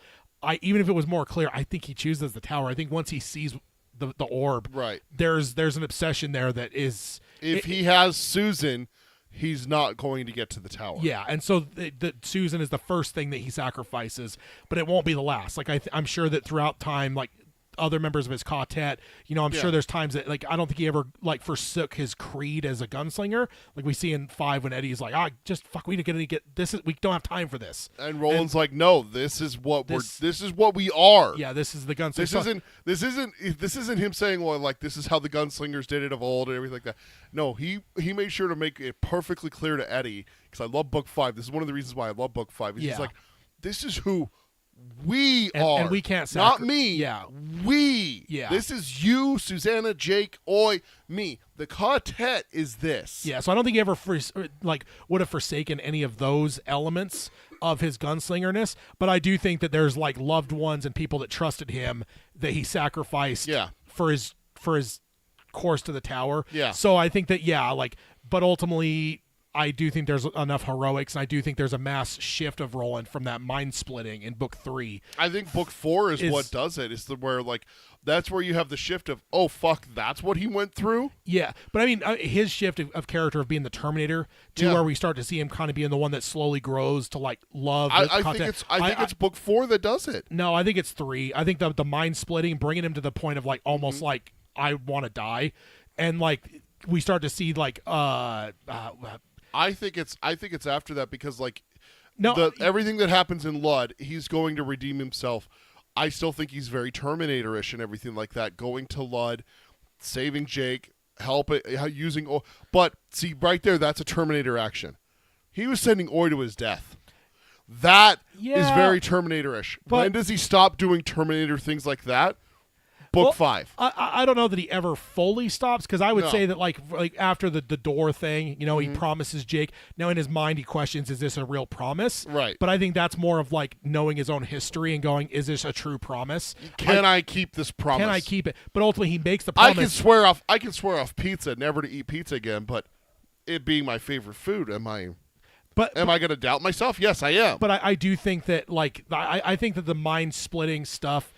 even if it was more clear, I think he chooses the tower. I think once he sees the orb, there's an obsession there that is... If he has Susan, he's not going to get to the tower. Yeah, and so the Susan is the first thing that he sacrifices, but it won't be the last. Like I'm sure that throughout time, like other members of his quartet, I'm sure there's times that like I don't think he ever like forsook his creed as a gunslinger, like we see in 5 when Eddie's like, we get this is, we don't have time for this, and Roland's like, no, this is what we are. Yeah, this is the gunslinger. This isn't him saying, well, like this is how the gunslingers did it of old and everything like that. No, he made sure to make it perfectly clear to Eddie, because I love book 5. This is one of the reasons why I love book 5. He's like, this is who we are, and we can't not me. Yeah, we. Yeah, this is you, Susanna, Jake, Oi, me. The quartet is this. Yeah, so I don't think he ever would have forsaken any of those elements of his gunslingerness, but I do think that there's like loved ones and people that trusted him that he sacrificed. For his course to the tower. Yeah. So I think that but ultimately, I do think there's enough heroics, and I do think there's a mass shift of Roland from that mind splitting in book 3. I think book 4 is what does it. It's where like that's where you have the shift of, oh fuck, that's what he went through. Yeah, but I mean his shift of character of being the Terminator to where we start to see him kind of being the one that slowly grows to like love. I think it's book 4 that does it. No, I think it's 3. I think the mind splitting, bringing him to the point of like almost like I want to die, and like we start to see like I think it's after that, because like everything that happens in Lud, he's going to redeem himself. I still think he's very Terminator-ish and everything like that, going to Lud, saving Jake, using but see right there, that's a Terminator action. He was sending Oi to his death. That is Yeah, very Terminator-ish. but- When does he stop doing Terminator things like that? Book 5. I don't know that he ever fully stops, because I would No. say that like after the door thing, he promises Jake. Now in his mind he questions, is this a real promise? Right. But I think that's more of like knowing his own history and going, is this a true promise? Can I keep this promise? Can I keep it? But ultimately he makes the I promise. can swear off pizza, never to eat pizza again, but it being my favorite food, am I going to doubt myself? Yes, I am. But I do think that like I think that the mind splitting stuff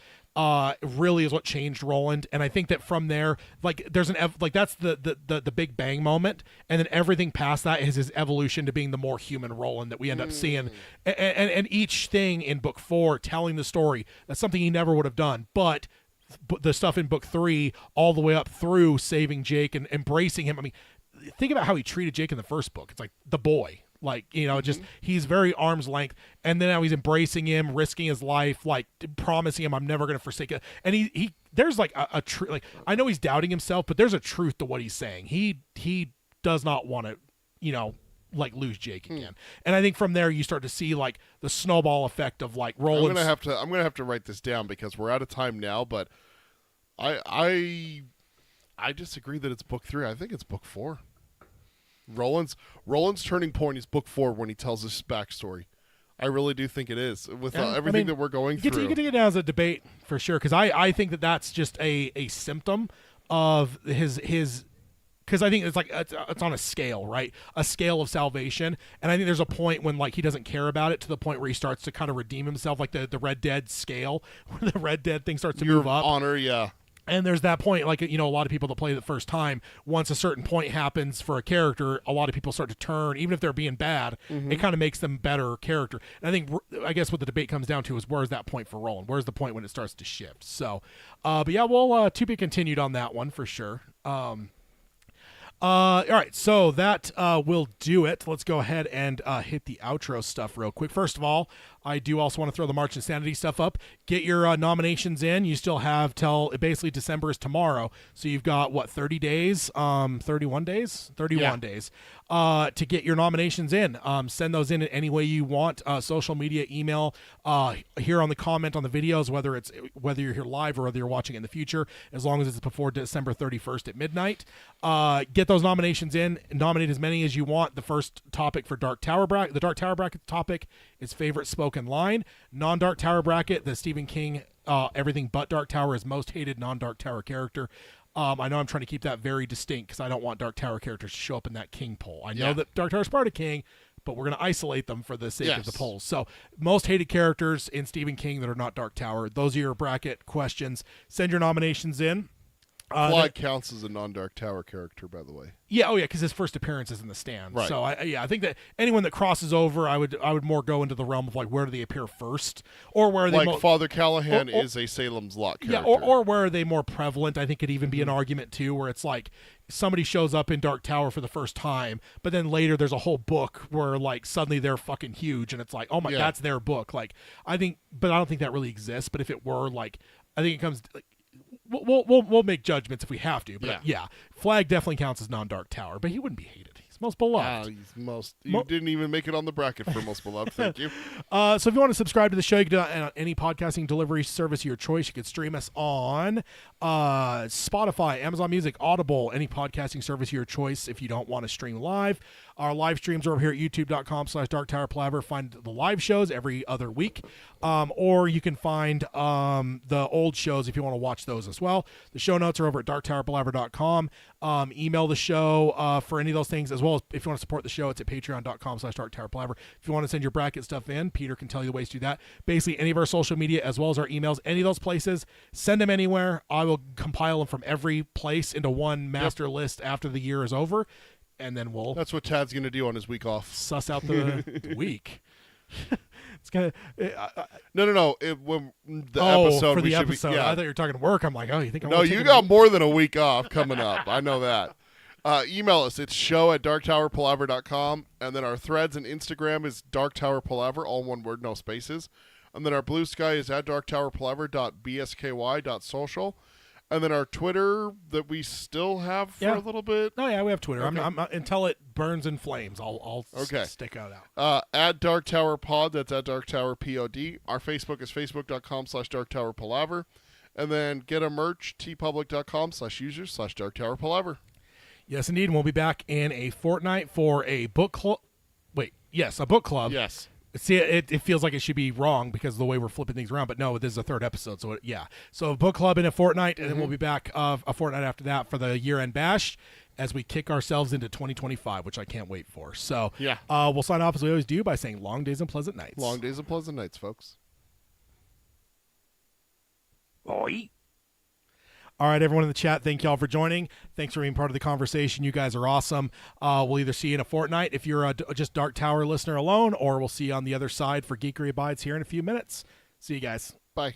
really is what changed Roland, and I think that from there, like there's that's the big bang moment, and then everything past that is his evolution to being the more human Roland that we end up seeing, and each thing in book 4 telling the story, that's something he never would have done, but the stuff in book 3 all the way up through saving Jake and embracing him. I mean, think about how he treated Jake in the first book. It's like the boy. Like, just he's very arm's length, and then now he's embracing him, risking his life, like promising him, I'm never going to forsake it. And he there's like a truth. Like, I know he's doubting himself, but there's a truth to what he's saying. He does not want to, like lose Jake again. And I think from there you start to see like the snowball effect of like Roland. I'm gonna have to write this down because we're out of time now. But I disagree that it's book 3. I think it's book 4. Roland's turning point is book 4 when he tells his backstory. I really do think it is with everything that we're going through. You can take it down as a debate for sure, because I think that that's just a symptom of his because I think it's like it's on a scale, right? A scale of salvation, and I think there's a point when like he doesn't care about it to the point where he starts to kind of redeem himself, like the Red Dead scale, where the Red Dead thing starts to move up. Honor, yeah. And there's that point, like, a lot of people that play the first time, once a certain point happens for a character, a lot of people start to turn, even if they're being bad, it kind of makes them better character. And I guess what the debate comes down to is where's that point for Roland? Where's the point when it starts to shift? So, but yeah, we'll to be continued on that one for sure. All right, so that will do it. Let's go ahead and hit the outro stuff real quick. First of all, I do also want to throw the March Insanity stuff up. Get your nominations in. You still have till basically December is tomorrow, so you've got 30 days, 31 days, 31 days to get your nominations in. Send those in any way you want. Social media, email, here on the comment on the videos, whether you're here live or whether you're watching in the future, as long as it's before December 31st at midnight. Get those nominations in. Nominate as many as you want. The first topic for the Dark Tower bracket topic is favorite spoken line. Non-Dark Tower bracket, the Stephen King everything but Dark Tower is most hated non-Dark Tower character. I know I'm trying to keep that very distinct because I don't want Dark Tower characters to show up in that King poll. I know that Dark Tower is part of King, but we're going to isolate them for the sake of the polls. So most hated characters in Stephen King that are not Dark Tower. Those are your bracket questions. Send your nominations in. Flag counts as a non-Dark Tower character, by the way. Yeah, because his first appearance is in the stand. Right. So I think that anyone that crosses over, I would more go into the realm of like where do they appear first, or where are they Father Callahan is a Salem's Lot character. Yeah, or where are they more prevalent? I think it'd even be an argument too, where it's like somebody shows up in Dark Tower for the first time, but then later there's a whole book where like suddenly they're fucking huge, and it's like, oh my, that's their book. Like I don't think that really exists. But if it were, like, I think it comes. Like, We'll make judgments if we have to, but yeah, Flag definitely counts as non-Dark Tower, but he wouldn't be hated. He's most beloved. You didn't even make it on the bracket for most beloved. Thank you. So if you want to subscribe to the show, you can do that on any podcasting delivery service of your choice. You can stream us on Spotify, Amazon Music, Audible, any podcasting service of your choice if you don't want to stream live. Our live streams are over here at youtube.com/darktowerpalaver. Find the live shows every other week. Or you can find the old shows if you want to watch those as well. The show notes are over at darktowerpalaver.com. Email the show for any of those things, as well as if you want to support the show, it's at patreon.com/darktowerpalaver. If you want to send your bracket stuff in, Peter can tell you the ways to do that. Basically, any of our social media, as well as our emails, any of those places, send them anywhere. I will compile them from every place into one master list after the year is over. And then That's what Tad's going to do on his week off. Suss out the week. It's gonna. No. When the episode. For the episode. I thought you were talking work. I'm like, you think I'm No, you got more than a week off coming up. I know that. Email us. It's show@darktowerpalaver.com. And then our threads and Instagram is darktowerpalaver, all one word, no spaces. And then our blue sky is at darktowerpalaver.bsky.social. And then our Twitter that we still have for a little bit. Oh yeah, we have Twitter. Okay. I'm until it burns in flames, I'll Okay. stick it out. At Dark Tower Pod, that's at Dark Tower POD. Our Facebook is facebook.com/Dark Tower Palaver. And then get a merch, tpublic.com/users/Dark Tower Palaver. Yes, indeed. And we'll be back in a fortnight for a book club. Wait, yes, a book club. Yes. See, it feels like it should be wrong because of the way we're flipping things around, but no, this is a third episode, so so a book club in a fortnight, and then we'll be back a fortnight after that for the year-end bash as we kick ourselves into 2025, which I can't wait for. So we'll sign off as we always do by saying long days and pleasant nights. Long days and pleasant nights, folks. Boy. All right, everyone in the chat, thank y'all for joining. Thanks for being part of the conversation. You guys are awesome. We'll either see you in a fortnight if you're a just Dark Tower listener alone, or we'll see you on the other side for Geekery Abides here in a few minutes. See you guys. Bye.